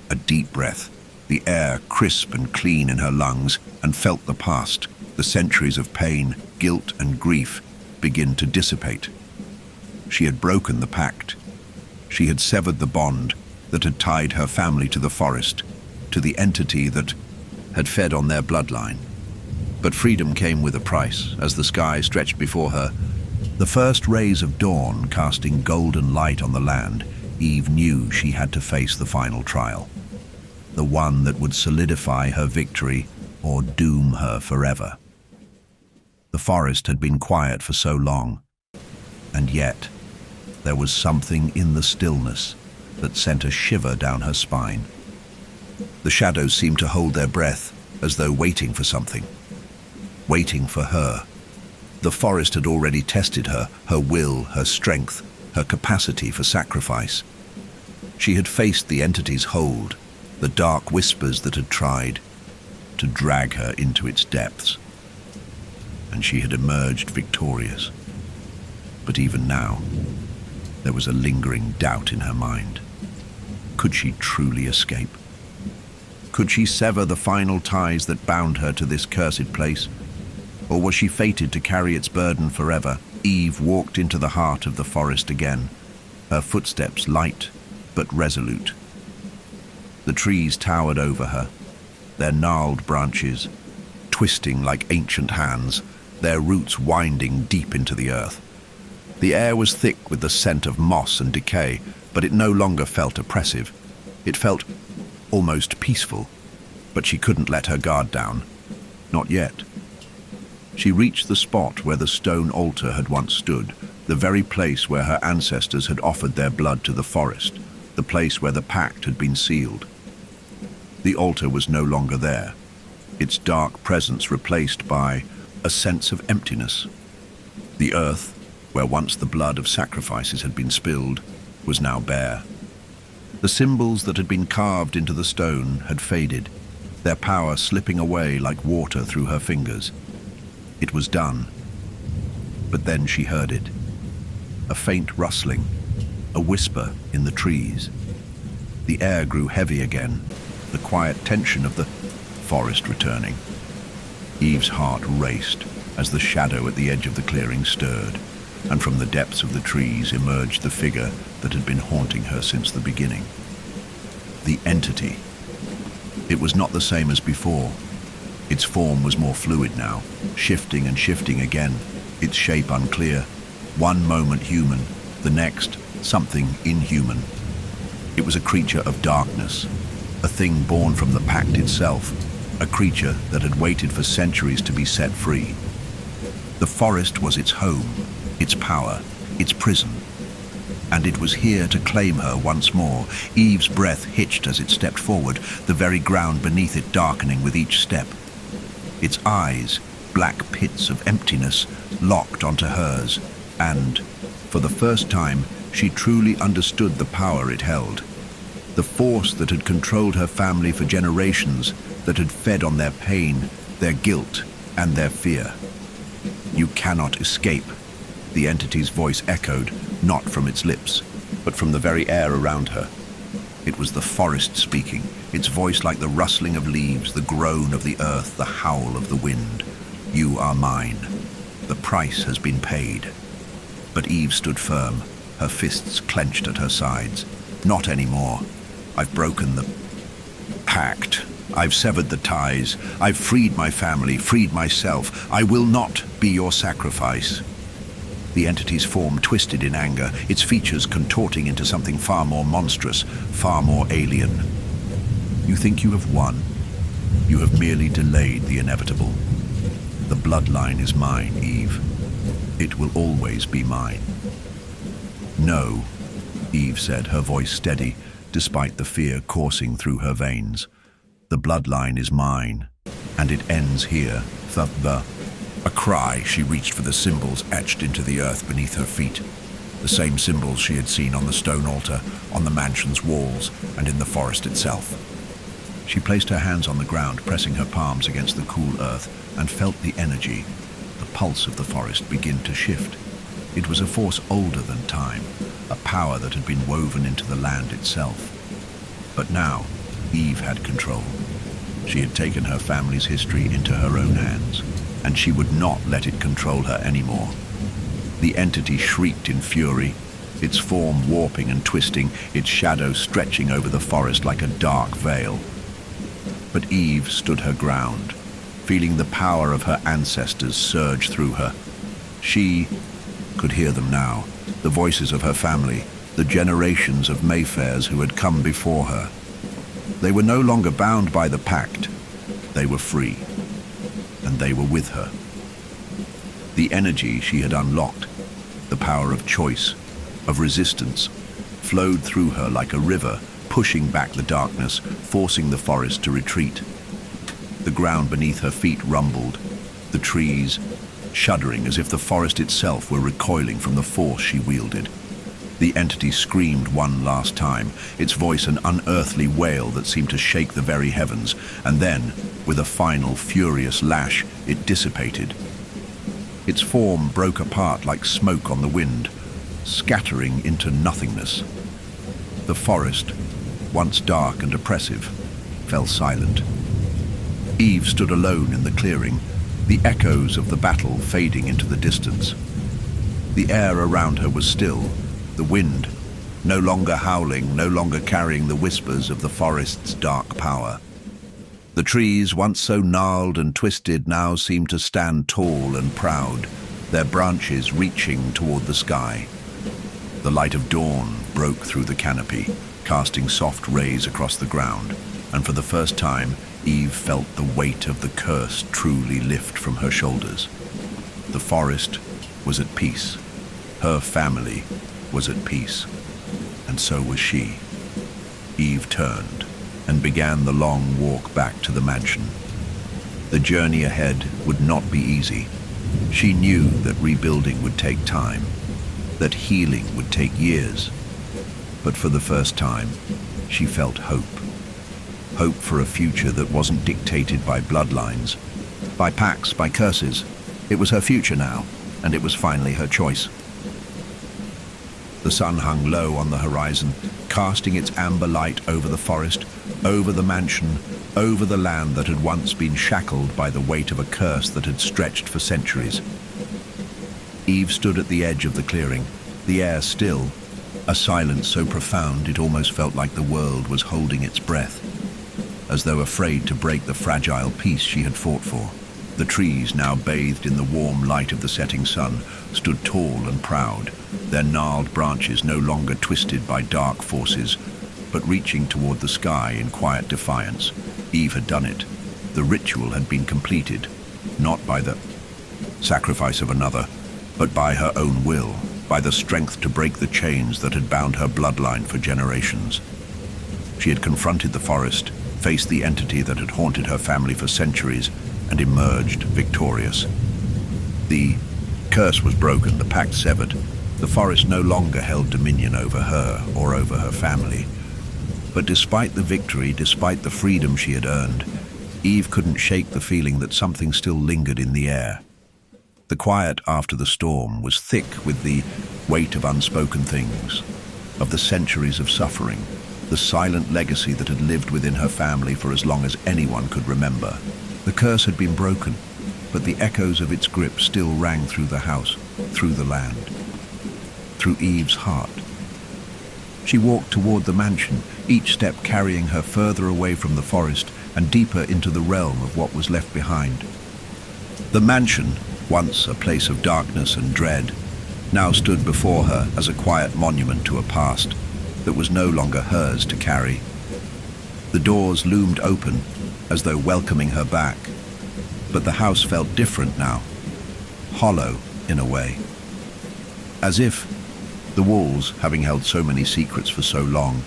a deep breath, the air crisp and clean in her lungs, and felt the past, the centuries of pain, guilt, and grief begin to dissipate. She had broken the pact. She had severed the bond that had tied her family to the forest, to the entity that had fed on their bloodline. But freedom came with a price, as the sky stretched before her. The first rays of dawn casting golden light on the land, Eve knew she had to face the final trial, the one that would solidify her victory or doom her forever. The forest had been quiet for so long, and yet there was something in the stillness that sent a shiver down her spine. The shadows seemed to hold their breath, as though waiting for something, waiting for her. The forest had already tested her will, her strength, her capacity for sacrifice. She had faced the entity's hold, the dark whispers that had tried to drag her into its depths, and she had emerged victorious. But even now, there was a lingering doubt in her mind. Could she truly escape? Could she sever the final ties that bound her to this cursed place? Or was she fated to carry its burden forever? Eve walked into the heart of the forest again, her footsteps light but resolute. The trees towered over her, their gnarled branches twisting like ancient hands, their roots winding deep into the earth. The air was thick with the scent of moss and decay, but it no longer felt oppressive. It felt almost peaceful, but she couldn't let her guard down. Not yet. She reached the spot where the stone altar had once stood, the very place where her ancestors had offered their blood to the forest, the place where the pact had been sealed. The altar was no longer there, its dark presence replaced by a sense of emptiness. The earth, where once the blood of sacrifices had been spilled, was now bare. The symbols that had been carved into the stone had faded, their power slipping away like water through her fingers. It was done. But then she heard it. A faint rustling, a whisper in the trees. The air grew heavy again, the quiet tension of the forest returning. Eve's heart raced as the shadow at the edge of the clearing stirred, and from the depths of the trees emerged the figure that had been haunting her since the beginning. The entity. It was not the same as before. Its form was more fluid now, shifting and shifting again, its shape unclear. One moment human, the next something inhuman. It was a creature of darkness, a thing born from the pact itself, a creature that had waited for centuries to be set free. The forest was its home, its power, its prison. And it was here to claim her once more. Eve's breath hitched as it stepped forward, the very ground beneath it darkening with each step. Its eyes, black pits of emptiness, locked onto hers, and, for the first time, she truly understood the power it held. The force that had controlled her family for generations, that had fed on their pain, their guilt, and their fear. You cannot escape, the entity's voice echoed, not from its lips, but from the very air around her. It was the forest speaking, its voice like the rustling of leaves, the groan of the earth, the howl of the wind. You are mine. The price has been paid. But Eve stood firm, her fists clenched at her sides. Not anymore. I've broken the pact. I've severed the ties. I've freed my family, freed myself. I will not be your sacrifice. The entity's form twisted in anger, its features contorting into something far more monstrous, far more alien. You think you have won. You have merely delayed the inevitable. The bloodline is mine, Eve. It will always be mine. No, Eve said, her voice steady, despite the fear coursing through her veins. The bloodline is mine, and it ends here. A cry, she reached for the symbols etched into the earth beneath her feet. The same symbols she had seen on the stone altar, on the mansion's walls, and in the forest itself. She placed her hands on the ground, pressing her palms against the cool earth, and felt the energy, the pulse of the forest begin to shift. It was a force older than time, a power that had been woven into the land itself. But now, Eve had control. She had taken her family's history into her own hands, and she would not let it control her anymore. The entity shrieked in fury, its form warping and twisting, its shadow stretching over the forest like a dark veil. But Eve stood her ground, feeling the power of her ancestors surge through her. She could hear them now, the voices of her family, the generations of Mayfairs who had come before her. They were no longer bound by the pact. They were free, and they were with her. The energy she had unlocked, the power of choice, of resistance, flowed through her like a river, pushing back the darkness, forcing the forest to retreat. The ground beneath her feet rumbled, the trees shuddering as if the forest itself were recoiling from the force she wielded. The entity screamed one last time, its voice an unearthly wail that seemed to shake the very heavens, and then, with a final furious lash, it dissipated. Its form broke apart like smoke on the wind, scattering into nothingness. The forest, once dark and oppressive, fell silent. Eve stood alone in the clearing, the echoes of the battle fading into the distance. The air around her was still, the wind, no longer howling, no longer carrying the whispers of the forest's dark power. The trees, once so gnarled and twisted, now seemed to stand tall and proud, their branches reaching toward the sky. The light of dawn broke through the canopy, casting soft rays across the ground, and for the first time, Eve felt the weight of the curse truly lift from her shoulders. The forest was at peace. Her family was at peace. And so was she. Eve turned and began the long walk back to the mansion. The journey ahead would not be easy. She knew that rebuilding would take time, that healing would take years. But for the first time, she felt hope. Hope for a future that wasn't dictated by bloodlines, by pacts, by curses. It was her future now, and it was finally her choice. The sun hung low on the horizon, casting its amber light over the forest, over the mansion, over the land that had once been shackled by the weight of a curse that had stretched for centuries. Eve stood at the edge of the clearing, the air still, a silence so profound it almost felt like the world was holding its breath, as though afraid to break the fragile peace she had fought for. The trees, now bathed in the warm light of the setting sun, stood tall and proud, their gnarled branches no longer twisted by dark forces, but reaching toward the sky in quiet defiance. Eve had done it. The ritual had been completed, not by the sacrifice of another, but by her own will, by the strength to break the chains that had bound her bloodline for generations. She had confronted the forest, faced the entity that had haunted her family for centuries, and emerged victorious. The curse was broken, the pact severed. The forest no longer held dominion over her or over her family. But despite the victory, despite the freedom she had earned, Eve couldn't shake the feeling that something still lingered in the air. The quiet after the storm was thick with the weight of unspoken things, of the centuries of suffering, the silent legacy that had lived within her family for as long as anyone could remember. The curse had been broken, but the echoes of its grip still rang through the house, through the land, through Eve's heart. She walked toward the mansion, each step carrying her further away from the forest and deeper into the realm of what was left behind. The mansion, once a place of darkness and dread, now stood before her as a quiet monument to a past that was no longer hers to carry. The doors loomed open, as though welcoming her back, but the house felt different now, hollow in a way. As if the walls, having held so many secrets for so long,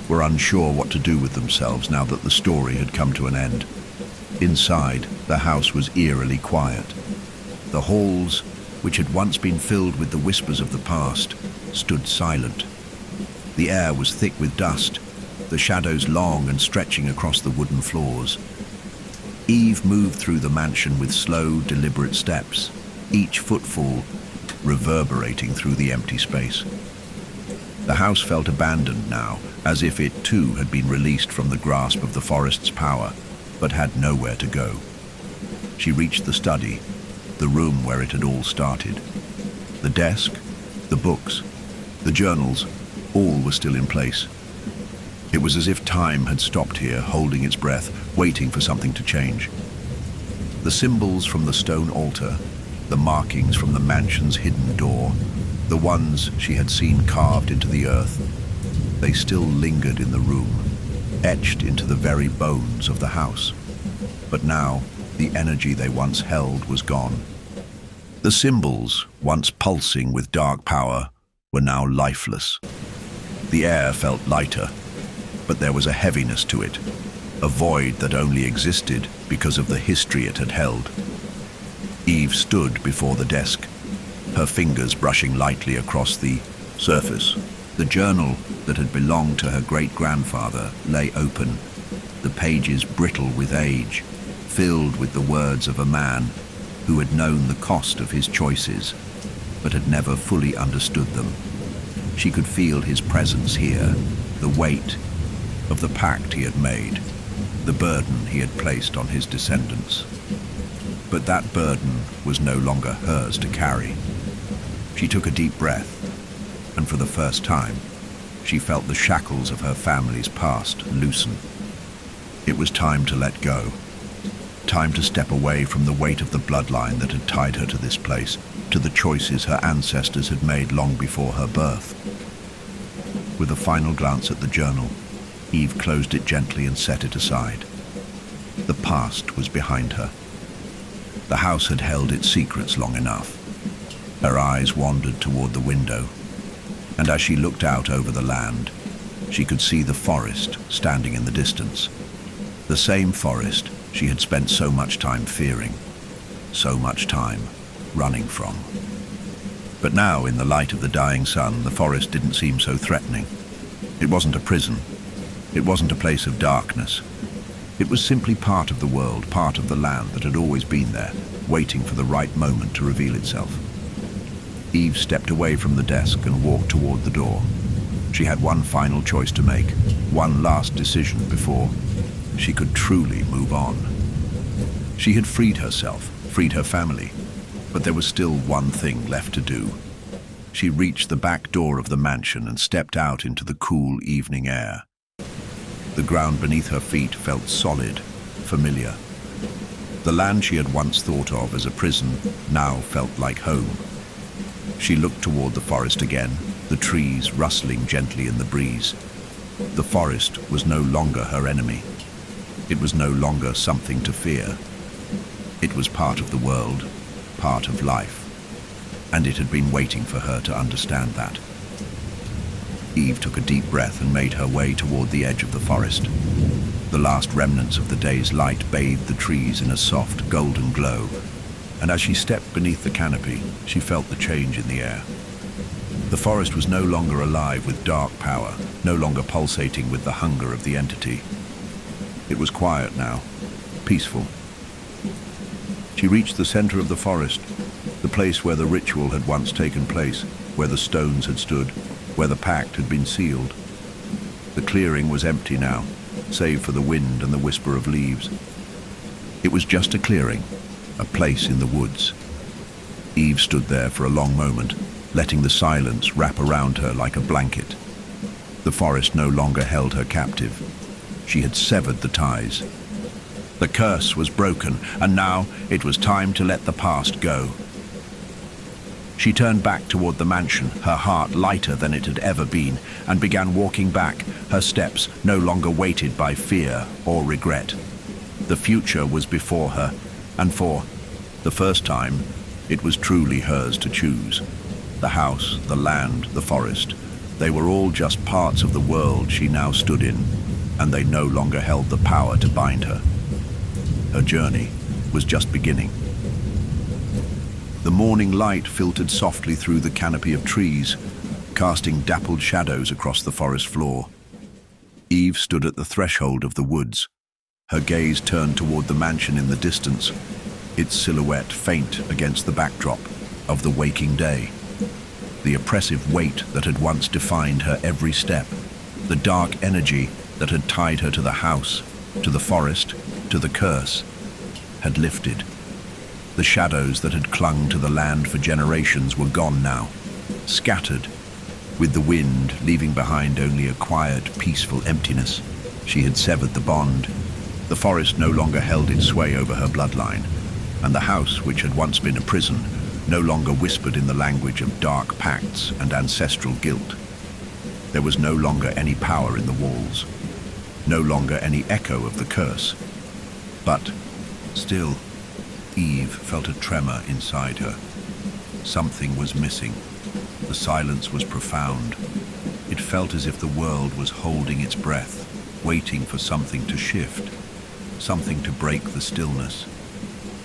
were unsure what to do with themselves now that the story had come to an end. Inside, the house was eerily quiet. The halls, which had once been filled with the whispers of the past, stood silent. The air was thick with dust, the shadows long and stretching across the wooden floors. Eve moved through the mansion with slow, deliberate steps, each footfall reverberating through the empty space. The house felt abandoned now, as if it too had been released from the grasp of the forest's power, but had nowhere to go. She reached the study, the room where it had all started. The desk, the books, the journals, all were still in place. It was as if time had stopped here, holding its breath, waiting for something to change. The symbols from the stone altar, the markings from the mansion's hidden door, the ones she had seen carved into the earth, they still lingered in the room, etched into the very bones of the house. But now, the energy they once held was gone. The symbols, once pulsing with dark power, were now lifeless. The air felt lighter, but there was a heaviness to it, a void that only existed because of the history it had held. Eve stood before the desk, her fingers brushing lightly across the surface. The journal that had belonged to her great-grandfather lay open, the pages brittle with age, filled with the words of a man who had known the cost of his choices, but had never fully understood them. She could feel his presence here, the weight of the pact he had made, the burden he had placed on his descendants. But that burden was no longer hers to carry. She took a deep breath, and for the first time, she felt the shackles of her family's past loosen. It was time to let go. Time to step away from the weight of the bloodline that had tied her to this place, to the choices her ancestors had made long before her birth. With a final glance at the journal, Eve closed it gently and set it aside. The past was behind her. The house had held its secrets long enough. Her eyes wandered toward the window, and as she looked out over the land, she could see the forest standing in the distance. The same forest she had spent so much time fearing, so much time running from. But now, in the light of the dying sun, the forest didn't seem so threatening. It wasn't a prison. It wasn't a place of darkness. It was simply part of the world, part of the land that had always been there, waiting for the right moment to reveal itself. Eve stepped away from the desk and walked toward the door. She had one final choice to make, one last decision before she could truly move on. She had freed herself, freed her family, but there was still one thing left to do. She reached the back door of the mansion and stepped out into the cool evening air. The ground beneath her feet felt solid, familiar. The land she had once thought of as a prison now felt like home. She looked toward the forest again, the trees rustling gently in the breeze. The forest was no longer her enemy. It was no longer something to fear. It was part of the world, part of life, and it had been waiting for her to understand that. Eve took a deep breath and made her way toward the edge of the forest. The last remnants of the day's light bathed the trees in a soft, golden glow, and as she stepped beneath the canopy, she felt the change in the air. The forest was no longer alive with dark power, no longer pulsating with the hunger of the entity. It was quiet now, peaceful. She reached the center of the forest, the place where the ritual had once taken place, where the stones had stood, where the pact had been sealed. The clearing was empty now, save for the wind and the whisper of leaves. It was just a clearing, a place in the woods. Eve stood there for a long moment, letting the silence wrap around her like a blanket. The forest no longer held her captive. She had severed the ties. The curse was broken, and now it was time to let the past go. She turned back toward the mansion, her heart lighter than it had ever been, and began walking back, her steps no longer weighted by fear or regret. The future was before her, and for the first time, it was truly hers to choose. The house, the land, the forest, they were all just parts of the world she now stood in, and they no longer held the power to bind her. Her journey was just beginning. The morning light filtered softly through the canopy of trees, casting dappled shadows across the forest floor. Eve stood at the threshold of the woods, her gaze turned toward the mansion in the distance. its silhouette faint against the backdrop of the waking day. The oppressive weight that had once defined her every step, the dark energy that had tied her to the house, to the forest, to the curse, had lifted. The shadows that had clung to the land for generations were gone now, scattered, with the wind leaving behind only a quiet, peaceful emptiness. She had severed the bond. The forest no longer held its sway over her bloodline, and the house, which had once been a prison, no longer whispered in the language of dark pacts and ancestral guilt. There was no longer any power in the walls, no longer any echo of the curse. But still, Eve felt a tremor inside her. Something was missing. The silence was profound. It felt as if the world was holding its breath, waiting for something to shift, something to break the stillness.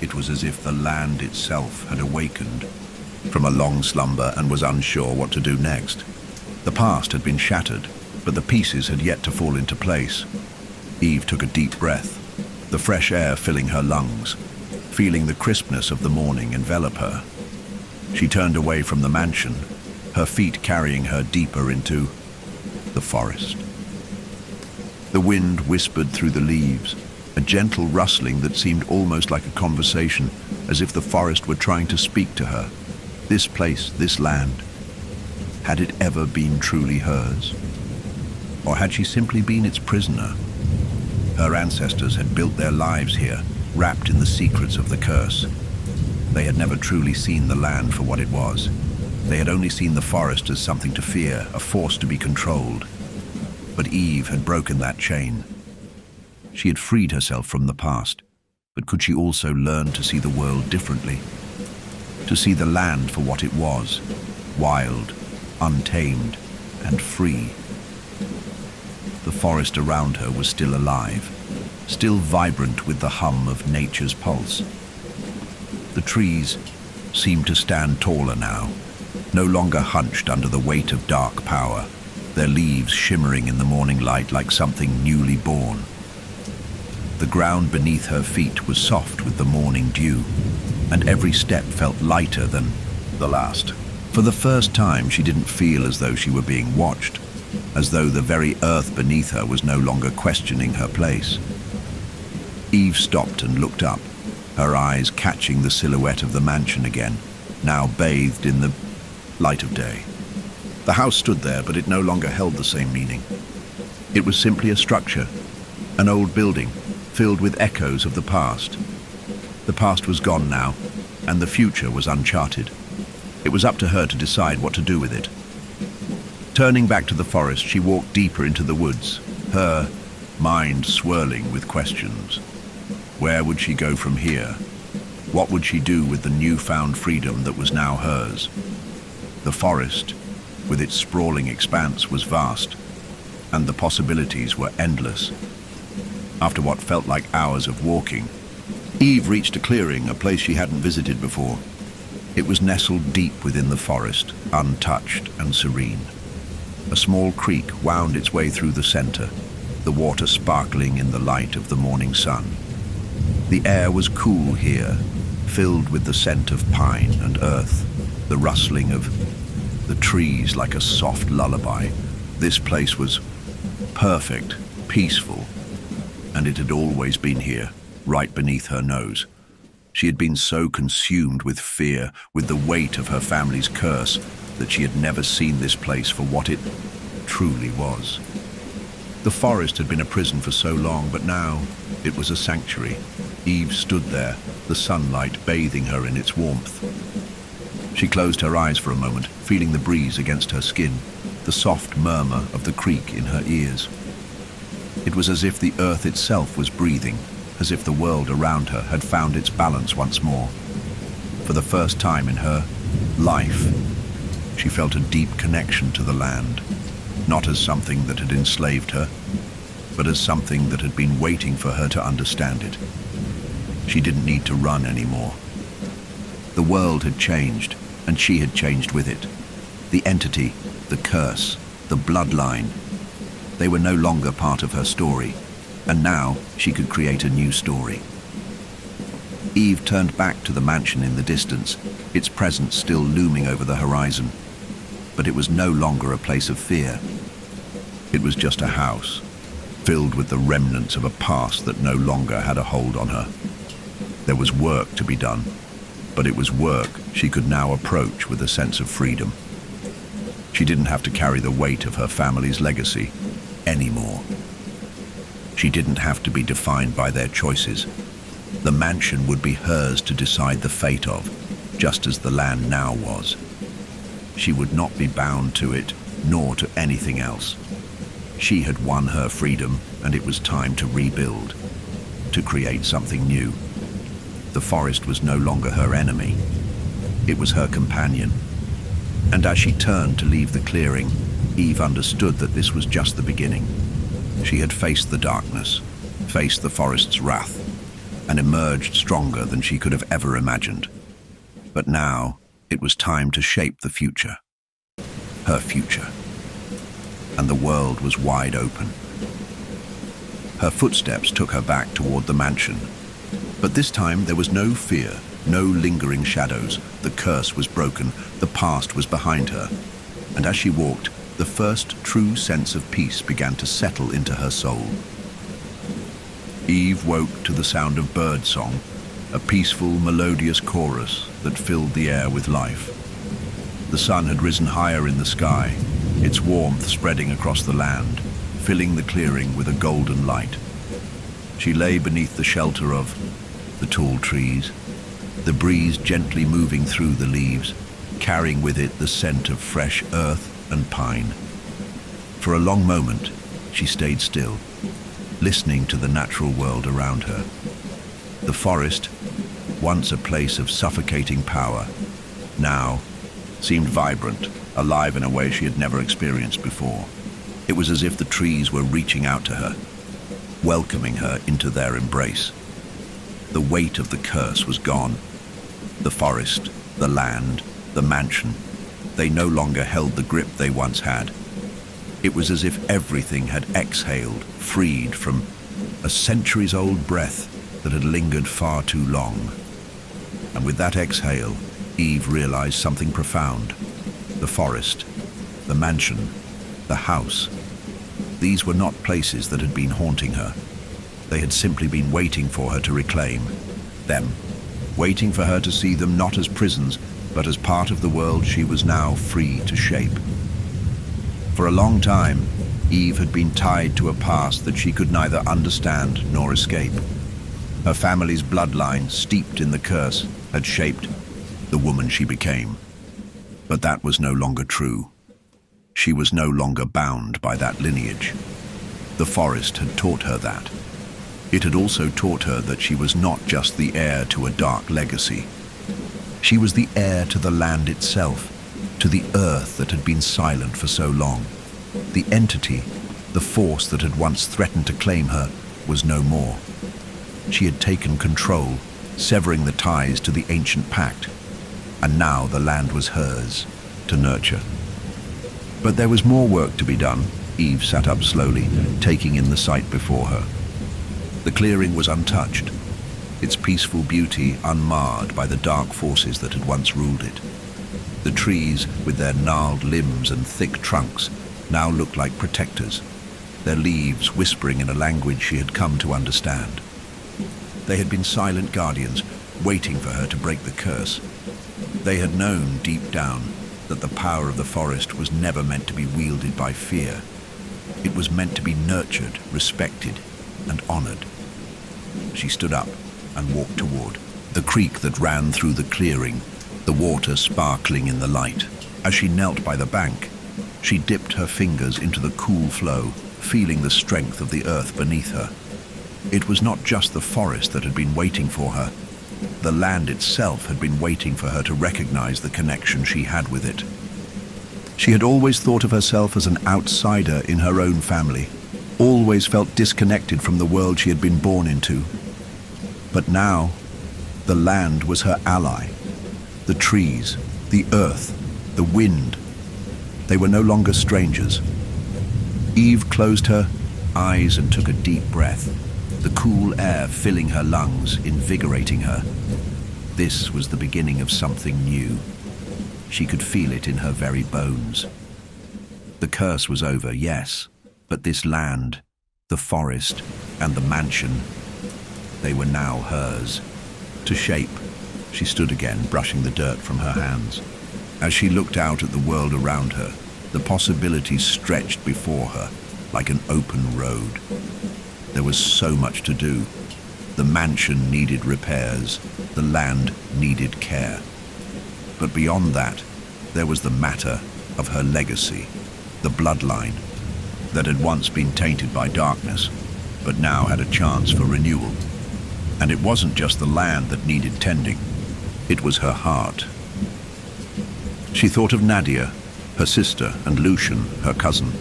It was as if the land itself had awakened from a long slumber and was unsure what to do next. The past had been shattered, but the pieces had yet to fall into place. Eve took a deep breath, the fresh air filling her lungs, feeling the crispness of the morning envelop her. She turned away from the mansion, her feet carrying her deeper into the forest. The wind whispered through the leaves, a gentle rustling that seemed almost like a conversation, as if the forest were trying to speak to her. This place, this land, had it ever been truly hers? Or had she simply been its prisoner? Her ancestors had built their lives here, wrapped in the secrets of the curse. They had never truly seen the land for what it was. They had only seen the forest as something to fear, a force to be controlled. But Eve had broken that chain. She had freed herself from the past, but could she also learn to see the world differently? To see the land for what it was, wild, untamed, and free. The forest around her was still alive, still vibrant with the hum of nature's pulse. The trees seemed to stand taller now, no longer hunched under the weight of dark power, their leaves shimmering in the morning light like something newly born. The ground beneath her feet was soft with the morning dew, and every step felt lighter than the last. For the first time, she didn't feel as though she were being watched, as though the very earth beneath her was no longer questioning her place. Eve stopped and looked up, her eyes catching the silhouette of the mansion again, now bathed in the light of day. The house stood there, but it no longer held the same meaning. It was simply a structure, an old building, filled with echoes of the past. The past was gone now, and the future was uncharted. It was up to her to decide what to do with it. Turning back to the forest, she walked deeper into the woods, her mind swirling with questions. Where would she go from here? What would she do with the newfound freedom that was now hers? The forest, with its sprawling expanse, was vast, and the possibilities were endless. After what felt like hours of walking, Eve reached a clearing, a place she hadn't visited before. It was nestled deep within the forest, untouched and serene. A small creek wound its way through the center, the water sparkling in the light of the morning sun. The air was cool here, filled with the scent of pine and earth, the rustling of the trees like a soft lullaby. This place was perfect, peaceful, and it had always been here, right beneath her nose. She had been so consumed with fear, with the weight of her family's curse, that she had never seen this place for what it truly was. The forest had been a prison for so long, but now it was a sanctuary. Eve stood there, the sunlight bathing her in its warmth. She closed her eyes for a moment, feeling the breeze against her skin, the soft murmur of the creek in her ears. It was as if the earth itself was breathing, as if the world around her had found its balance once more. For the first time in her life, she felt a deep connection to the land, not as something that had enslaved her, but as something that had been waiting for her to understand it. She didn't need to run anymore. The world had changed, and she had changed with it. The entity, the curse, the bloodline, they were no longer part of her story, and now she could create a new story. Eve turned back to the mansion in the distance, its presence still looming over the horizon. But it was no longer a place of fear. It was just a house, filled with the remnants of a past that no longer had a hold on her. There was work to be done, but it was work she could now approach with a sense of freedom. She didn't have to carry the weight of her family's legacy anymore. She didn't have to be defined by their choices. The mansion would be hers to decide the fate of, just as the land now was. She would not be bound to it, nor to anything else. She had won her freedom, and it was time to rebuild, to create something new. The forest was no longer her enemy. It was her companion. And as she turned to leave the clearing, Eve understood that this was just the beginning. She had faced the darkness, faced the forest's wrath, and emerged stronger than she could have ever imagined. But now, it was time to shape the future. Her future. And the world was wide open. Her footsteps took her back toward the mansion. But this time there was no fear, no lingering shadows. The curse was broken, the past was behind her. And as she walked, the first true sense of peace began to settle into her soul. Eve woke to the sound of birdsong, a peaceful, melodious chorus that filled the air with life. The sun had risen higher in the sky, its warmth spreading across the land, filling the clearing with a golden light. She lay beneath the shelter of the tall trees, the breeze gently moving through the leaves, carrying with it the scent of fresh earth and pine. For a long moment, she stayed still, listening to the natural world around her. The forest, once a place of suffocating power, now seemed vibrant, alive in a way she had never experienced before. It was as if the trees were reaching out to her, welcoming her into their embrace. The weight of the curse was gone. The forest, the land, the mansion, they no longer held the grip they once had. It was as if everything had exhaled, freed from a centuries-old breath that had lingered far too long. And with that exhale, Eve realized something profound. The forest, the mansion, the house. These were not places that had been haunting her. They had simply been waiting for her to reclaim them, waiting for her to see them not as prisons, but as part of the world she was now free to shape. For a long time, Eve had been tied to a past that she could neither understand nor escape. Her family's bloodline, steeped in the curse, had shaped the woman she became. But that was no longer true. She was no longer bound by that lineage. The forest had taught her that. It had also taught her that she was not just the heir to a dark legacy. She was the heir to the land itself, to the earth that had been silent for so long. The entity, the force that had once threatened to claim her, was no more. She had taken control, severing the ties to the ancient pact, and now the land was hers to nurture. But there was more work to be done. Eve sat up slowly, taking in the sight before her. The clearing was untouched, its peaceful beauty unmarred by the dark forces that had once ruled it. The trees, with their gnarled limbs and thick trunks, now looked like protectors, their leaves whispering in a language she had come to understand. They had been silent guardians, waiting for her to break the curse. They had known deep down that the power of the forest was never meant to be wielded by fear. It was meant to be nurtured, respected, and honored. She stood up and walked toward the creek that ran through the clearing, the water sparkling in the light. As she knelt by the bank, she dipped her fingers into the cool flow, feeling the strength of the earth beneath her. It was not just the forest that had been waiting for her. The land itself had been waiting for her to recognize the connection she had with it. She had always thought of herself as an outsider in her own family, always felt disconnected from the world she had been born into. But now, the land was her ally. The trees, the earth, the wind. They were no longer strangers. Eve closed her eyes and took a deep breath. The cool air filling her lungs, invigorating her. This was the beginning of something new. She could feel it in her very bones. The curse was over, yes, but this land, the forest, and the mansion, they were now hers. To shape, she stood again, brushing the dirt from her hands. As she looked out at the world around her, the possibilities stretched before her like an open road. There was so much to do. The mansion needed repairs, the land needed care. But beyond that, there was the matter of her legacy, the bloodline that had once been tainted by darkness, but now had a chance for renewal. And it wasn't just the land that needed tending, it was her heart. She thought of Nadia, her sister, and Lucian, her cousin.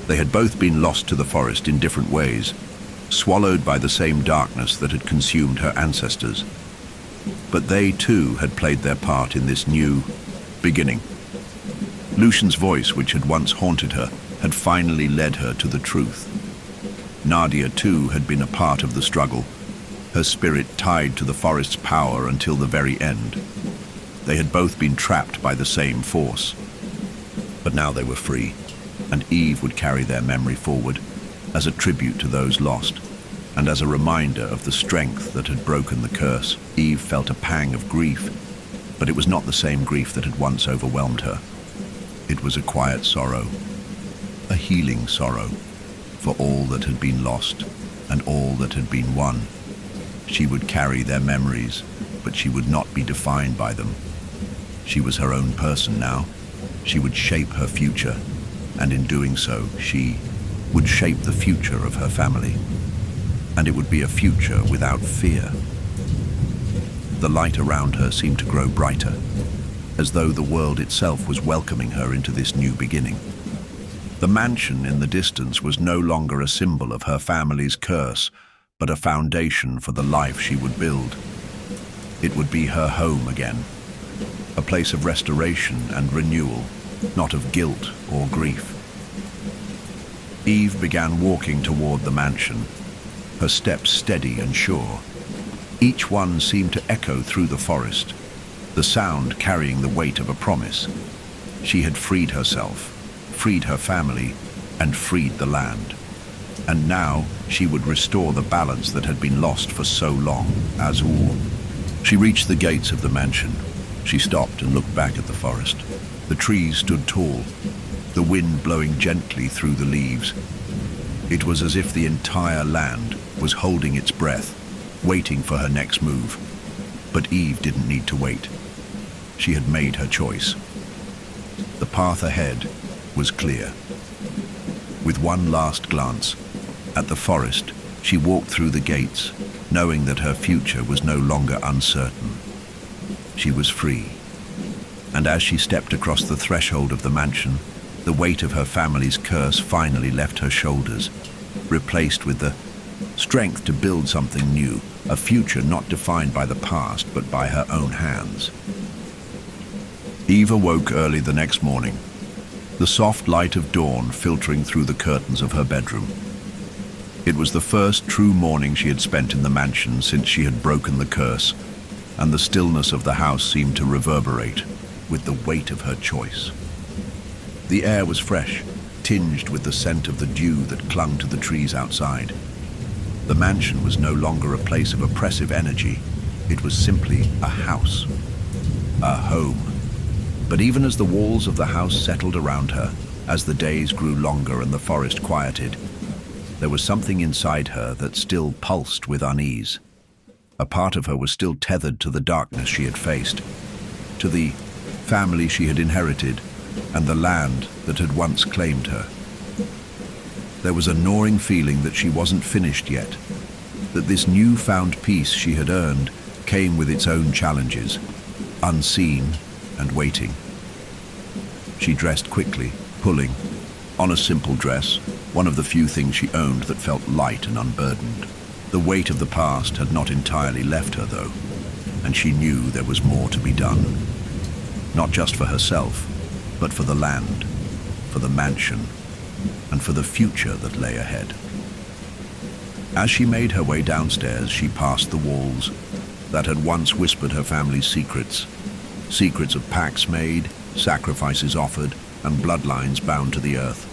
They had both been lost to the forest in different ways, swallowed by the same darkness that had consumed her ancestors. But they too had played their part in this new beginning. Lucian's voice, which had once haunted her, had finally led her to the truth. Nadia too had been a part of the struggle, her spirit tied to the forest's power until the very end. They had both been trapped by the same force. But now they were free, and Eve would carry their memory forward as a tribute to those lost, and as a reminder of the strength that had broken the curse. Eve felt a pang of grief, but it was not the same grief that had once overwhelmed her. It was a quiet sorrow, a healing sorrow, for all that had been lost and all that had been won. She would carry their memories, but she would not be defined by them. She was her own person now. She would shape her future, and in doing so, she would shape the future of her family. And it would be a future without fear. The light around her seemed to grow brighter, as though the world itself was welcoming her into this new beginning. The mansion in the distance was no longer a symbol of her family's curse, but a foundation for the life she would build. It would be her home again, a place of restoration and renewal, not of guilt or grief. Eve began walking toward the mansion, her steps steady and sure. Each one seemed to echo through the forest, the sound carrying the weight of a promise. She had freed herself, freed her family, and freed the land. And now she would restore the balance that had been lost for so long. Azul. She reached the gates of the mansion. She stopped and looked back at the forest. The trees stood tall, the wind blowing gently through the leaves. It was as if the entire land was holding its breath, waiting for her next move. But Eve didn't need to wait. She had made her choice. The path ahead was clear. With one last glance at the forest, she walked through the gates, knowing that her future was no longer uncertain. She was free. And as she stepped across the threshold of the mansion, the weight of her family's curse finally left her shoulders, replaced with the strength to build something new, a future not defined by the past but by her own hands. Eve awoke early the next morning, the soft light of dawn filtering through the curtains of her bedroom. It was the first true morning she had spent in the mansion since she had broken the curse, and the stillness of the house seemed to reverberate with the weight of her choice. The air was fresh, tinged with the scent of the dew that clung to the trees outside. The mansion was no longer a place of oppressive energy. It was simply a house, a home. But even as the walls of the house settled around her, as the days grew longer and the forest quieted, there was something inside her that still pulsed with unease. A part of her was still tethered to the darkness she had faced, to the family she had inherited, and the land that had once claimed her. There was a gnawing feeling that she wasn't finished yet, that this newfound peace she had earned came with its own challenges, unseen and waiting. She dressed quickly, pulling on a simple dress, one of the few things she owned that felt light and unburdened. The weight of the past had not entirely left her, though, and she knew there was more to be done. Not just for herself, but for the land, for the mansion, and for the future that lay ahead. As she made her way downstairs, she passed the walls that had once whispered her family's secrets. Secrets of pacts made, sacrifices offered, and bloodlines bound to the earth.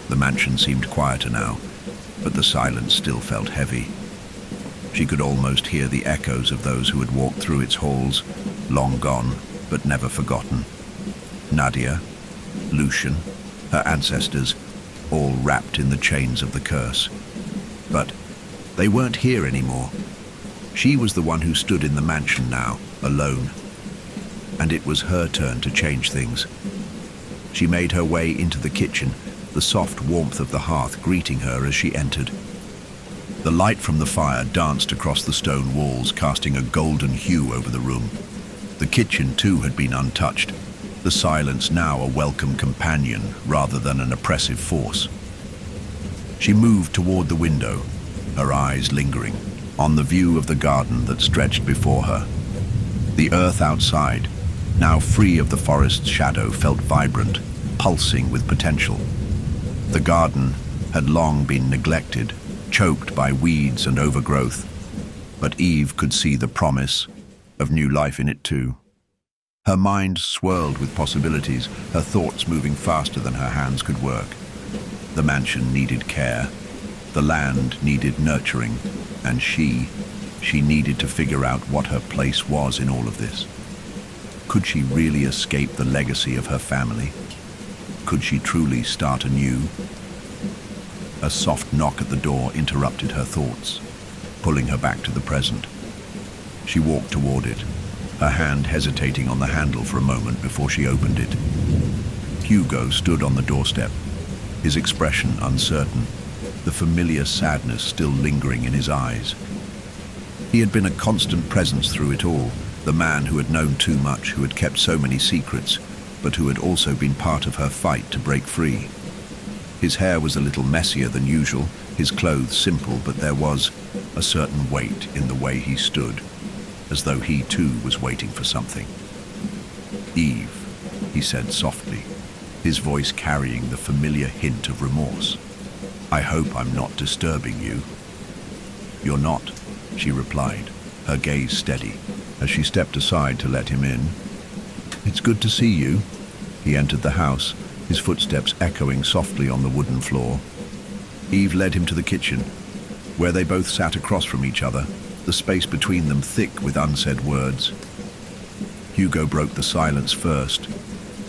The mansion seemed quieter now, but the silence still felt heavy. She could almost hear the echoes of those who had walked through its halls, long gone, but never forgotten. Nadia, Lucian, her ancestors, all wrapped in the chains of the curse. But they weren't here anymore. She was the one who stood in the mansion now, alone. And it was her turn to change things. She made her way into the kitchen, the soft warmth of the hearth greeting her as she entered. The light from the fire danced across the stone walls, casting a golden hue over the room. The kitchen, too, had been untouched, the silence now a welcome companion rather than an oppressive force. She moved toward the window, her eyes lingering on the view of the garden that stretched before her. The earth outside, now free of the forest's shadow, felt vibrant, pulsing with potential. The garden had long been neglected, choked by weeds and overgrowth, but Eve could see the promise of new life in it too. Her mind swirled with possibilities, her thoughts moving faster than her hands could work. The mansion needed care, the land needed nurturing, and she needed to figure out what her place was in all of this. Could she really escape the legacy of her family? Could she truly start anew? A soft knock at the door interrupted her thoughts, pulling her back to the present. She walked toward it, her hand hesitating on the handle for a moment before she opened it. Hugo stood on the doorstep, his expression uncertain, the familiar sadness still lingering in his eyes. He had been a constant presence through it all, the man who had known too much, who had kept so many secrets, but who had also been part of her fight to break free. His hair was a little messier than usual, his clothes simple, but there was a certain weight in the way he stood, as though he too was waiting for something. "Eve," he said softly, his voice carrying the familiar hint of remorse. "I hope I'm not disturbing you." "You're not," she replied, her gaze steady, as she stepped aside to let him in. "It's good to see you." He entered the house, his footsteps echoing softly on the wooden floor. Eve led him to the kitchen, where they both sat across from each other, the space between them thick with unsaid words. Hugo broke the silence first,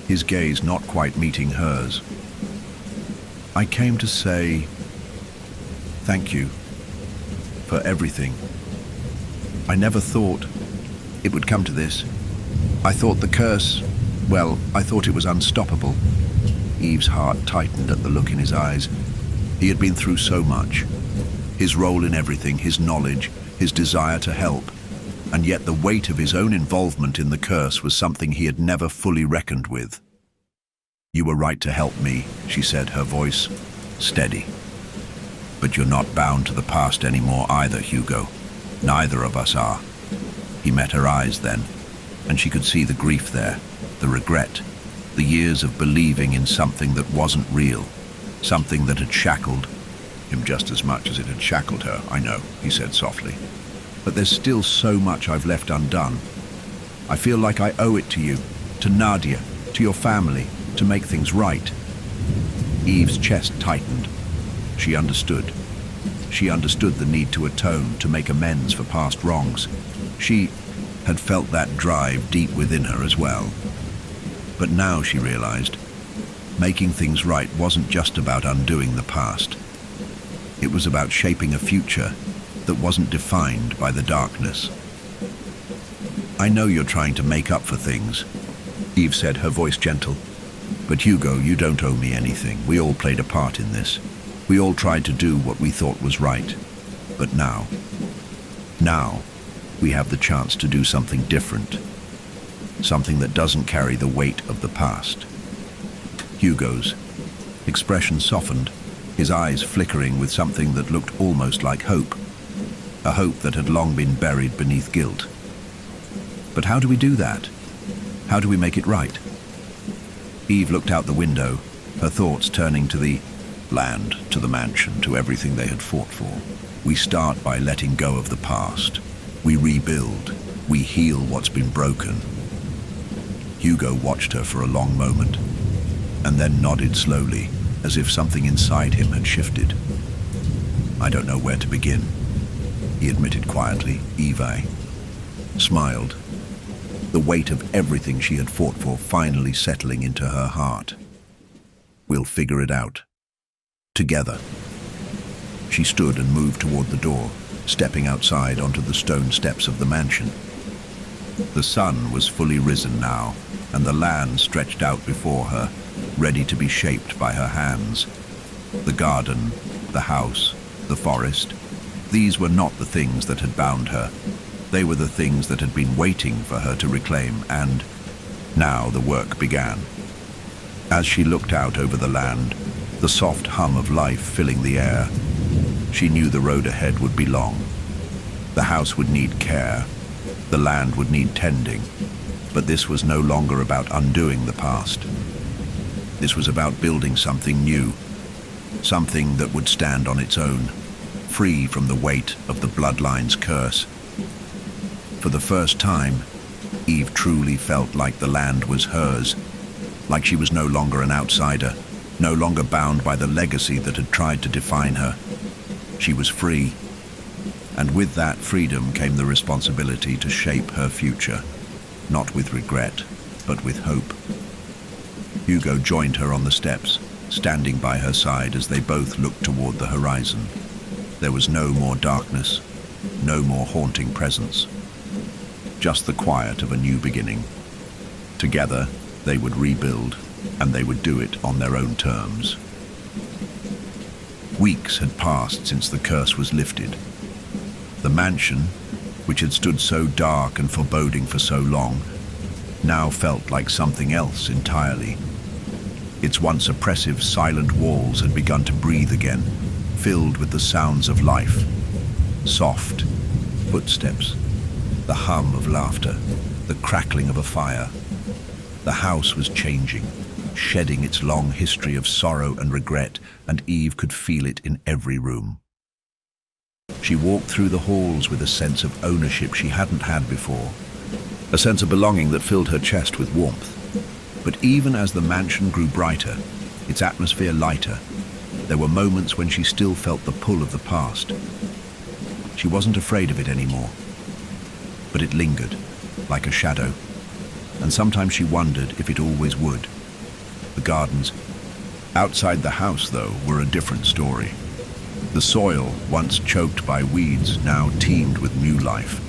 his gaze not quite meeting hers. "I came to say thank you for everything. I never thought it would come to this. I thought the curse, well, I thought it was unstoppable." Eve's heart tightened at the look in his eyes. He had been through so much. His role in everything, his knowledge, his desire to help, and yet the weight of his own involvement in the curse was something he had never fully reckoned with. "You were right to help me," she said, her voice steady. "But you're not bound to the past anymore either, Hugo. Neither of us are." He met her eyes then, and she could see the grief there, the regret, the years of believing in something that wasn't real, something that had shackled him just as much as it had shackled her. "I know," he said softly, "but there's still so much I've left undone. I feel like I owe it to you, to Nadia, to your family, to make things right." Eve's chest tightened. She understood. She understood the need to atone, to make amends for past wrongs. She had felt that drive deep within her as well. But now she realized, making things right wasn't just about undoing the past. It was about shaping a future that wasn't defined by the darkness. "I know you're trying to make up for things," Eve said, her voice gentle. "But Hugo, you don't owe me anything. We all played a part in this. We all tried to do what we thought was right. But now, we have the chance to do something different. Something that doesn't carry the weight of the past." Hugo's expression softened, his eyes flickering with something that looked almost like hope. A hope that had long been buried beneath guilt. "But how do we do that? How do we make it right?" Eve looked out the window, her thoughts turning to the land, to the mansion, to everything they had fought for. We start by letting go of the past. We rebuild. We heal what's been broken. Hugo watched her for a long moment, and then nodded slowly, as if something inside him had shifted. "I don't know where to begin," he admitted quietly. Eva smiled, the weight of everything she had fought for finally settling into her heart. "We'll figure it out. Together." She stood and moved toward the door, stepping outside onto the stone steps of the mansion. The sun was fully risen now, and the land stretched out before her, ready to be shaped by her hands. The garden, the house, the forest, these were not the things that had bound her. They were the things that had been waiting for her to reclaim, and now the work began. As she looked out over the land, the soft hum of life filling the air, she knew the road ahead would be long. The house would need care, the land would need tending, but this was no longer about undoing the past. This was about building something new, something that would stand on its own, free from the weight of the bloodline's curse. For the first time, Eve truly felt like the land was hers, like she was no longer an outsider, no longer bound by the legacy that had tried to define her. She was free, and with that freedom came the responsibility to shape her future, not with regret, but with hope. Hugo joined her on the steps, standing by her side as they both looked toward the horizon. There was no more darkness, no more haunting presence, just the quiet of a new beginning. Together, they would rebuild, and they would do it on their own terms. Weeks had passed since the curse was lifted. The mansion, which had stood so dark and foreboding for so long, now felt like something else entirely. Its once oppressive, silent walls had begun to breathe again, filled with the sounds of life. Soft footsteps, the hum of laughter, the crackling of a fire. The house was changing, shedding its long history of sorrow and regret, and Eve could feel it in every room. She walked through the halls with a sense of ownership she hadn't had before, a sense of belonging that filled her chest with warmth. But even as the mansion grew brighter, its atmosphere lighter, there were moments when she still felt the pull of the past. She wasn't afraid of it anymore, but it lingered, like a shadow, and sometimes she wondered if it always would. The gardens outside the house, though, were a different story. The soil, once choked by weeds, now teemed with new life.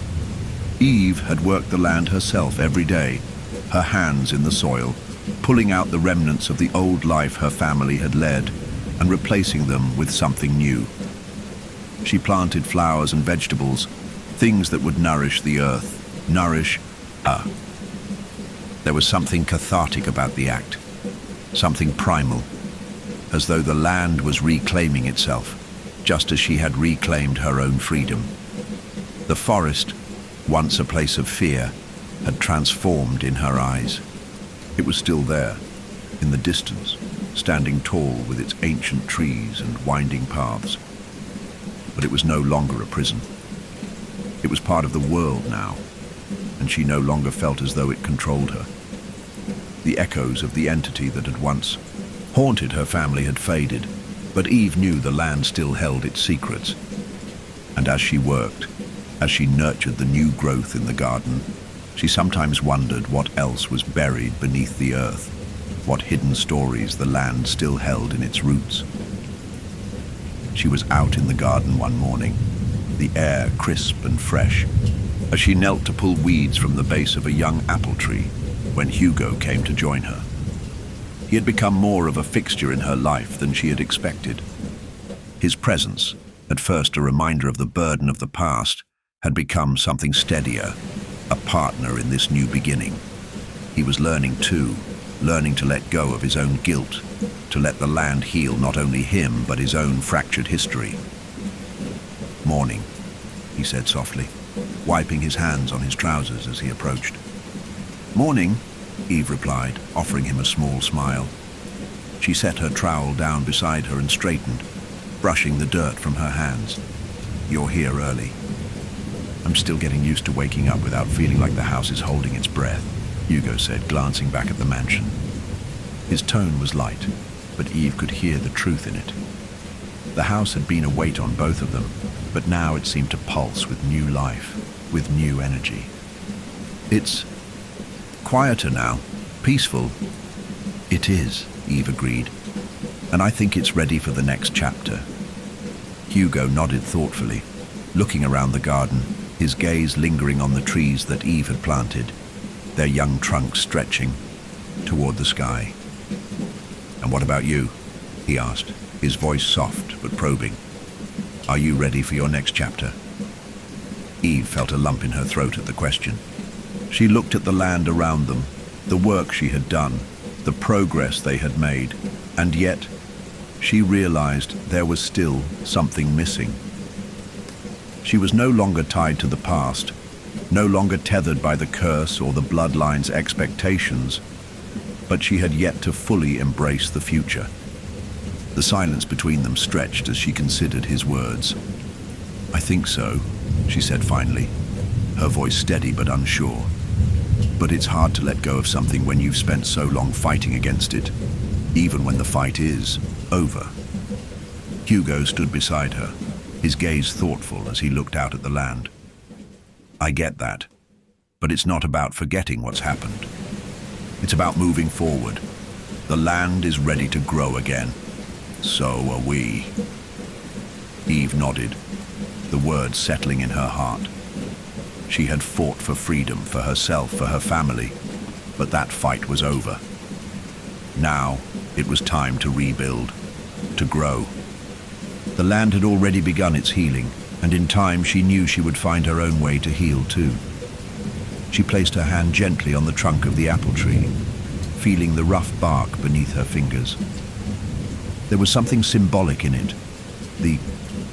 Eve had worked the land herself every day, her hands in the soil, pulling out the remnants of the old life her family had led and replacing them with something new. She planted flowers and vegetables, things that would nourish the earth, nourish her. There was something cathartic about the act, something primal, as though the land was reclaiming itself, just as she had reclaimed her own freedom. The forest, once a place of fear, had transformed in her eyes. It was still there, in the distance, standing tall with its ancient trees and winding paths. But it was no longer a prison. It was part of the world now, and she no longer felt as though it controlled her. The echoes of the entity that had once haunted her family had faded, but Eve knew the land still held its secrets. And as she worked, as she nurtured the new growth in the garden, she sometimes wondered what else was buried beneath the earth, what hidden stories the land still held in its roots. She was out in the garden one morning, the air crisp and fresh, as she knelt to pull weeds from the base of a young apple tree, when Hugo came to join her. He had become more of a fixture in her life than she had expected. His presence, at first a reminder of the burden of the past, had become something steadier, a partner in this new beginning. He was learning too, learning to let go of his own guilt, to let the land heal not only him but his own fractured history. "Morning," he said softly, wiping his hands on his trousers as he approached. "Morning," Eve replied, offering him a small smile. She set her trowel down beside her and straightened, brushing the dirt from her hands. You're here early. I'm still getting used to waking up without feeling like the house is holding its breath, Hugo said, glancing back at the mansion. His tone was light, but Eve could hear the truth in it. The house had been a weight on both of them, but now it seemed to pulse with new life, with new energy. It's quieter now, peaceful. It is, Eve agreed, and I think it's ready for the next chapter. Hugo nodded thoughtfully, looking around the garden, his gaze lingering on the trees that Eve had planted, their young trunks stretching toward the sky. "And what about you?" he asked, his voice soft but probing. "Are you ready for your next chapter?" Eve felt a lump in her throat at the question. She looked at the land around them, the work she had done, the progress they had made, and yet she realized there was still something missing. She was no longer tied to the past, no longer tethered by the curse or the bloodline's expectations, but she had yet to fully embrace the future. The silence between them stretched as she considered his words. "I think so," she said finally, her voice steady but unsure. "But it's hard to let go of something when you've spent so long fighting against it, even when the fight is over." Hugo stood beside her, his gaze thoughtful as he looked out at the land. "I get that, but it's not about forgetting what's happened. It's about moving forward. The land is ready to grow again. So are we." Eve nodded, the words settling in her heart. She had fought for freedom, for herself, for her family, but that fight was over. Now it was time to rebuild, to grow. The land had already begun its healing, and in time she knew she would find her own way to heal too. She placed her hand gently on the trunk of the apple tree, feeling the rough bark beneath her fingers. There was something symbolic in it. The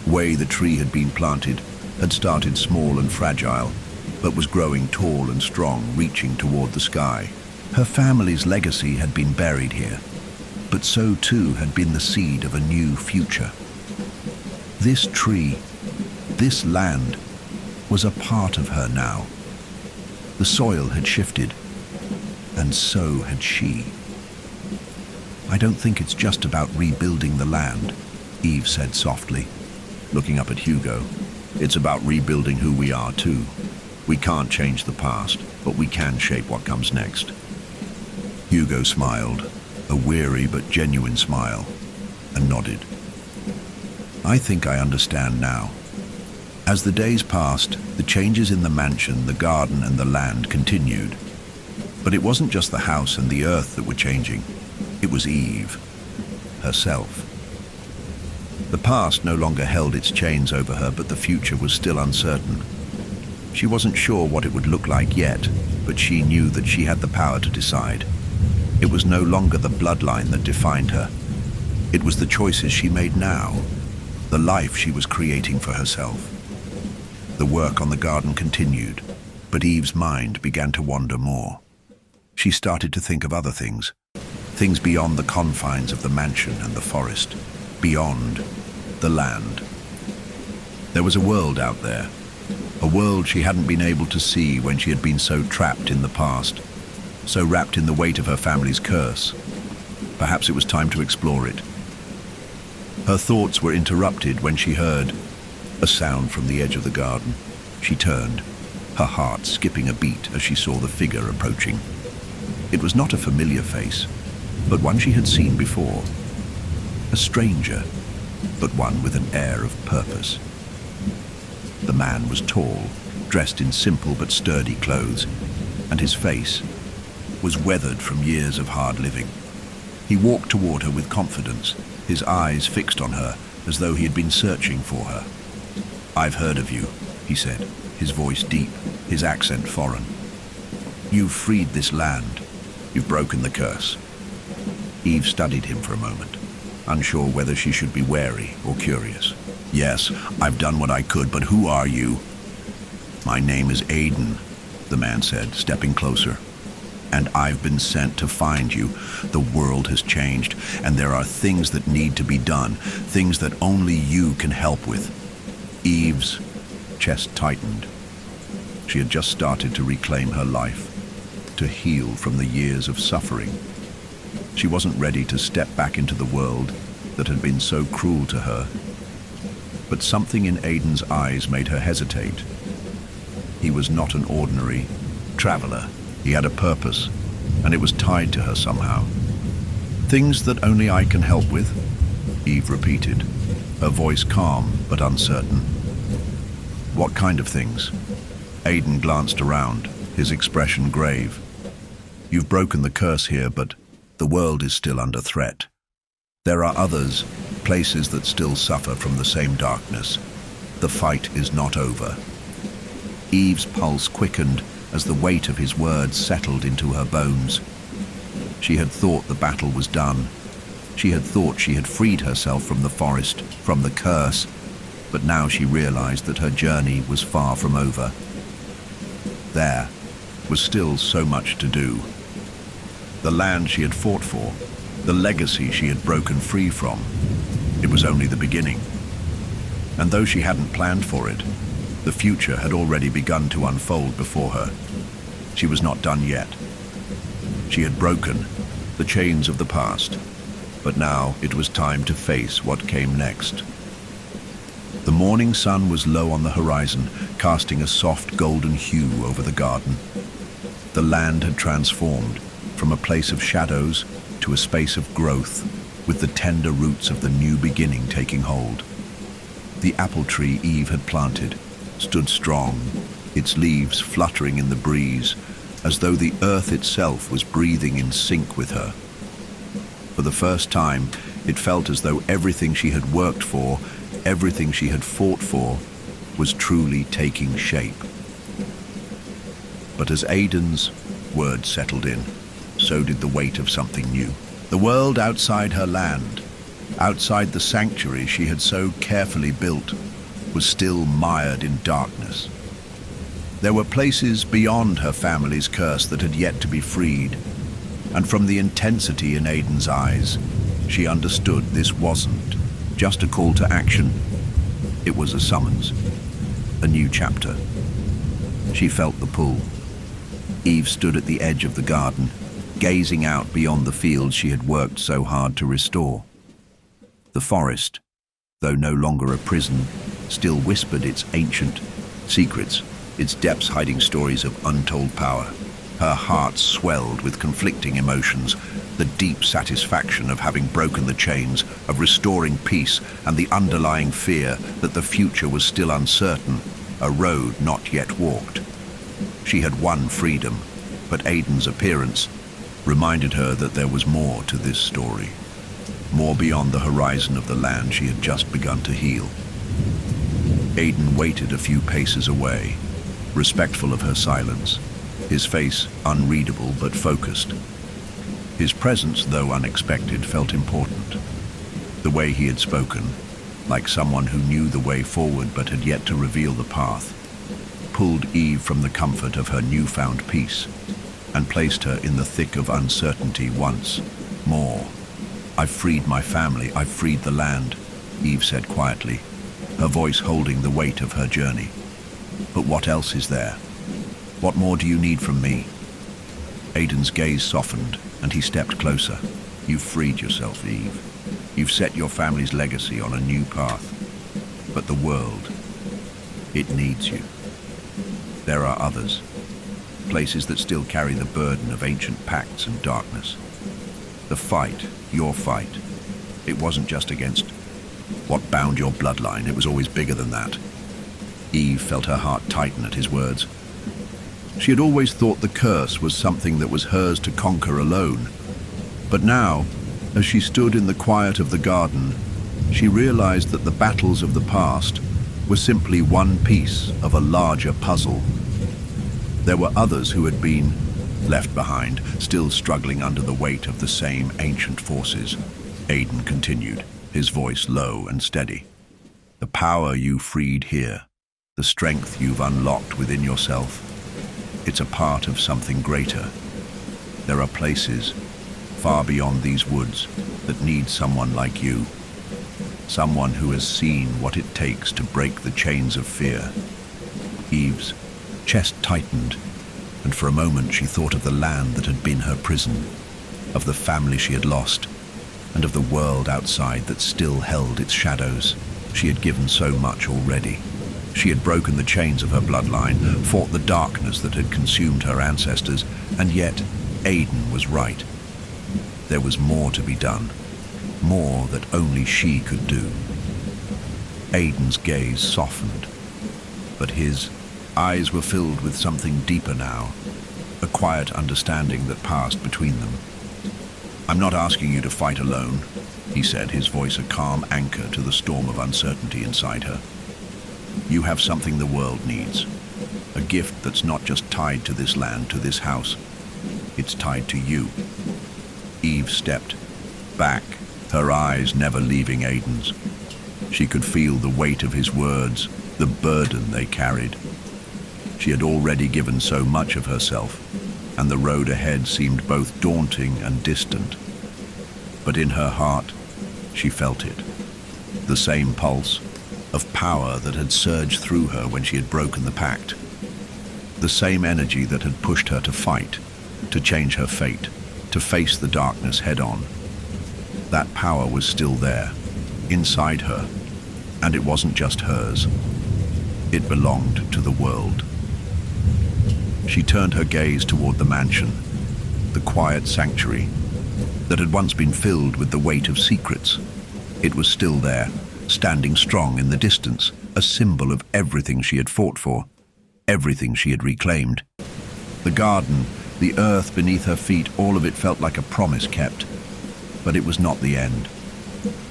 way the tree had been planted had started small and fragile, but was growing tall and strong, reaching toward the sky. Her family's legacy had been buried here, but so too had been the seed of a new future. This tree, this land, was a part of her now. The soil had shifted, and so had she. "I don't think it's just about rebuilding the land," Eve said softly, looking up at Hugo. "It's about rebuilding who we are too. We can't change the past, but we can shape what comes next." Hugo smiled, a weary but genuine smile, and nodded. "I think I understand now." As the days passed, the changes in the mansion, the garden, and the land continued. But it wasn't just the house and the earth that were changing. It was Eve, herself. The past no longer held its chains over her, but the future was still uncertain. She wasn't sure what it would look like yet, but she knew that she had the power to decide. It was no longer the bloodline that defined her. It was the choices she made now, the life she was creating for herself. The work on the garden continued, but Eve's mind began to wander more. She started to think of other things beyond the confines of the mansion and the forest, beyond the land. There was a world out there, a world she hadn't been able to see when she had been so trapped in the past, so wrapped in the weight of her family's curse. Perhaps it was time to explore it. Her thoughts were interrupted when she heard a sound from the edge of the garden. She turned, her heart skipping a beat as she saw the figure approaching. It was not a familiar face, but one she had seen before. A stranger, but one with an air of purpose. The man was tall, dressed in simple but sturdy clothes, and his face was weathered from years of hard living. He walked toward her with confidence, his eyes fixed on her as though he had been searching for her. "I've heard of you," he said, his voice deep, his accent foreign. "You've freed this land. You've broken the curse." Eve studied him for a moment, unsure whether she should be wary or curious. "Yes, I've done what I could, but who are you?" "My name is Aiden," the man said, stepping closer. "And I've been sent to find you. The world has changed, and there are things that need to be done, things that only you can help with." Eve's chest tightened. She had just started to reclaim her life, to heal from the years of suffering. She wasn't ready to step back into the world that had been so cruel to her. But something in Aiden's eyes made her hesitate. He was not an ordinary traveler. He had a purpose, and it was tied to her somehow. "Things that only I can help with," Eve repeated, her voice calm but uncertain. "What kind of things?" Aiden glanced around, his expression grave. "You've broken the curse here, but the world is still under threat. There are others, places that still suffer from the same darkness. The fight is not over." Eve's pulse quickened as the weight of his words settled into her bones. She had thought the battle was done. She had thought she had freed herself from the forest, from the curse, but now she realized that her journey was far from over. There was still so much to do. The land she had fought for, the legacy she had broken free from, it was only the beginning. And though she hadn't planned for it, the future had already begun to unfold before her. She was not done yet. She had broken the chains of the past, but now it was time to face what came next. The morning sun was low on the horizon, casting a soft golden hue over the garden. The land had transformed from a place of shadows to a space of growth, with the tender roots of the new beginning taking hold. The apple tree Eve had planted stood strong, its leaves fluttering in the breeze, as though the earth itself was breathing in sync with her. For the first time, it felt as though everything she had worked for, everything she had fought for, was truly taking shape. But as Aiden's words settled in, so did the weight of something new. The world outside her land, outside the sanctuary she had so carefully built, was still mired in darkness. There were places beyond her family's curse that had yet to be freed, and from the intensity in Aiden's eyes, she understood this wasn't just a call to action. It was a summons, a new chapter. She felt the pull. Eve stood at the edge of the garden, gazing out beyond the fields she had worked so hard to restore. The forest, though no longer a prison, still whispered its ancient secrets, its depths hiding stories of untold power. Her heart swelled with conflicting emotions, the deep satisfaction of having broken the chains, of restoring peace, and the underlying fear that the future was still uncertain, a road not yet walked. She had won freedom, but Aiden's appearance reminded her that there was more to this story, more beyond the horizon of the land she had just begun to heal. Aiden waited a few paces away, respectful of her silence, his face unreadable but focused. His presence, though unexpected, felt important. The way he had spoken, like someone who knew the way forward but had yet to reveal the path, pulled Eve from the comfort of her newfound peace and placed her in the thick of uncertainty once more. "I've freed my family, I've freed the land," Eve said quietly, her voice holding the weight of her journey. "But what else is there? What more do you need from me?" Aiden's gaze softened, and he stepped closer. "You've freed yourself, Eve. You've set your family's legacy on a new path. But the world, it needs you. There are others, places that still carry the burden of ancient pacts and darkness. The fight, your fight, it wasn't just against what bound your bloodline, it was always bigger than that." Eve felt her heart tighten at his words. She had always thought the curse was something that was hers to conquer alone. But now, as she stood in the quiet of the garden, she realized that the battles of the past were simply one piece of a larger puzzle. There were others who had been left behind, still struggling under the weight of the same ancient forces. Aiden continued, his voice low and steady. "The power you freed here, the strength you've unlocked within yourself, it's a part of something greater. There are places far beyond these woods that need someone like you. someone who has seen what it takes to break the chains of fear. Eve's chest tightened, and for a moment she thought of the land that had been her prison, of the family she had lost, and of the world outside that still held its shadows. She had given so much already. She had broken the chains of her bloodline, fought the darkness that had consumed her ancestors, and yet Aidan was right. There was more to be done, more that only she could do. Aidan's gaze softened, but his eyes were filled with something deeper now, a quiet understanding that passed between them. "I'm not asking you to fight alone," he said, his voice a calm anchor to the storm of uncertainty inside her. "You have something the world needs, a gift that's not just tied to this land, to this house. It's tied to you." Eve stepped back, her eyes never leaving Aidan's. She could feel the weight of his words, the burden they carried. She had already given so much of herself, and the road ahead seemed both daunting and distant. But in her heart, she felt it. The same pulse of power that had surged through her when she had broken the pact. The same energy that had pushed her to fight, to change her fate, to face the darkness head-on. That power was still there, inside her, and it wasn't just hers. It belonged to the world. She turned her gaze toward the mansion, the quiet sanctuary that had once been filled with the weight of secrets. It was still there, standing strong in the distance, a symbol of everything she had fought for, everything she had reclaimed. The garden, the earth beneath her feet, all of it felt like a promise kept. But it was not the end.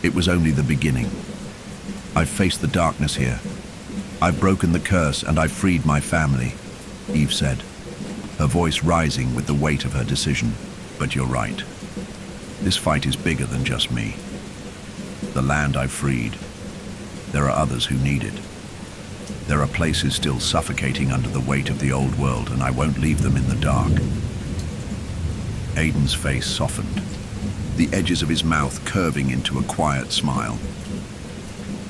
It was only the beginning. "I've faced the darkness here. I've broken the curse and I've freed my family," Eve said, her voice rising with the weight of her decision. "But you're right. This fight is bigger than just me. The land I've freed, there are others who need it. There are places still suffocating under the weight of the old world, and I won't leave them in the dark." Aidan's face softened, the edges of his mouth curving into a quiet smile.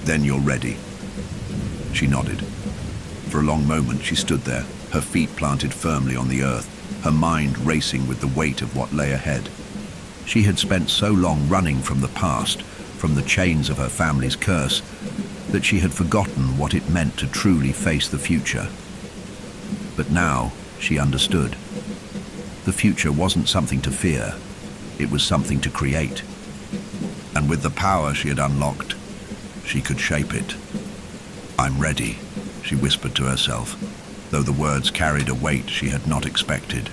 "Then you're ready." She nodded. For a long moment she stood there, her feet planted firmly on the earth, her mind racing with the weight of what lay ahead. She had spent so long running from the past, from the chains of her family's curse, that she had forgotten what it meant to truly face the future. But now she understood. The future wasn't something to fear, it was something to create. And with the power she had unlocked, she could shape it. "I'm ready," she whispered to herself, though the words carried a weight she had not expected.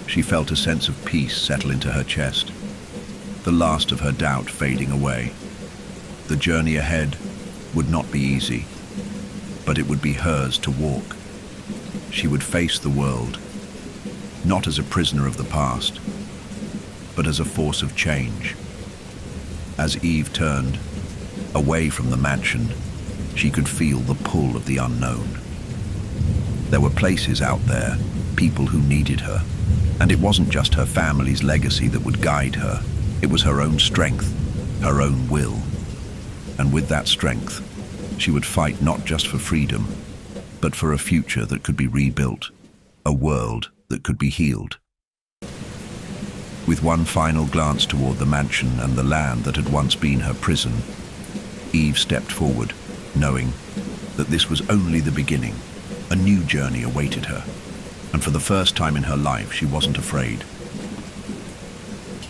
She felt a sense of peace settle into her chest, the last of her doubt fading away. The journey ahead would not be easy, but it would be hers to walk. She would face the world, not as a prisoner of the past, but as a force of change. As Eve turned away from the mansion, she could feel the pull of the unknown. There were places out there, people who needed her, and it wasn't just her family's legacy that would guide her. It was her own strength, her own will. And with that strength, she would fight not just for freedom, but for a future that could be rebuilt, a world that could be healed. With one final glance toward the mansion and the land that had once been her prison, Eve stepped forward, knowing that this was only the beginning. A new journey awaited her, and for the first time in her life, she wasn't afraid.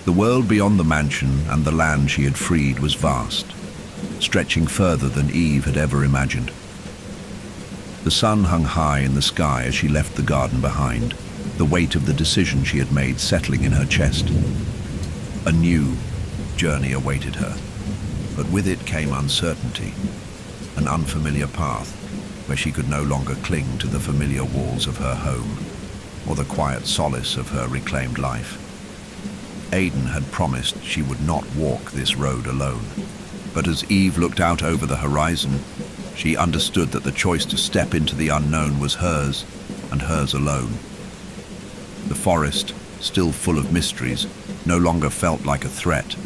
The world beyond the mansion and the land she had freed was vast, stretching further than Eve had ever imagined. The sun hung high in the sky as she left the garden behind, the weight of the decision she had made settling in her chest. A new journey awaited her, but with it came uncertainty, an unfamiliar path where she could no longer cling to the familiar walls of her home or the quiet solace of her reclaimed life. Aidan had promised she would not walk this road alone, but as Eve looked out over the horizon, she understood that the choice to step into the unknown was hers, and hers alone. The forest, still full of mysteries, no longer felt like a threat.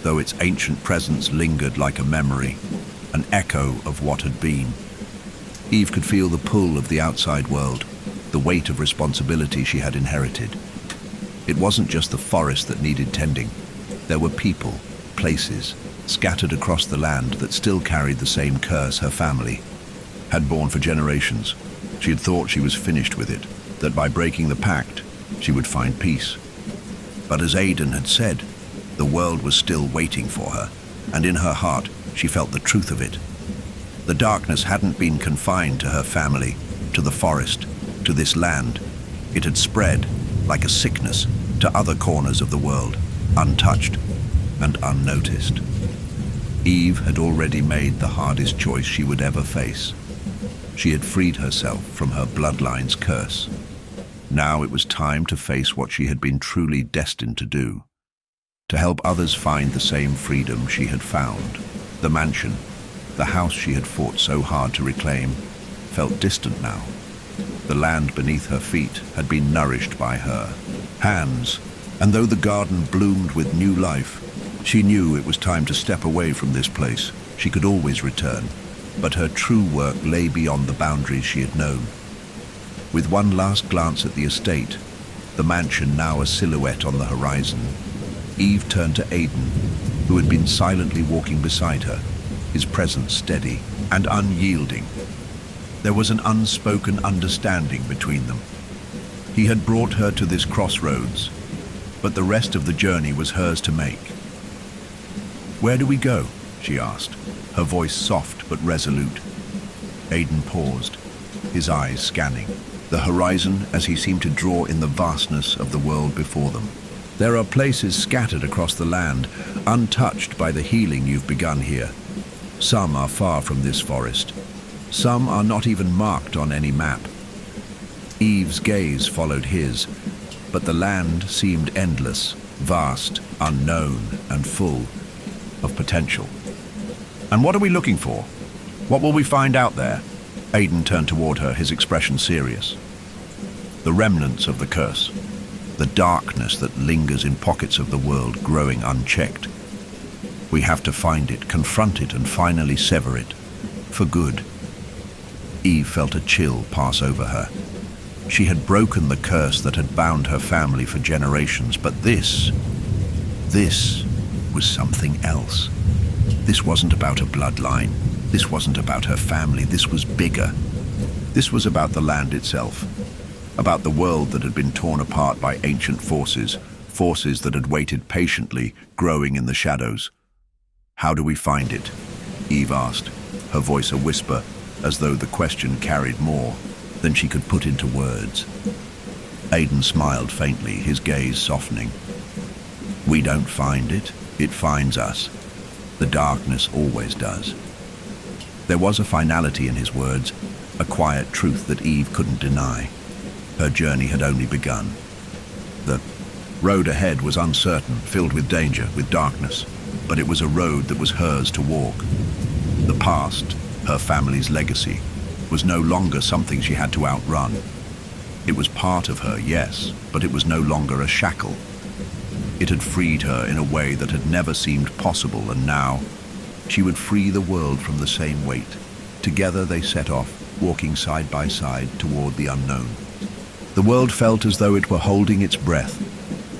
though its ancient presence lingered like a memory, an echo of what had been. Eve could feel the pull of the outside world, the weight of responsibility she had inherited. It wasn't just the forest that needed tending. There were people, places, scattered across the land that still carried the same curse her family had borne for generations. She had thought she was finished with it, that by breaking the pact, she would find peace. But as Aidan had said, the world was still waiting for her, and in her heart, she felt the truth of it. The darkness hadn't been confined to her family, to the forest, to this land. It had spread, like a sickness, to other corners of the world, untouched and unnoticed. Eve had already made the hardest choice she would ever face. She had freed herself from her bloodline's curse. Now it was time to face what she had been truly destined to do, to help others find the same freedom she had found. The mansion, the house she had fought so hard to reclaim, felt distant now. The land beneath her feet had been nourished by her hands, and though the garden bloomed with new life, she knew it was time to step away from this place. She could always return, but her true work lay beyond the boundaries she had known. With one last glance at the estate, the mansion now a silhouette on the horizon, Eve turned to Aidan, who had been silently walking beside her, his presence steady and unyielding. There was an unspoken understanding between them. He had brought her to this crossroads, but the rest of the journey was hers to make. "Where do we go?" she asked, her voice soft but resolute. Aidan paused, his eyes scanning the horizon as he seemed to draw in the vastness of the world before them. "There are places scattered across the land, untouched by the healing you've begun here. Some are far from this forest. Some are not even marked on any map." Eve's gaze followed his, but the land seemed endless, vast, unknown, and full of potential. "And what are we looking for? What will we find out there?" Aidan turned toward her, his expression serious. "The remnants of the curse, the darkness that lingers in pockets of the world growing unchecked. We have to find it, confront it, and finally sever it, for good." Eve felt a chill pass over her. She had broken the curse that had bound her family for generations, but this was something else. This wasn't about a bloodline. This wasn't about her family. This was bigger. This was about the land itself, about the world that had been torn apart by ancient forces, forces that had waited patiently, growing in the shadows. "How do we find it?" Eve asked, her voice a whisper, as though the question carried more than she could put into words. Aidan smiled faintly, his gaze softening. "We don't find it, it finds us. The darkness always does." There was a finality in his words, a quiet truth that Eve couldn't deny. Her journey had only begun. The road ahead was uncertain, filled with danger, with darkness, but it was a road that was hers to walk. The past, her family's legacy, was no longer something she had to outrun. It was part of her, yes, but it was no longer a shackle. It had freed her in a way that had never seemed possible, and now she would free the world from the same weight. Together they set off, walking side by side toward the unknown. The world felt as though it were holding its breath,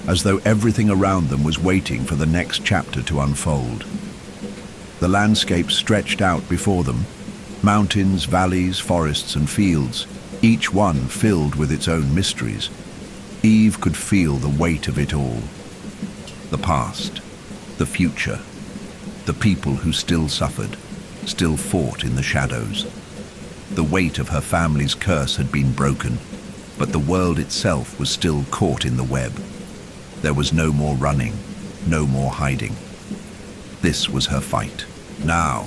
as though everything around them was waiting for the next chapter to unfold. The landscape stretched out before them, mountains, valleys, forests, and fields, each one filled with its own mysteries. Eve could feel the weight of it all. The past, the future, the people who still suffered, still fought in the shadows. The weight of her family's curse had been broken, but the world itself was still caught in the web. There was no more running, no more hiding. This was her fight, now,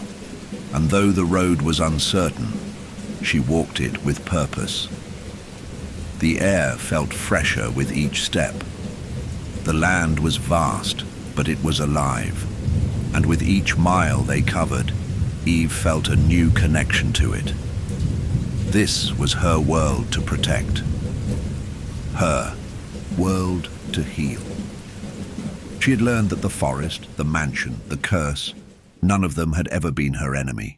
and though the road was uncertain, she walked it with purpose. The air felt fresher with each step. The land was vast, but it was alive, and with each mile they covered, Eve felt a new connection to it. This was her world to protect, her world to heal. She She had learned that the forest, the mansion, the curse, none of them had ever been her enemy.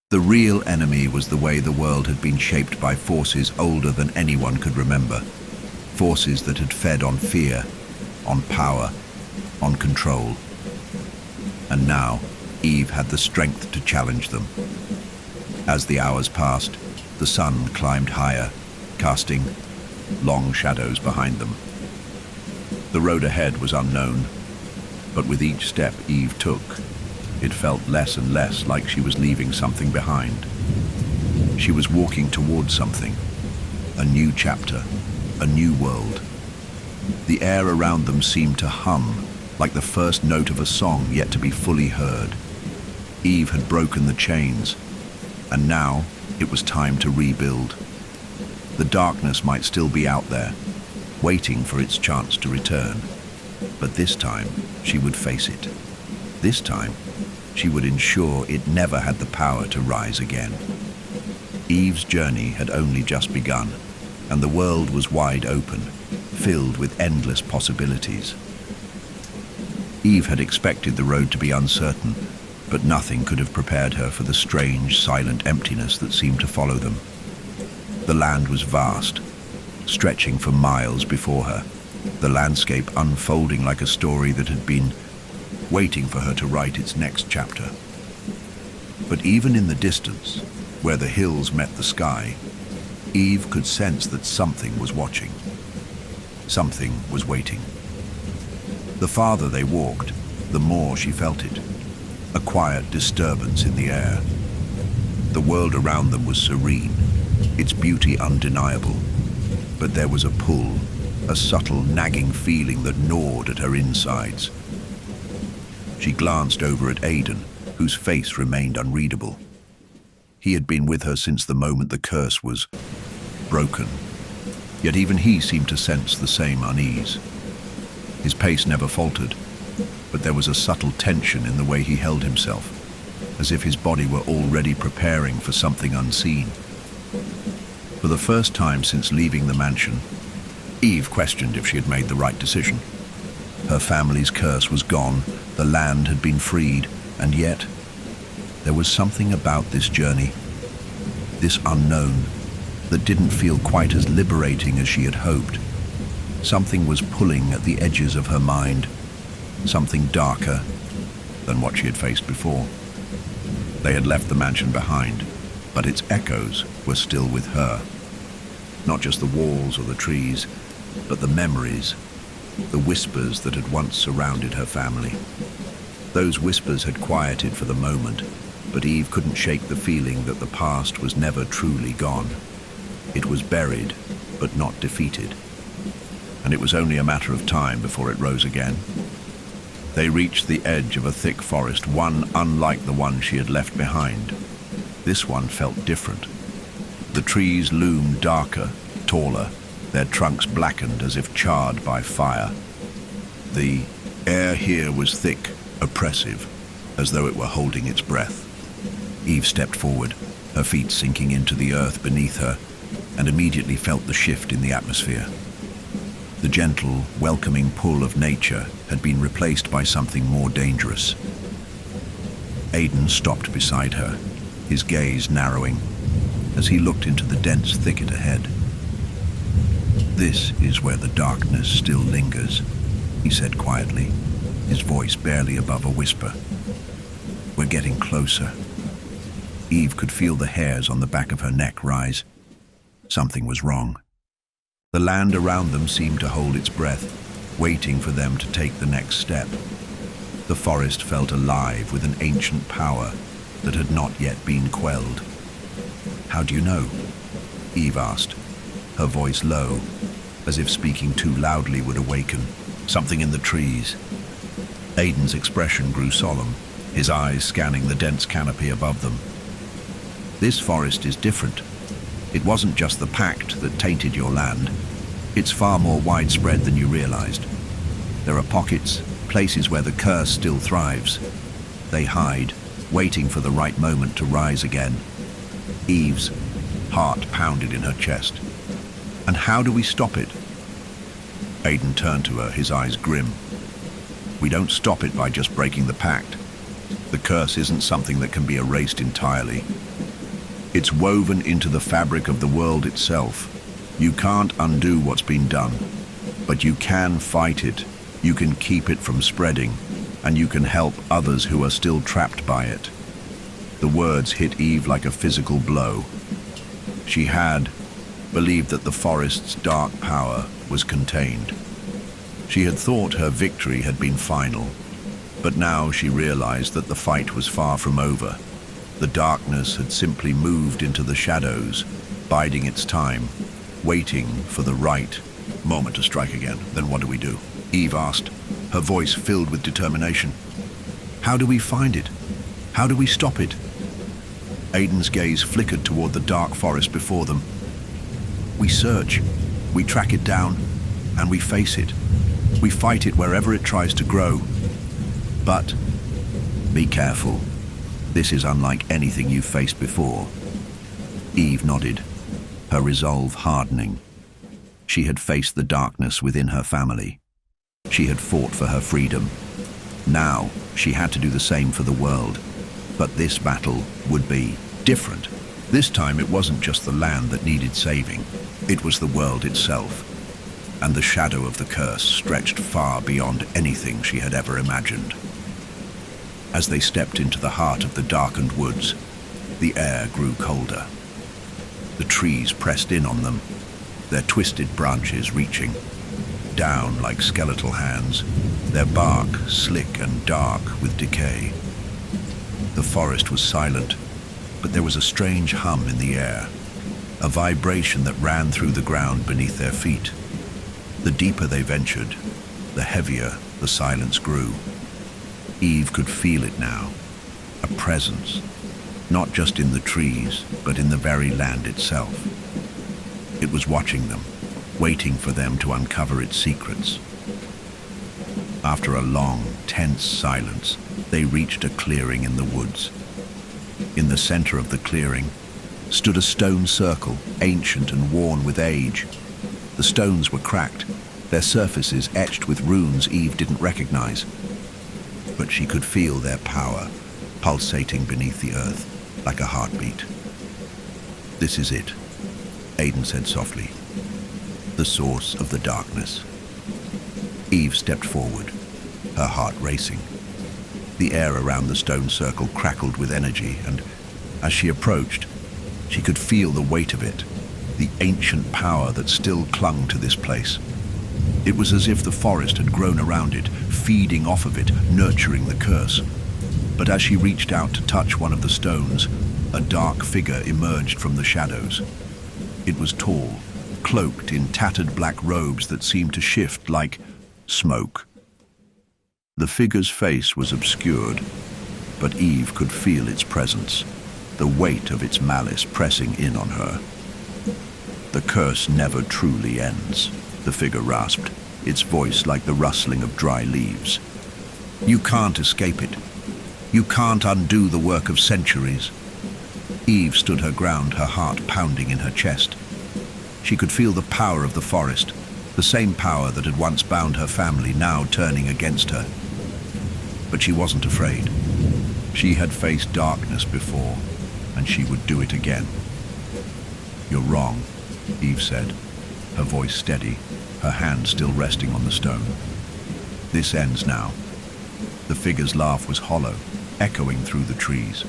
The real enemy was the way the world had been shaped by forces older than anyone could remember. Forces that had fed on fear, on power, on control. And now, Eve had the strength to challenge them. As the hours passed, the sun climbed higher, casting long shadows behind them. The road ahead was unknown, but with each step Eve took, it felt less and less like she was leaving something behind. She was walking towards something, a new chapter, a new world. The air around them seemed to hum, like the first note of a song yet to be fully heard. Eve had broken the chains, and now it was time to rebuild. The darkness might still be out there, waiting for its chance to return. But this time, she would face it. This time, she would ensure it never had the power to rise again. Eve's journey had only just begun, and the world was wide open, filled with endless possibilities. Eve had expected the road to be uncertain, but nothing could have prepared her for the strange, silent emptiness that seemed to follow them. The land was vast, stretching for miles before her, the landscape unfolding like a story that had been waiting for her to write its next chapter. But even in the distance, where the hills met the sky, Eve could sense that something was watching. Something was waiting. The farther they walked, the more she felt it, a quiet disturbance in the air. The world around them was serene, its beauty undeniable, but there was a pull, a subtle nagging feeling that gnawed at her insides. She glanced over at Aidan, whose face remained unreadable. He had been with her since the moment the curse was broken, yet even he seemed to sense the same unease. His pace never faltered, but there was a subtle tension in the way he held himself, as if his body were already preparing for something unseen. For the first time since leaving the mansion, Eve questioned if she had made the right decision. Her family's curse was gone, the land had been freed, and yet there was something about this journey, this unknown, that didn't feel quite as liberating as she had hoped. Something was pulling at the edges of her mind, something darker than what she had faced before. They had left the mansion behind, but its echoes were still with her. Not just the walls or the trees, but the memories, the whispers that had once surrounded her family. Those whispers had quieted for the moment, but Eve couldn't shake the feeling that the past was never truly gone. It was buried, but not defeated. And it was only a matter of time before it rose again. They reached the edge of a thick forest, one unlike the one she had left behind. This one felt different. The trees loomed darker, taller, their trunks blackened as if charred by fire. The air here was thick, oppressive, as though it were holding its breath. Eve stepped forward, her feet sinking into the earth beneath her, and immediately felt the shift in the atmosphere. The gentle, welcoming pull of nature had been replaced by something more dangerous. Aidan stopped beside her, his gaze narrowing, as he looked into the dense thicket ahead. "This is where the darkness still lingers," he said quietly, his voice barely above a whisper. "We're getting closer." Eve could feel the hairs on the back of her neck rise. Something was wrong. The land around them seemed to hold its breath, waiting for them to take the next step. The forest felt alive with an ancient power that had not yet been quelled. "How do you know?" Eve asked, her voice low, as if speaking too loudly would awaken something in the trees. Aidan's expression grew solemn, his eyes scanning the dense canopy above them. "This forest is different. It wasn't just the pact that tainted your land. It's far more widespread than you realized. There are pockets, places where the curse still thrives. They hide, waiting for the right moment to rise again." Eve's heart pounded in her chest. "And how do we stop it?" Aidan turned to her, his eyes grim. We don't stop it by just breaking the pact. The curse isn't something that can be erased entirely. It's woven into the fabric of the world itself. You can't undo what's been done, but you can fight it. You can keep it from spreading, and you can help others who are still trapped by it. The words hit Eve like a physical blow. She had believed that the forest's dark power was contained. She had thought her victory had been final, but now she realized that the fight was far from over. The darkness had simply moved into the shadows, biding its time, waiting for the right moment to strike again. Then what do we do? Eve asked, her voice filled with determination. How do we find it? How do we stop it? Aiden's gaze flickered toward the dark forest before them. We search, we track it down, and we face it. We fight it wherever it tries to grow. But be careful. This is unlike anything you've faced before. Eve nodded, her resolve hardening. She had faced the darkness within her family. She had fought for her freedom. Now she had to do the same for the world. But this battle would be different. This time it wasn't just the land that needed saving. It was the world itself. And the shadow of the curse stretched far beyond anything she had ever imagined. As they stepped into the heart of the darkened woods, the air grew colder. The trees pressed in on them, their twisted branches reaching down like skeletal hands, their bark slick and dark with decay. The forest was silent, but there was a strange hum in the air, a vibration that ran through the ground beneath their feet. The deeper they ventured, the heavier the silence grew. Eve could feel it now, a presence, not just in the trees, but in the very land itself. It was watching them, waiting for them to uncover its secrets. After a long, tense silence, they reached a clearing in the woods. In the center of the clearing stood a stone circle, ancient and worn with age. The stones were cracked, their surfaces etched with runes Eve didn't recognize. But she could feel their power pulsating beneath the earth like a heartbeat. This is it, Aiden said softly. The source of the darkness. Eve stepped forward, her heart racing. The air around the stone circle crackled with energy, and as she approached, she could feel the weight of it, the ancient power that still clung to this place. It was as if the forest had grown around it, feeding off of it, nurturing the curse. But as she reached out to touch one of the stones, a dark figure emerged from the shadows. It was tall, cloaked in tattered black robes that seemed to shift like smoke. The figure's face was obscured, but Eve could feel its presence, the weight of its malice pressing in on her. The curse never truly ends, the figure rasped, its voice like the rustling of dry leaves. You can't escape it. You can't undo the work of centuries. Eve stood her ground, her heart pounding in her chest. She could feel the power of the forest, the same power that had once bound her family, now turning against her. But she wasn't afraid. She had faced darkness before, and she would do it again. You're wrong, Eve said, her voice steady, her hand still resting on the stone. This ends now. The figure's laugh was hollow, echoing through the trees.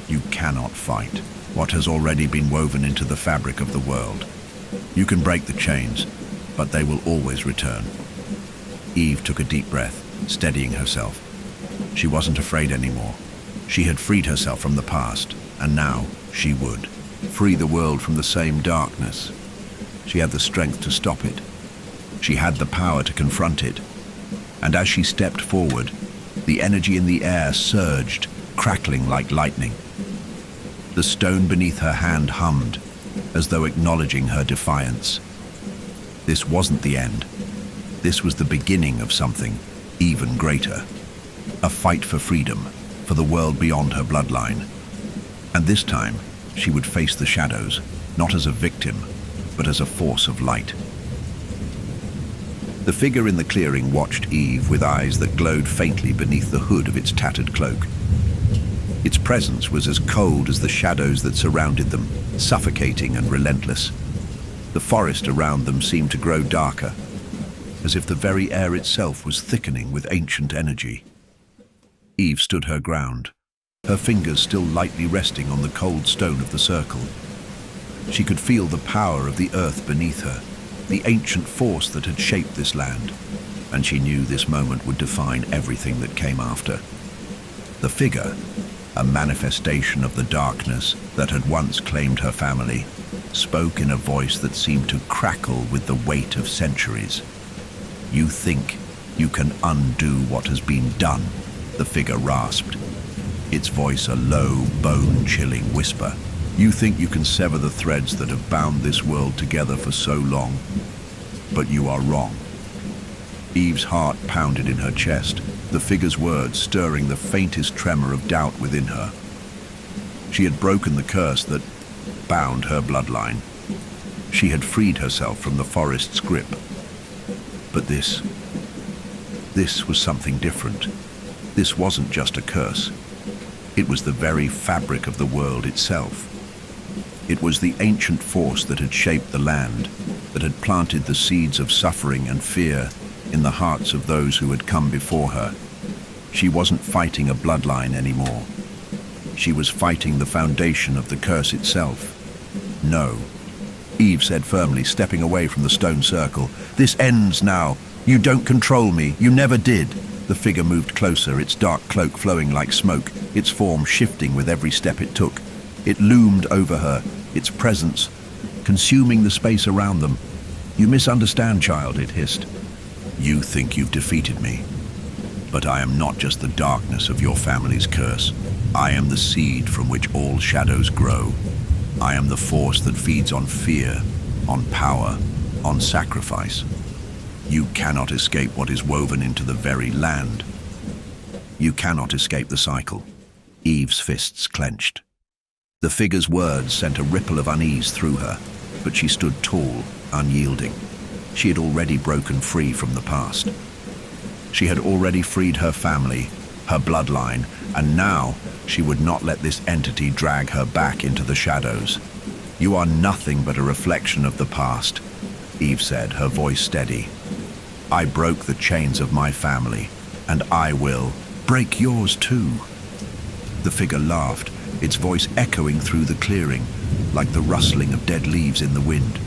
You cannot fight what has already been woven into the fabric of the world. You can break the chains, but they will always return. Eve took a deep breath, steadying herself. She wasn't afraid anymore. She had freed herself from the past, and now she would free the world from the same darkness. She had the strength to stop it. She had the power to confront it. And as she stepped forward, the energy in the air surged, crackling like lightning. The stone beneath her hand hummed, as though acknowledging her defiance. This wasn't the end. This was the beginning of something even greater. A fight for freedom, for the world beyond her bloodline. And this time, she would face the shadows, not as a victim, but as a force of light. The figure in the clearing watched Eve with eyes that glowed faintly beneath the hood of its tattered cloak. Its presence was as cold as the shadows that surrounded them, suffocating and relentless. The forest around them seemed to grow darker, as if the very air itself was thickening with ancient energy. Eve stood her ground, her fingers still lightly resting on the cold stone of the circle. She could feel the power of the earth beneath her, the ancient force that had shaped this land, and she knew this moment would define everything that came after. The figure, a manifestation of the darkness that had once claimed her family, spoke in a voice that seemed to crackle with the weight of centuries. "You think you can undo what has been done," the figure rasped, its voice a low, bone-chilling whisper. "You think you can sever the threads that have bound this world together for so long, but you are wrong." Eve's heart pounded in her chest, the figure's words stirring the faintest tremor of doubt within her. She had broken the curse that bound her bloodline. She had freed herself from the forest's grip. But this was something different. This wasn't just a curse. It was the very fabric of the world itself. It was the ancient force that had shaped the land, that had planted the seeds of suffering and fear in the hearts of those who had come before her. She wasn't fighting a bloodline anymore. She was fighting the foundation of the curse itself. "No," Eve said firmly, stepping away from the stone circle. "This ends now. You don't control me. You never did." The figure moved closer, its dark cloak flowing like smoke, its form shifting with every step it took. It loomed over her, its presence consuming the space around them. "You misunderstand, child," it hissed. "You think you've defeated me. But I am not just the darkness of your family's curse. I am the seed from which all shadows grow. I am the force that feeds on fear, on power, on sacrifice. You cannot escape what is woven into the very land. You cannot escape the cycle." Eve's fists clenched. The figure's words sent a ripple of unease through her, but she stood tall, unyielding. She had already broken free from the past. She had already freed her family, her bloodline, and now she would not let this entity drag her back into the shadows. "You are nothing but a reflection of the past," Eve said, her voice steady. "I broke the chains of my family, and I will break yours too." The figure laughed, its voice echoing through the clearing, like the rustling of dead leaves in the wind.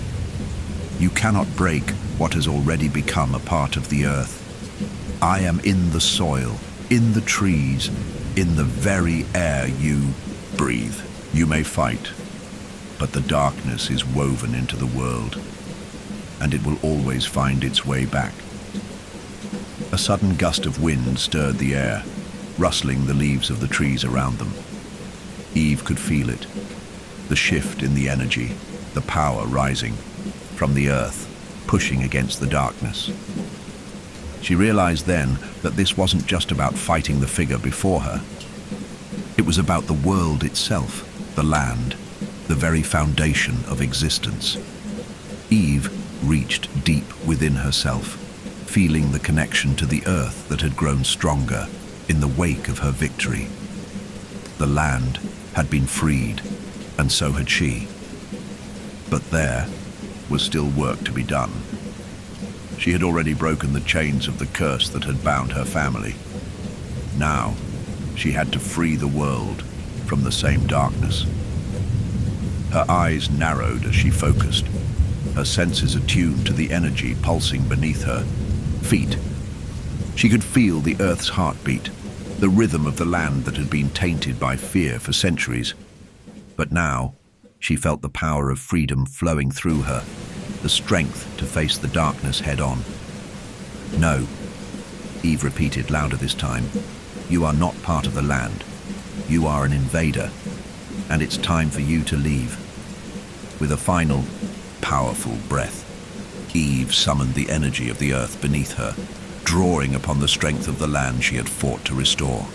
"You cannot break what has already become a part of the earth. I am in the soil, in the trees, in the very air you breathe. You may fight, but the darkness is woven into the world, and it will always find its way back." A sudden gust of wind stirred the air, rustling the leaves of the trees around them. Eve could feel it, the shift in the energy, the power rising from the earth, pushing against the darkness. She realized then that this wasn't just about fighting the figure before her. It was about the world itself, the land, the very foundation of existence. Eve reached deep within herself, feeling the connection to the earth that had grown stronger in the wake of her victory. The land had been freed, and so had she. But there was still work to be done. She had already broken the chains of the curse that had bound her family. Now, she had to free the world from the same darkness. Her eyes narrowed as she focused, her senses attuned to the energy pulsing beneath her feet. She could feel the earth's heartbeat, the rhythm of the land that had been tainted by fear for centuries. But now, she felt the power of freedom flowing through her, the strength to face the darkness head-on. "No," Eve repeated louder this time. "You are not part of the land. You are an invader, and it's time for you to leave." With a final, powerful breath, Eve summoned the energy of the earth beneath her, drawing upon the strength of the land she had fought to restore.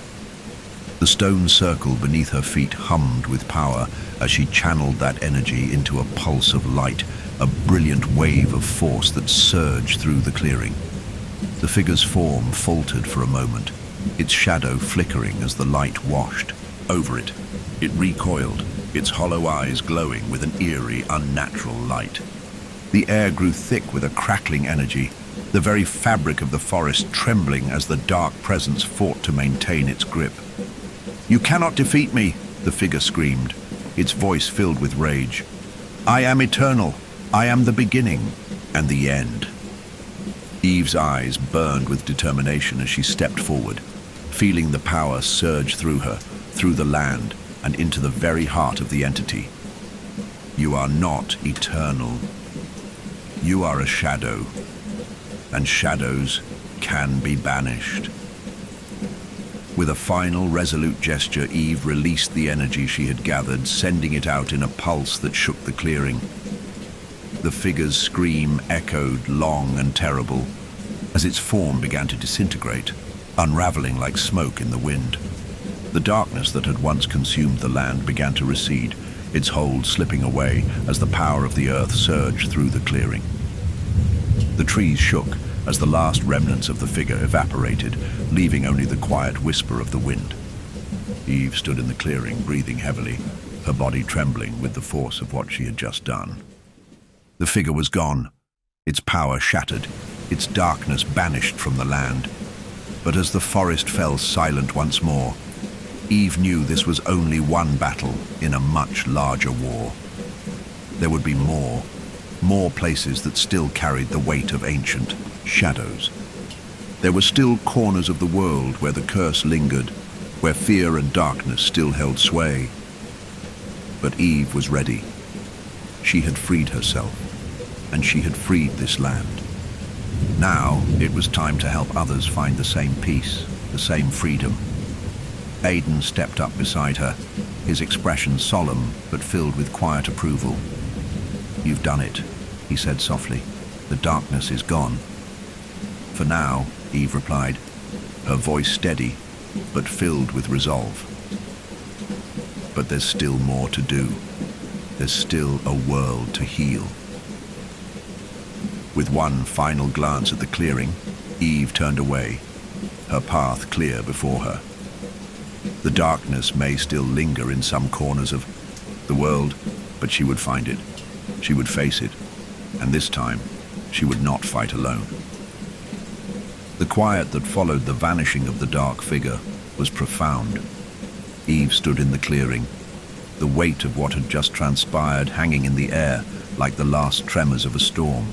The stone circle beneath her feet hummed with power as she channeled that energy into a pulse of light, a brilliant wave of force that surged through the clearing. The figure's form faltered for a moment, its shadow flickering as the light washed over it. It recoiled, its hollow eyes glowing with an eerie, unnatural light. The air grew thick with a crackling energy, the very fabric of the forest trembling as the dark presence fought to maintain its grip. "You cannot defeat me," the figure screamed, its voice filled with rage. "I am eternal. I am the beginning and the end." Eve's eyes burned with determination as she stepped forward, feeling the power surge through her, through the land, and into the very heart of the entity. "You are not eternal. You are a shadow, and shadows can be banished." With a final, resolute gesture, Eve released the energy she had gathered, sending it out in a pulse that shook the clearing. The figure's scream echoed, long and terrible, as its form began to disintegrate, unraveling like smoke in the wind. The darkness that had once consumed the land began to recede, its hold slipping away as the power of the earth surged through the clearing. The trees shook as the last remnants of the figure evaporated, leaving only the quiet whisper of the wind. Eve stood in the clearing, breathing heavily, her body trembling with the force of what she had just done. The figure was gone, its power shattered, its darkness banished from the land. But as the forest fell silent once more, Eve knew this was only one battle in a much larger war. There would be more places that still carried the weight of ancient shadows. There were still corners of the world where the curse lingered, where fear and darkness still held sway. But Eve was ready. She had freed herself, and she had freed this land. Now it was time to help others find the same peace, the same freedom. Aidan stepped up beside her, his expression solemn but filled with quiet approval. "You've done it," he said softly. "The darkness is gone." "For now," Eve replied, her voice steady but filled with resolve. "But there's still more to do. There's still a world to heal." With one final glance at the clearing, Eve turned away, her path clear before her. The darkness may still linger in some corners of the world, but she would find it. She would face it, and this time, she would not fight alone. The quiet that followed the vanishing of the dark figure was profound. Eve stood in the clearing, the weight of what had just transpired hanging in the air like the last tremors of a storm.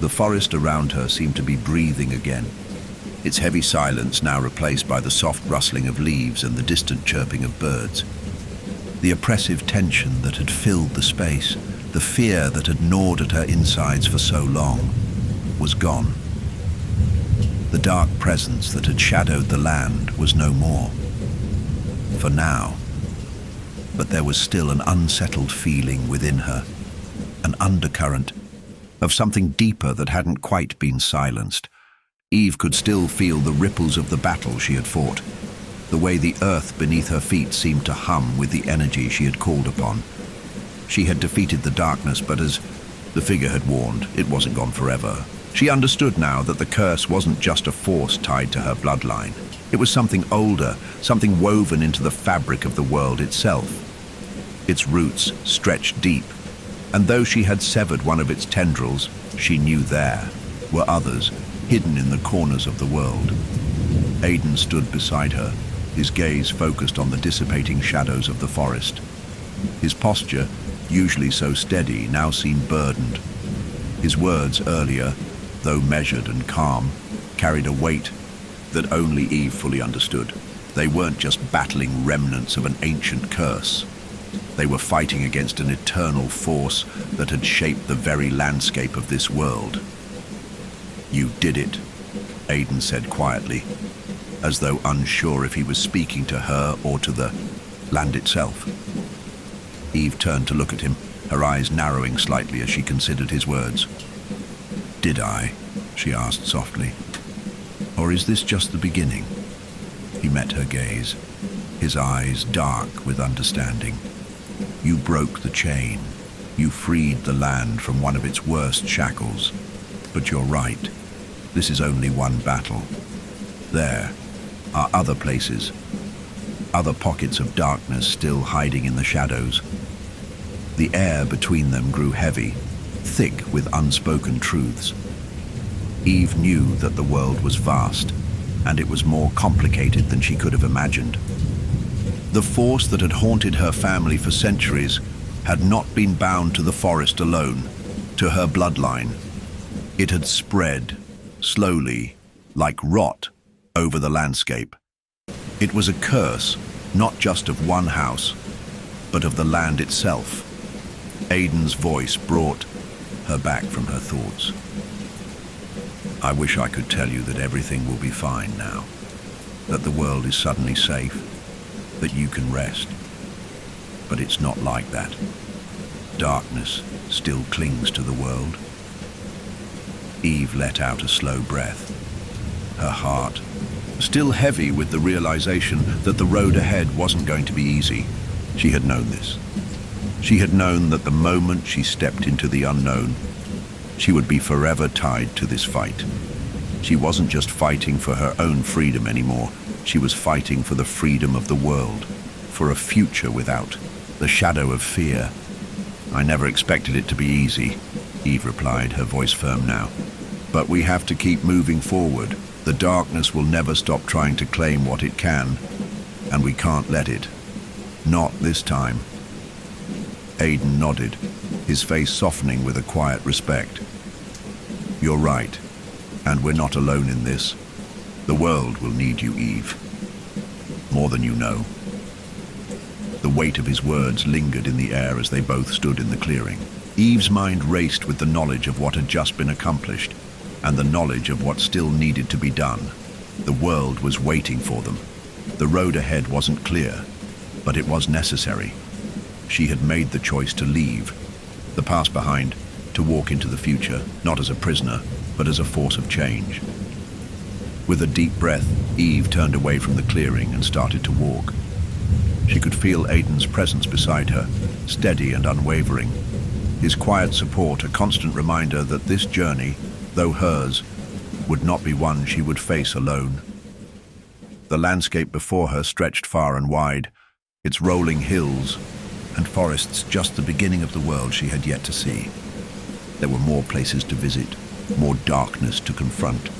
The forest around her seemed to be breathing again, its heavy silence now replaced by the soft rustling of leaves and the distant chirping of birds. The oppressive tension that had filled the space, the fear that had gnawed at her insides for so long, was gone. The dark presence that had shadowed the land was no more. For now. But there was still an unsettled feeling within her, an undercurrent of something deeper that hadn't quite been silenced. Eve could still feel the ripples of the battle she had fought, the way the earth beneath her feet seemed to hum with the energy she had called upon. She had defeated the darkness, but as the figure had warned, it wasn't gone forever. She understood now that the curse wasn't just a force tied to her bloodline. It was something older, something woven into the fabric of the world itself. Its roots stretched deep, and though she had severed one of its tendrils, she knew there were others hidden in the corners of the world. Aidan stood beside her, his gaze focused on the dissipating shadows of the forest. His posture, usually so steady, now seemed burdened. His words earlier, though measured and calm, carried a weight that only Eve fully understood. They weren't just battling remnants of an ancient curse. They were fighting against an eternal force that had shaped the very landscape of this world. "You did it," Aidan said quietly, as though unsure if he was speaking to her or to the land itself. Eve turned to look at him, her eyes narrowing slightly as she considered his words. "Did I?" she asked softly. "Or is this just the beginning?" He met her gaze, his eyes dark with understanding. "You broke the chain. You freed the land from one of its worst shackles. But you're right. This is only one battle. There are other places, other pockets of darkness still hiding in the shadows. The air between them grew heavy, thick with unspoken truths. Eve knew that the world was vast, and it was more complicated than she could have imagined. The force that had haunted her family for centuries had not been bound to the forest alone, to her bloodline. It had spread, slowly, like rot, over the landscape. It was a curse, not just of one house, but of the land itself. Aiden's voice brought her back from her thoughts. I wish I could tell you that everything will be fine now, that the world is suddenly safe, that you can rest. But it's not like that. Darkness still clings to the world. Eve let out a slow breath, her heart still heavy with the realization that the road ahead wasn't going to be easy. She had known this. She had known that the moment she stepped into the unknown, she would be forever tied to this fight. She wasn't just fighting for her own freedom anymore. She was fighting for the freedom of the world, for a future without the shadow of fear. I never expected it to be easy, Eve replied, her voice firm now. But we have to keep moving forward. The darkness will never stop trying to claim what it can, and we can't let it. Not this time. Aiden nodded, his face softening with a quiet respect. You're right, and we're not alone in this. The world will need you, Eve. More than you know. The weight of his words lingered in the air as they both stood in the clearing. Eve's mind raced with the knowledge of what had just been accomplished, and the knowledge of what still needed to be done. The world was waiting for them. The road ahead wasn't clear, but it was necessary. She had made the choice to leave, the past behind, to walk into the future, not as a prisoner, but as a force of change. With a deep breath, Eve turned away from the clearing and started to walk. She could feel Aiden's presence beside her, steady and unwavering. His quiet support, a constant reminder that this journey, though hers, would not be one she would face alone. The landscape before her stretched far and wide, its rolling hills and forests just the beginning of the world she had yet to see. There were more places to visit, more darkness to confront,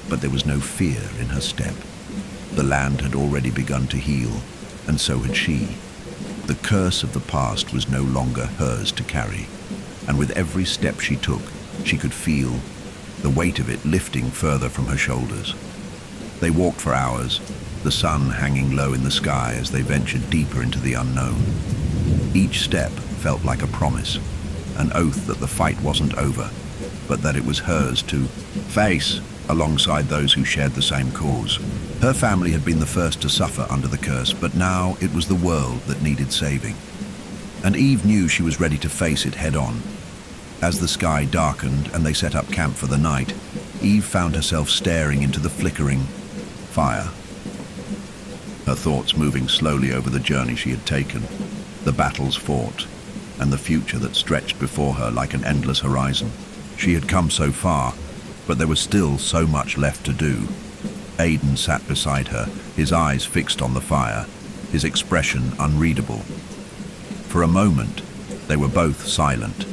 but there was no fear in her step. The land had already begun to heal, and so had she. The curse of the past was no longer hers to carry, and with every step she took, she could feel the weight of it lifting further from her shoulders. They walked for hours, the sun hanging low in the sky as they ventured deeper into the unknown. Each step felt like a promise, an oath that the fight wasn't over, but that it was hers to face alongside those who shared the same cause. Her family had been the first to suffer under the curse, but now it was the world that needed saving. And Eve knew she was ready to face it head-on. As the sky darkened and they set up camp for the night, Eve found herself staring into the flickering fire. Her thoughts moving slowly over the journey she had taken, the battles fought, and the future that stretched before her like an endless horizon. She had come so far, but there was still so much left to do. Aiden sat beside her, his eyes fixed on the fire, his expression unreadable. For a moment, they were both silent,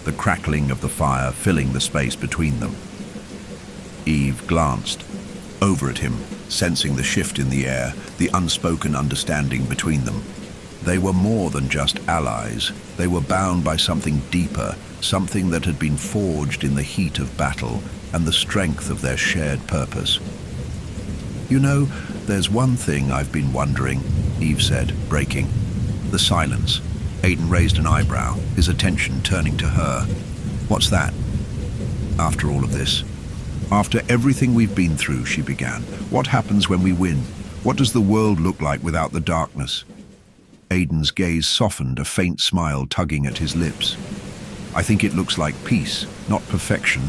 the crackling of the fire filling the space between them. Eve glanced over at him, sensing the shift in the air, the unspoken understanding between them. They were more than just allies. They were bound by something deeper, something that had been forged in the heat of battle and the strength of their shared purpose. You know, there's one thing I've been wondering, Eve said, breaking the silence. Aiden raised an eyebrow, his attention turning to her. What's that? After all of this, after everything we've been through, she began, what happens when we win? What does the world look like without the darkness? Aiden's gaze softened, a faint smile tugging at his lips. I think it looks like peace, not perfection,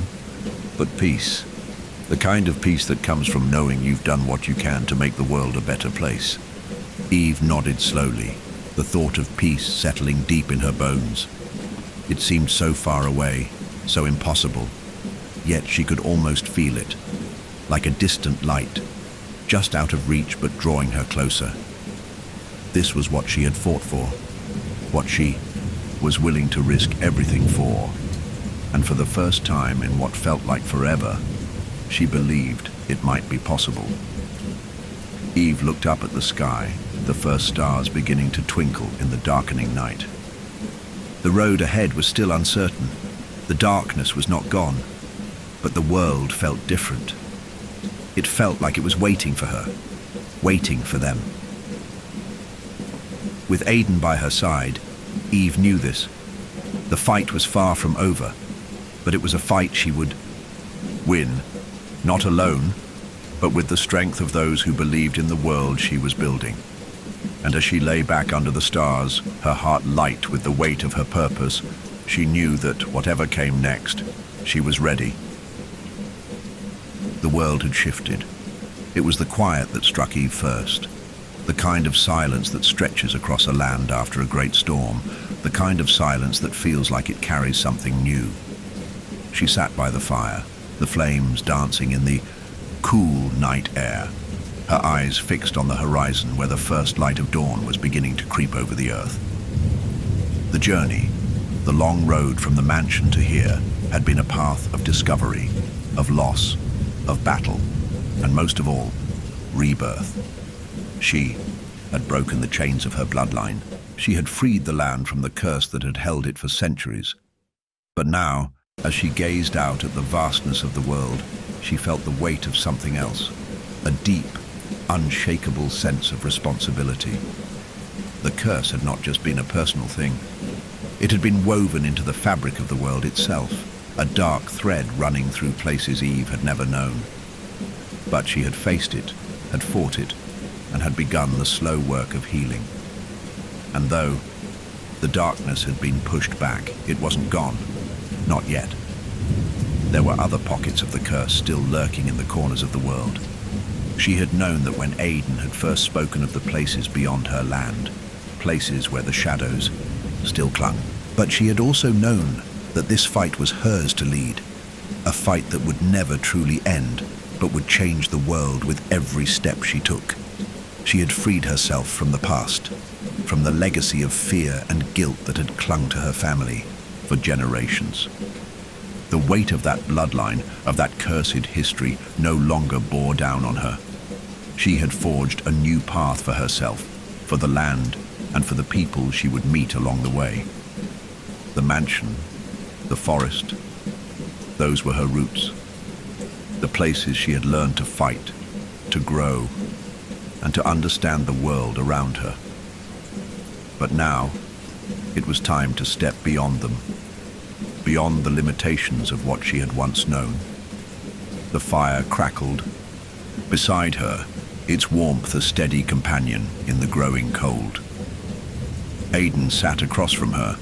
but peace. The kind of peace that comes from knowing you've done what you can to make the world a better place. Eve nodded slowly, the thought of peace settling deep in her bones. It seemed so far away, so impossible, yet she could almost feel it, like a distant light, just out of reach but drawing her closer. This was what she had fought for, what she was willing to risk everything for, and for the first time in what felt like forever, she believed it might be possible. Eve looked up at the sky, the first stars beginning to twinkle in the darkening night. The road ahead was still uncertain. The darkness was not gone, but the world felt different. It felt like it was waiting for her, waiting for them. With Aidan by her side, Eve knew this. The fight was far from over, but it was a fight she would win, not alone, but with the strength of those who believed in the world she was building. And as she lay back under the stars, her heart light with the weight of her purpose, she knew that whatever came next, she was ready. The world had shifted. It was the quiet that struck Eve first. The kind of silence that stretches across a land after a great storm. The kind of silence that feels like it carries something new. She sat by the fire, the flames dancing in the cool night air, her eyes fixed on the horizon where the first light of dawn was beginning to creep over the earth. The journey, the long road from the mansion to here, had been a path of discovery, of loss, of battle, and most of all, rebirth. She had broken the chains of her bloodline. She had freed the land from the curse that had held it for centuries. But now, as she gazed out at the vastness of the world, she felt the weight of something else, a deep, unshakable sense of responsibility. The curse had not just been a personal thing. It had been woven into the fabric of the world itself, a dark thread running through places Eve had never known. But she had faced it, had fought it, and had begun the slow work of healing. And though the darkness had been pushed back, it wasn't gone. Not yet. There were other pockets of the curse still lurking in the corners of the world. She had known that when Aidan had first spoken of the places beyond her land, places where the shadows still clung. But she had also known that this fight was hers to lead, a fight that would never truly end, but would change the world with every step she took. She had freed herself from the past, from the legacy of fear and guilt that had clung to her family for generations. The weight of that bloodline, of that cursed history, no longer bore down on her. She had forged a new path for herself, for the land, and for the people she would meet along the way. The mansion, the forest, those were her roots. The places she had learned to fight, to grow, and to understand the world around her. But now, it was time to step beyond them, beyond the limitations of what she had once known. The fire crackled. Beside her, its warmth a steady companion in the growing cold. Aidan sat across from her,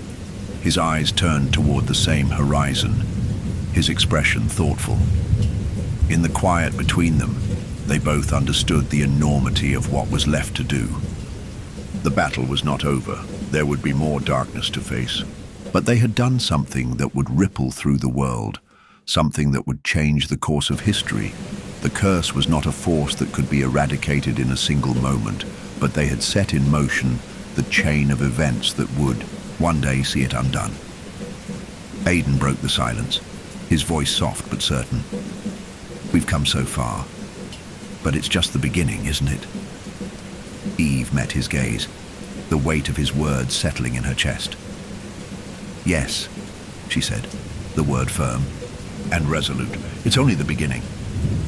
his eyes turned toward the same horizon, his expression thoughtful. In the quiet between them, they both understood the enormity of what was left to do. The battle was not over. There would be more darkness to face. But they had done something that would ripple through the world, something that would change the course of history. The curse was not a force that could be eradicated in a single moment, but they had set in motion the chain of events that would, one day, see it undone. Aidan broke the silence, his voice soft but certain. We've come so far, but it's just the beginning, isn't it? Eve met his gaze, the weight of his words settling in her chest. Yes, she said, the word firm and resolute. It's only the beginning.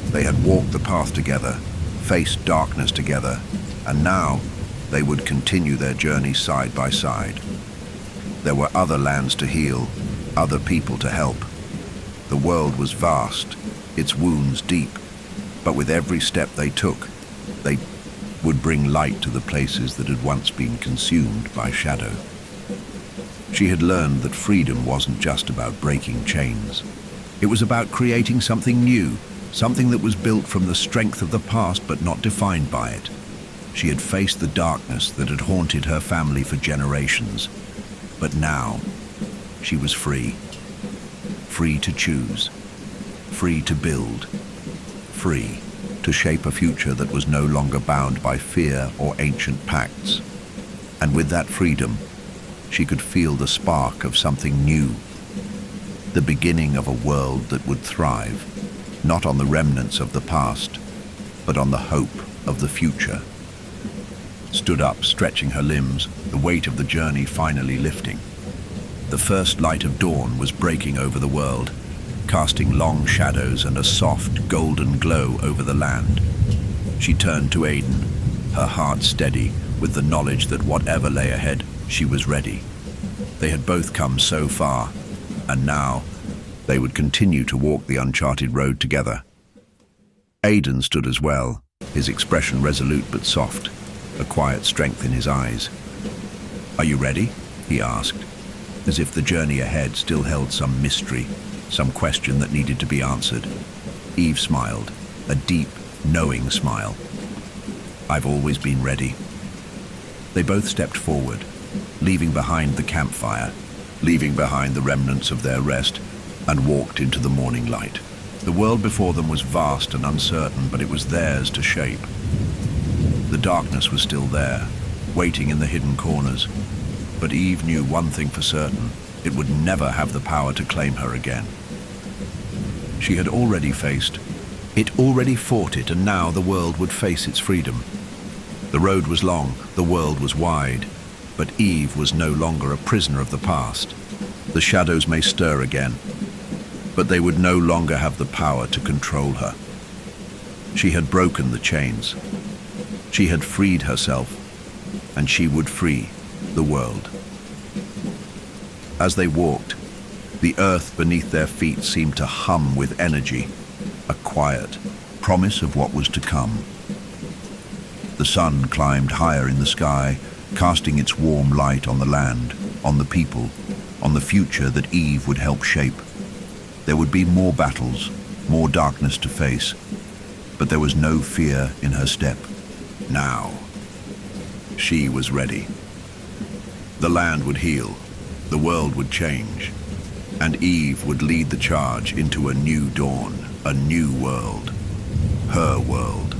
They had walked the path together, faced darkness together, and now they would continue their journey side by side. There were other lands to heal, other people to help. The world was vast, its wounds deep, but with every step they took, they would bring light to the places that had once been consumed by shadow. She had learned that freedom wasn't just about breaking chains. It was about creating something new, something that was built from the strength of the past but not defined by it. She had faced the darkness that had haunted her family for generations, but now she was free. Free to choose, free to build, free, to shape a future that was no longer bound by fear or ancient pacts. And with that freedom, she could feel the spark of something new, the beginning of a world that would thrive, not on the remnants of the past, but on the hope of the future. Stood up, stretching her limbs, the weight of the journey finally lifting. The first light of dawn was breaking over the world, casting long shadows and a soft, golden glow over the land. She turned to Aidan, her heart steady, with the knowledge that whatever lay ahead, she was ready. They had both come so far, and now they would continue to walk the uncharted road together. Aidan stood as well, his expression resolute but soft, a quiet strength in his eyes. "Are you ready?" he asked, as if the journey ahead still held some mystery, some question that needed to be answered. Eve smiled, a deep, knowing smile. "I've always been ready." They both stepped forward, leaving behind the campfire, leaving behind the remnants of their rest, and walked into the morning light. The world before them was vast and uncertain, but it was theirs to shape. The darkness was still there, waiting in the hidden corners, but Eve knew one thing for certain: it would never have the power to claim her again. She had already faced it, already fought it, and now the world would face its freedom. The road was long, the world was wide, but Eve was no longer a prisoner of the past. The shadows may stir again, but they would no longer have the power to control her. She had broken the chains. She had freed herself, and she would free the world. As they walked, the earth beneath their feet seemed to hum with energy, a quiet promise of what was to come. The sun climbed higher in the sky, casting its warm light on the land, on the people, on the future that Eve would help shape. There would be more battles, more darkness to face, but there was no fear in her step. Now, she was ready. The land would heal, the world would change, and Eve would lead the charge into a new dawn, a new world, her world.